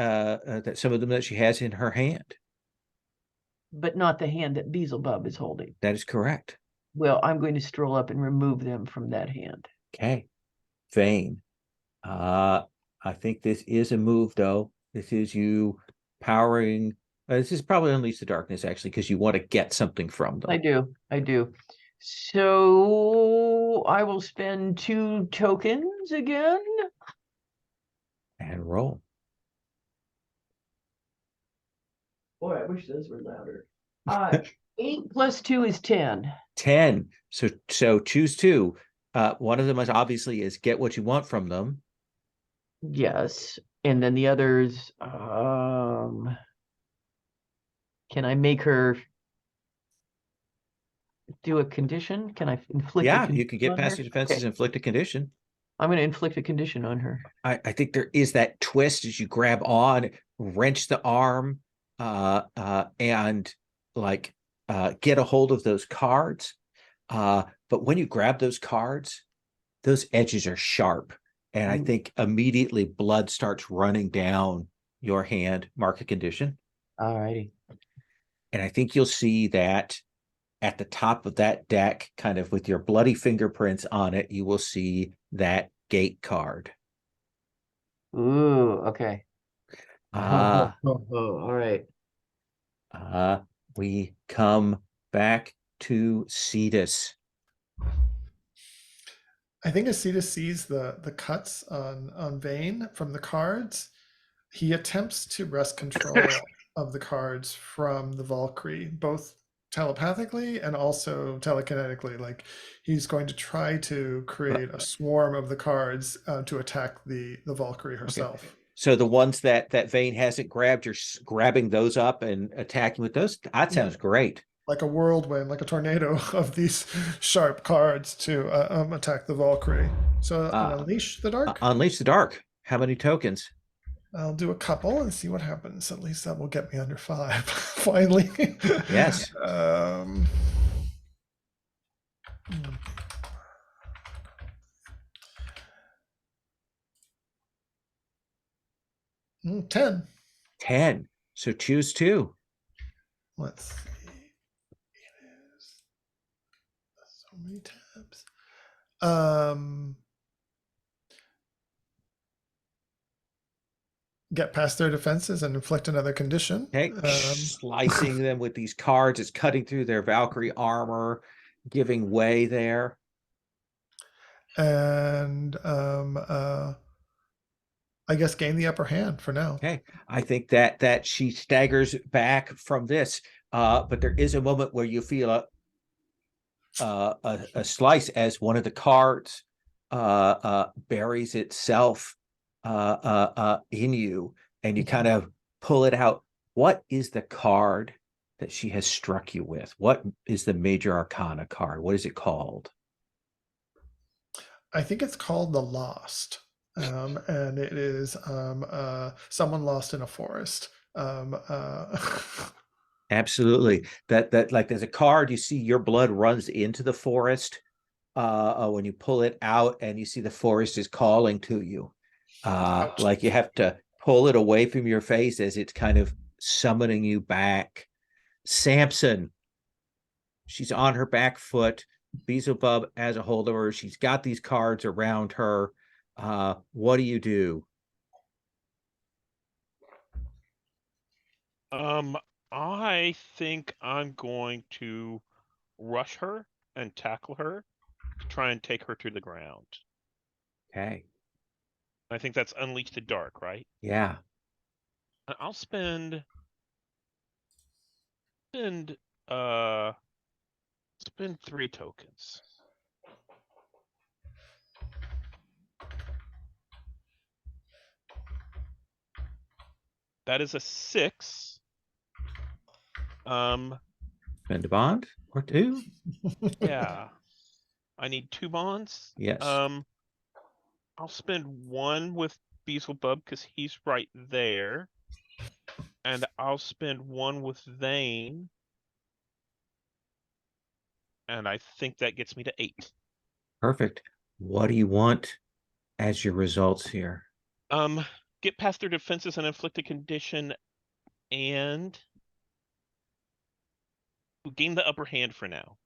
some of them that she has in her hand. But not the hand that Beelzebub is holding. That is correct. Well, I'm going to stroll up and remove them from that hand. Okay. Vane. I think this is a move though. This is you powering. This is probably Unleash the Darkness actually, because you want to get something from them. I do. So I will spend 2 tokens again. And roll. Boy, I wish those were louder. 8 plus 2 is 10. 10. So choose 2. One of them is obviously is get what you want from them. Yes. And then the others, can I make her do a condition? Can I inflict a Yeah, condition you can get on past her? your defenses, Okay. inflict a condition. I'm going to inflict a condition on her. I think there is that twist as you grab on, wrench the arm, and like get a hold of those cards. But when you grab those cards, those edges are sharp. And I think immediately blood starts running down your hand. Mark a condition. All righty. And I think you'll see that at the top of that deck, kind of with your bloody fingerprints on it, you will see that gate card. Ooh, okay. All right. We come back to Cetus. I think as Cetus sees the cuts on Vane from the cards, he attempts to wrest control of the cards from the Valkyrie, both telepathically and also telekinetically. Like he's going to try to create a swarm of the cards to attack the Valkyrie herself. Okay. So the ones that Vane hasn't grabbed, you're grabbing those up and attacking with those. That sounds great. Like a whirlwind, like a tornado of these sharp cards to attack the Valkyrie. So Unleash the Dark? Unleash the Dark. How many tokens? I'll do a couple and see what happens. At least that will get me under 5, finally. Yes. 10. 10. So choose 2. Let's see. It is so many tabs. Get past their defenses and inflict another condition. Okay. Slicing them with these cards. It's cutting through their Valkyrie armor, giving way there. And I guess gain the upper hand for now. Okay. I think that she staggers back from this. But there is a moment where you feel a slice as one of the cards buries itself in you, and you kind of pull it out. What is the card that she has struck you with? What is the Major Arcana card? What is it called? I think it's called The Lost. And it is someone lost in a forest. Absolutely. That like there's a card, you see your blood runs into the forest when you pull it out, and you see the forest is calling to you. Like you have to pull it away from your face as it's kind of summoning you back. Samson, she's on her back foot. Beelzebub has a hold of her. She's got these cards around her. What do you do? I think I'm going to rush her and tackle her to try and take her to the ground. Okay. I think that's Unleash the Dark, right? Yeah. I'll spend 3 tokens. That is a 6. Spend a bond or two. Yeah. I need 2 bonds. Yes. I'll spend 1 with Beelzebub because he's right there. And I'll spend 1 with Vane. And I think that gets me to 8. Perfect. What do you want as your results here? Get past their defenses and inflict a condition and gain the upper hand for now.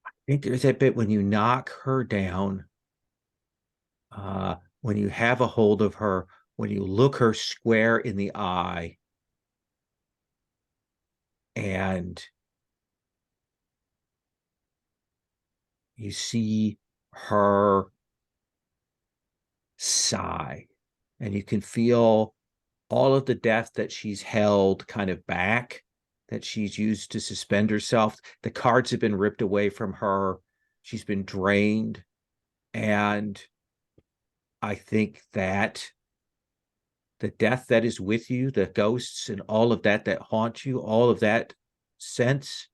I think there's that bit when you knock her down, when you have a hold of her, when you look her square in the eye, and you see her sigh, and you can feel all of the death that she's held kind of back, that she's used to suspend herself. The cards have been ripped away from her. She's been drained. And I think that the death that is with you, the ghosts and all of that that haunt you, all of that sense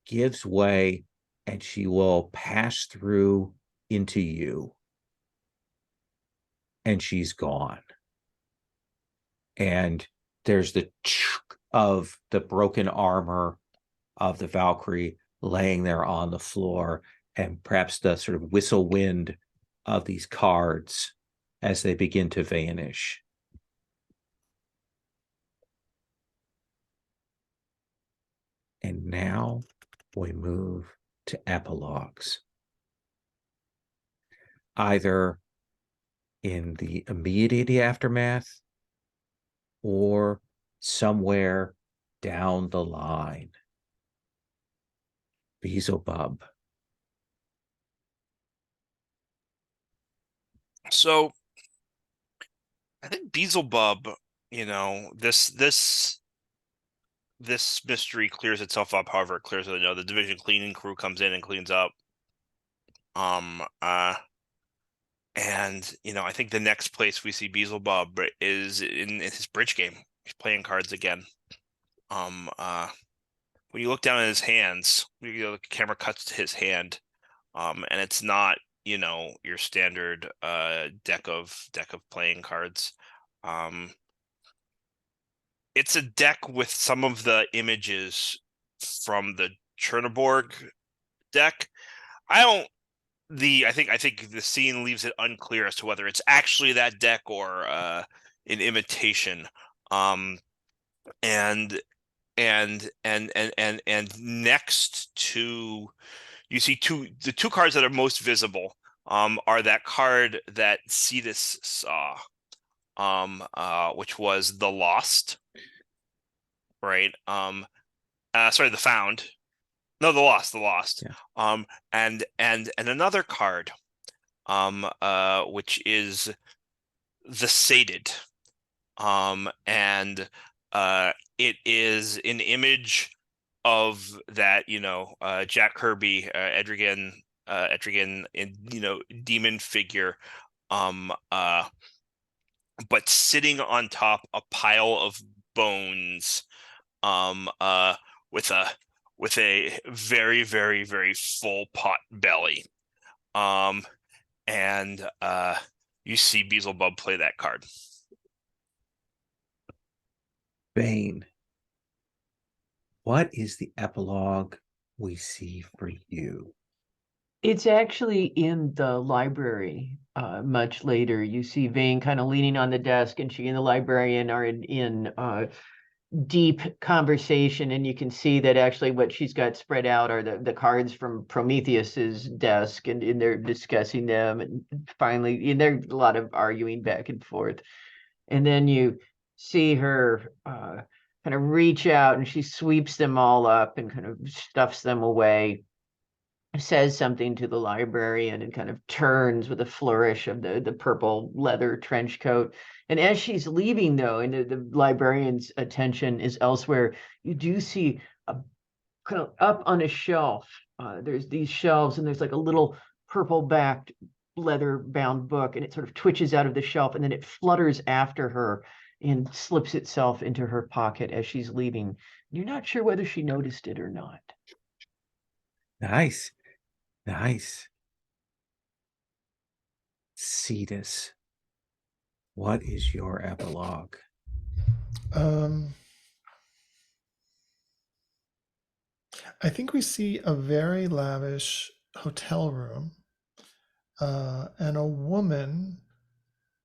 gives way, and she will pass through into you. And she's gone. And there's the of the broken armor of the Valkyrie laying there on the floor, and perhaps the sort of whistle wind of these cards as they begin to vanish. And now we move to epilogues. Either in the immediate aftermath or somewhere down the line. Beelzebub. So I think Beelzebub, this mystery clears itself up. However, it clears it. The division cleaning crew comes in and cleans up. And I think the next place we see Beelzebub is in his bridge game. He's playing cards again. When you look down at his hands, the camera cuts to his hand, and it's not your standard deck of playing cards. It's a deck with some of the images from the Chernobyl deck. I think the scene leaves it unclear as to whether it's actually that deck or an imitation. And next to, you see the two cards that are most visible are that card that Cetus saw, which was the Lost, right? Sorry, the Found. No, the Lost. Yeah. And another card, which is the Sated, and it is an image of that Jack Kirby, Etrigan, demon figure, but sitting on top a pile of bones, with a very, very, very full pot belly. And you see Beelzebub play that card. Bane, what is the epilogue we see for you? It's actually in the library. Much later, you see Vane kind of leaning on the desk, and she and the librarian are in deep conversation, and you can see that actually what she's got spread out are the cards from Prometheus's desk, and they're discussing them, and finally, and there's a lot of arguing back and forth. And then you see her kind of reach out, and she sweeps them all up and kind of stuffs them away, says something to the librarian, and kind of turns with a flourish of the purple leather trench coat. And as she's leaving, though, and the librarian's attention is elsewhere, you do see a kind of up on a shelf. There's these shelves, and there's like a little purple-backed leather-bound book, and it sort of twitches out of the shelf, and then it flutters after her and slips itself into her pocket as she's leaving. You're not sure whether she noticed it or not. Nice. Cetus, what is your epilogue? I think we see a very lavish hotel room and a woman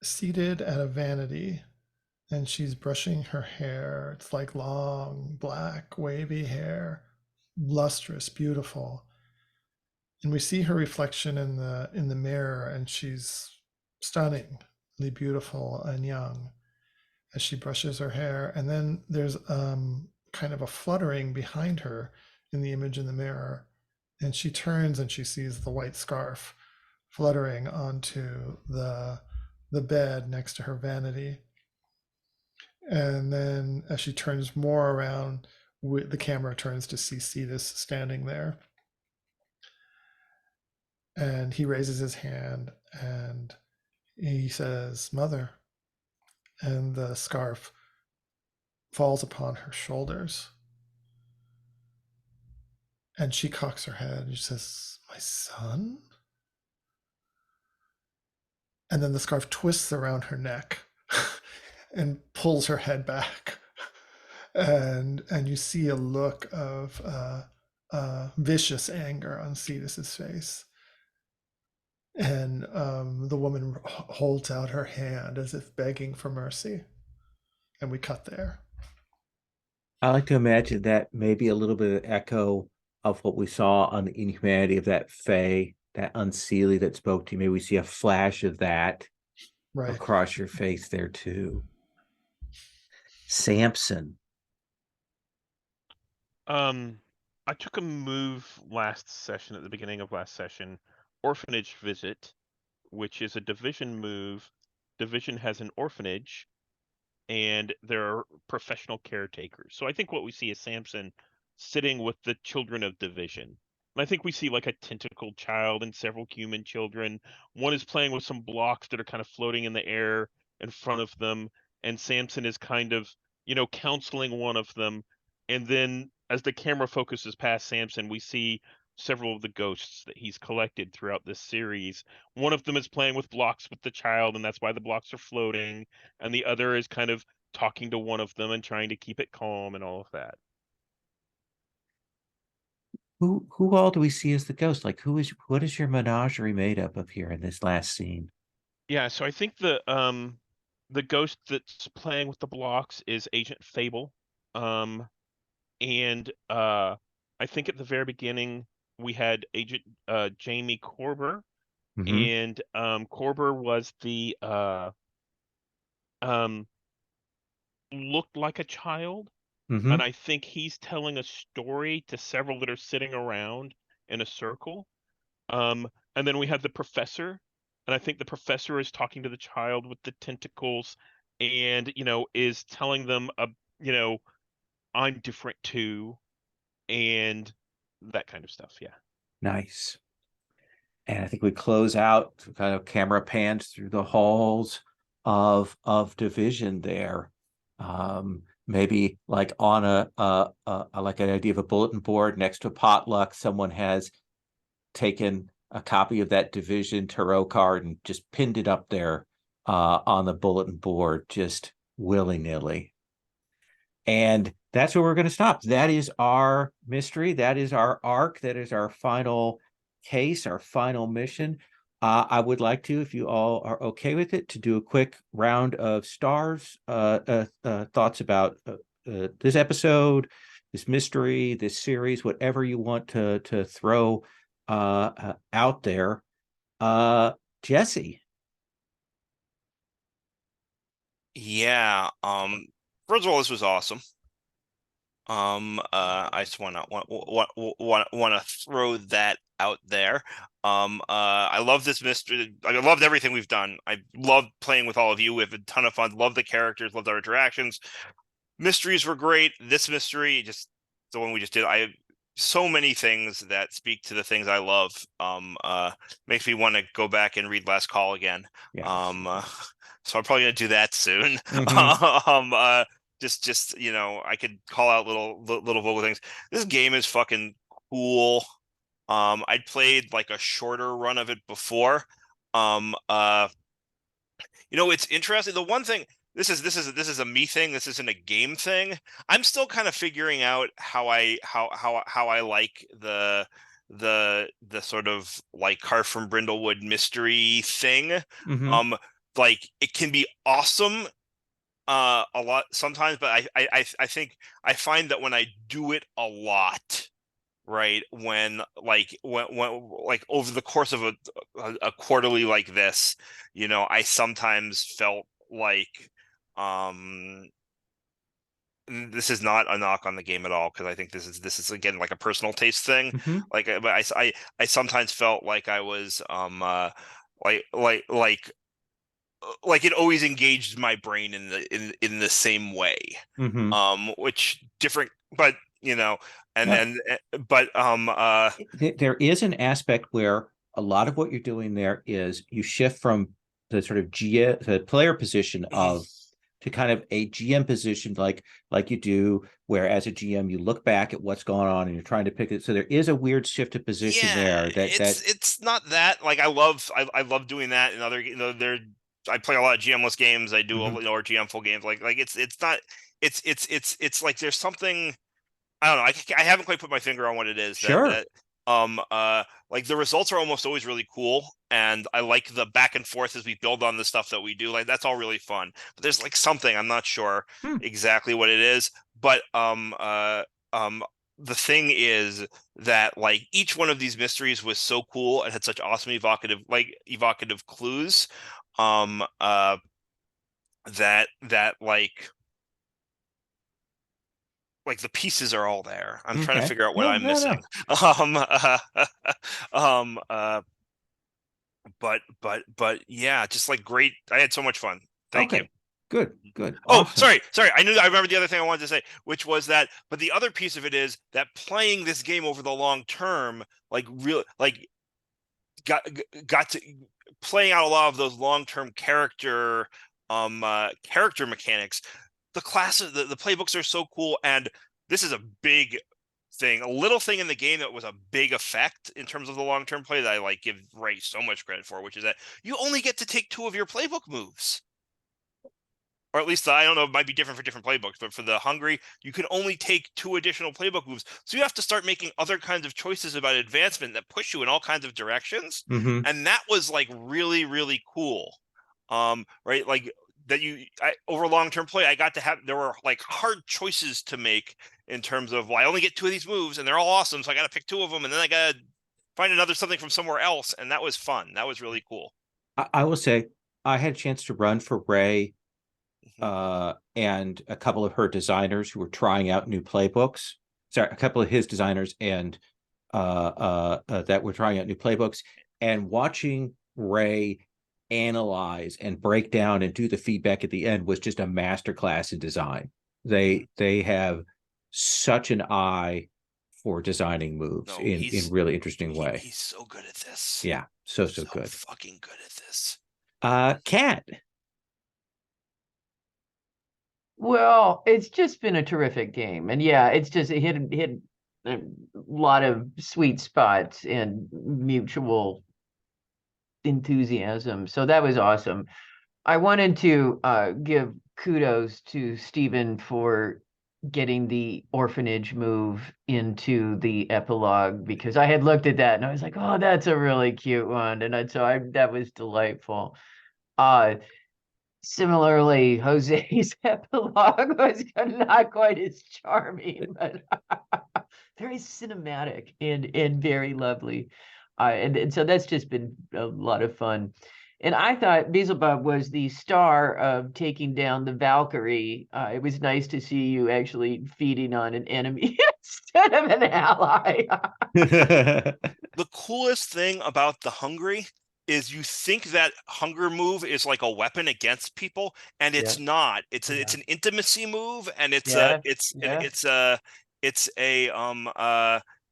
seated at a vanity, and she's brushing her hair. It's like long, black, wavy hair, lustrous, beautiful. And we see her reflection in the mirror, and she's stunningly beautiful and young as she brushes her hair. And then there's kind of a fluttering behind her in the image in the mirror, and she turns and she sees the white scarf fluttering onto the bed next to her vanity. And then as she turns more around, the camera turns to see Cetus standing there. And he raises his hand and he says, "Mother." And the scarf falls upon her shoulders. And she cocks her head and she says, "My son?" And then the scarf twists around her neck and pulls her head back. And you see a look of vicious anger on Cetus's face. And the woman holds out her hand as if begging for mercy. And we cut there. I like to imagine that maybe a little bit of echo of what we saw on the inhumanity of that Fae, that Unseelie that spoke to you. Maybe we see a flash of that Right. across your face there too. Samson. I took a move last session, at the beginning of last session, orphanage visit, which is a division move. Division has an orphanage, and there are professional caretakers. So I think what we see is Samson sitting with the children of division. And I think we see like a tentacled child and several human children. One is playing with some blocks that are kind of floating in the air in front of them, and Samson is kind of, counseling one of them. And then as the camera focuses past Samson, we see several of the ghosts that he's collected throughout this series. One of them is playing with blocks with the child, and that's why the blocks are floating. And the other is kind of talking to one of them and trying to keep it calm and all of that. Who all do we see as the ghost? Like what is your menagerie made up of here in this last scene? Yeah, so I think the ghost that's playing with the blocks is Agent Fable. And I think at the very beginning we had Agent Jamie Corber, Mm-hmm. and Corber was the looked like a child. Mm-hmm. And I think he's telling a story to several that are sitting around in a circle. And then we have the professor, and I think the professor is talking to the child with the tentacles, and is telling them, I'm different too, and that kind of stuff. Yeah. Nice. And I think we close out, kind of camera pans through the halls of division there. Maybe like on I like an idea of a bulletin board next to a potluck, someone has taken a copy of that division tarot card and just pinned it up there on the bulletin board, just willy-nilly. And that's where we're going to stop. That is our mystery. That is our arc. That is our final case, our final mission. I would like to, if you all are okay with it, to do a quick round of stars, thoughts about this episode, this mystery, this series, whatever you want to throw out there. Jesse. Yeah. First of all, this was awesome. I just want to throw that out there. I love this mystery. I loved everything we've done. I loved playing with all of you. We have a ton of fun. Love the characters. Loved our interactions. Mysteries were great. This mystery, just the one we just did, so many things that speak to the things I love. Makes me want to go back and read Last Call again. Yes. So I'm probably gonna do that soon. Mm-hmm. just I could call out little vocal things. This game is fucking cool. I'd played like a shorter run of it before. It's interesting. The one thing, this is a me thing. This isn't a game thing. I'm still kind of figuring out how I like the sort of like Car from Brindlewood mystery thing. Mhm. Like it can be awesome a lot sometimes, but I think I find that when I do it a lot, right, when like over the course of a quarterly like this, I sometimes felt like this is not a knock on the game at all, because I think this is again like a personal taste thing. Mhm. Like but I sometimes felt like I was like like like like it always engaged my brain in the same way, Mhm. which different, but and Yeah. then but There is an aspect where a lot of what you're doing there is you shift from the sort of the player position of to kind of a GM position, like you do, where as a GM you look back at what's going on and you're trying to pick it. So there is a weird shift of position yeah, there that it's not that, like I love doing that in other, there I play a lot of GM-less games. I do Mhm. or GM full games, like it's not, it's like there's something, I don't know. I haven't quite put my finger on what it is Sure. like the results are almost always really cool, and I like the back and forth as we build on the stuff that we do. Like that's all really fun. But there's like something, I'm not sure Hmm. exactly what it is, but the thing is that like each one of these mysteries was so cool and had such awesome evocative clues, um uh that like the pieces are all there. I'm trying to Okay. figure out what No, I'm no, missing. no. Um, uh, um, uh, but yeah, just like great. I had so much fun. Thank you. Okay. Good. Good. Oh, Awesome. sorry. I remember the other thing I wanted to say, which was that. But the other piece of it is that playing this game over the long term, like real, like got to playing out a lot of those long term character mechanics. The classes, the playbooks are so cool, and this is a big thing, a little thing in the game that was a big effect in terms of the long-term play that I like give Ray so much credit for, which is that you only get to take 2 of your playbook moves. Or at least, I don't know, it might be different for different playbooks, but for the Hungry, you can only take 2 additional playbook moves. So you have to start making other kinds of choices about advancement that push you in all kinds of directions. Mhm. And that was like really, really cool. Right? Like that over long-term play, I got to there were like hard choices to make in terms of, well, I only get 2 of these moves and they're all awesome. So I got to pick 2 of them, and then I got to find another something from somewhere else. And that was fun. That was really cool. I will say I had a chance to run for Ray Mhm. and a couple of her designers who were trying out new playbooks. Sorry, a couple of his designers and that were trying out new playbooks, and watching Ray analyze and break down and do the feedback at the end was just a masterclass in design. They have such an eye for designing moves No, in really interesting way. he's so good at this. Yeah, so So good. fucking good at this. Cat. Well, it's just been a terrific game. And yeah, it's just it hit a lot of sweet spots and mutual enthusiasm. So that was awesome. I wanted to give kudos to Stephen for getting the orphanage move into the epilogue, because I had looked at that and I was like, oh, that's a really cute one. That was delightful. Uh, Similarly, Jose's epilogue was not quite as charming, but very cinematic and very lovely. And so that's just been a lot of fun. And I thought Beelzebub was the star of taking down the Valkyrie. It was nice to see you actually feeding on an enemy instead of an ally. The coolest thing about the Hungry is you think that hunger move is like a weapon against people, and Yeah, it's not. yeah, It's an intimacy move, and yeah, it's an yeah, it's a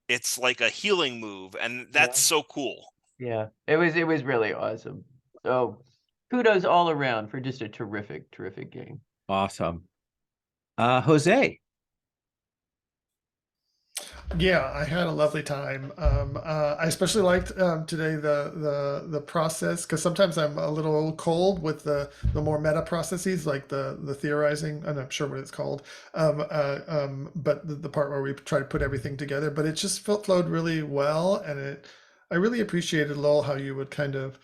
it's like a healing move, and that's yeah, so cool. yeah. It was really awesome. So kudos all around for just a terrific, terrific game. Awesome. Jose. Yeah, I had a lovely time. I especially liked today the process, because sometimes I'm a little cold with the more meta processes, like the theorizing. I'm not sure what it's called, but the part where we try to put everything together. But it just flowed really well, and I really appreciated, Lowell, how you would kind of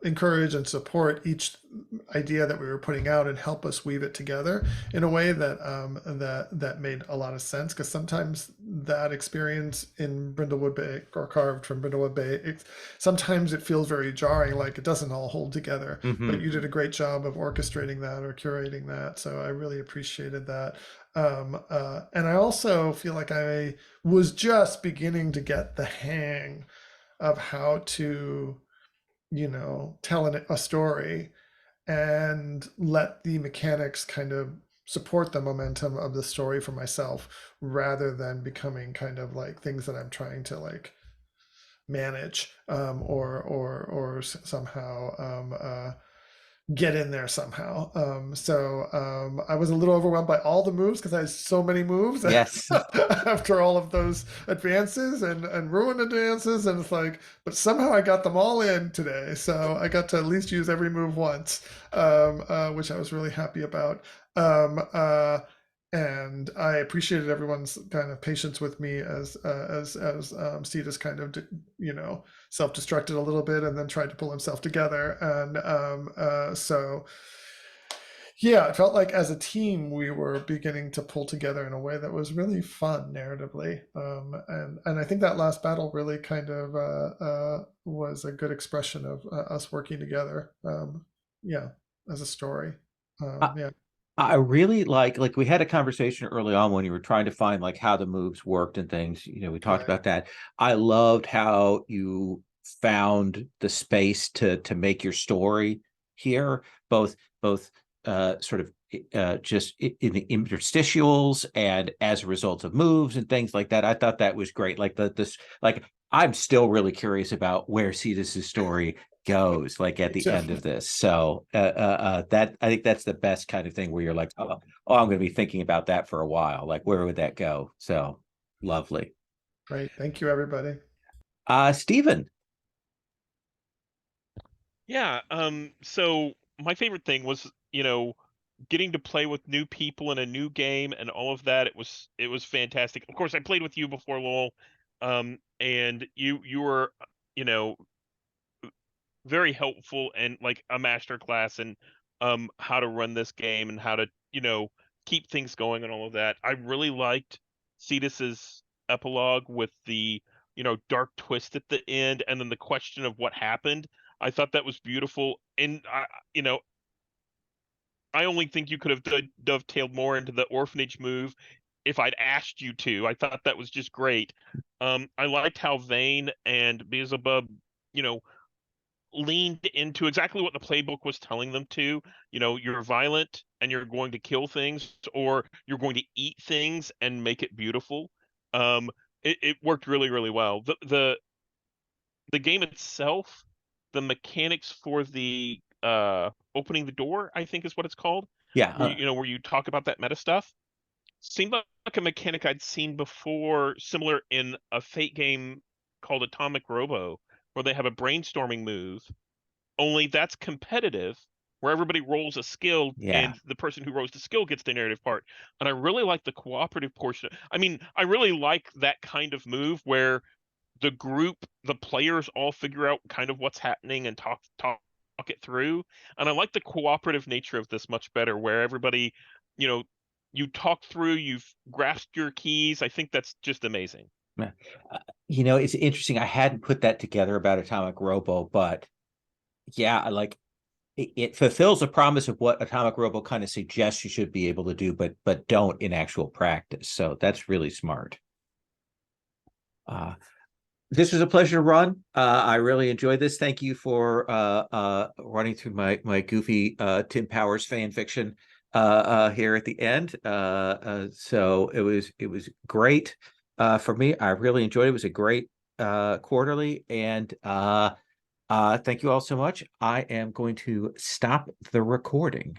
encourage and support each idea that we were putting out and help us weave it together in a way that that made a lot of sense, because sometimes that experience in Brindlewood Bay, or carved from Brindlewood Bay, sometimes it feels very jarring, like it doesn't all hold together. But you did a great job of orchestrating that or curating that, so I really appreciated that. And I also feel like I was just beginning to get the hang of how to, tell a story and let the mechanics kind of support the momentum of the story for myself, rather than becoming kind of like things that I'm trying to like manage, or somehow get in there somehow. So I was a little overwhelmed by all the moves, because I had so many moves. Yes. After all of those advances and ruined advances, and it's like, but somehow I got them all in today, so I got to at least use every move once, which I was really happy about. And I appreciated everyone's kind of patience with me as Cetus kind of self-destructed a little bit and then tried to pull himself together. And so yeah, it felt like as a team we were beginning to pull together in a way that was really fun narratively. And I think that last battle really kind of was a good expression of us working together. Yeah, as a story. Yeah. I really like we had a conversation early on when you were trying to find like how the moves worked and things. We talked Right. about that. I loved how you found the space to make your story here, both sort of just in the interstitials and as a result of moves and things like that. I thought that was great. Like this, like I'm still really curious about where Cetus's story goes, like at the end of this. So that I think that's the best kind of thing where you're like, oh, I'm going to be thinking about that for a while. Like, where would that go? So lovely. Great. Thank you, everybody. Stephen. Yeah. So my favorite thing was, getting to play with new people in a new game and all of that. It was fantastic. Of course, I played with you before, Lowell, and you were, you know, very helpful and like a master class in how to run this game and how to, keep things going and all of that. I really liked Cetus's epilogue with the, dark twist at the end and then the question of what happened. I thought that was beautiful. And I only think you could have dovetailed more into the orphanage move if I'd asked you to. I thought that was just great. I liked how Vane and Beelzebub, you know, leaned into exactly what the playbook was telling them to. You're violent and you're going to kill things, or you're going to eat things and make it beautiful. It worked really, really well. The game itself, the mechanics for the opening the door, I think is what it's called. Yeah. Where you talk about that meta stuff, seemed like a mechanic I'd seen before, similar in a Fate game called Atomic Robo, where they have a brainstorming move. Only that's competitive, where everybody rolls a skill, Yeah. and the person who rolls the skill gets the narrative part. And I really like the cooperative portion. I mean, I really like that kind of move where the group, the players all figure out kind of what's happening and talk it through. And I like the cooperative nature of this much better, where everybody, you know, you talk through, you've grasped your keys. I think that's just amazing. It's interesting. I hadn't put that together about Atomic Robo, but yeah, I like it fulfills the promise of what Atomic Robo kind of suggests you should be able to do, but don't in actual practice. So that's really smart. This was a pleasure to run. I really enjoyed this. Thank you for running through my goofy Tim Powers fan fiction here at the end. So it was great for me. I really enjoyed it. It was a great quarterly, and thank you all so much. I am going to stop the recording.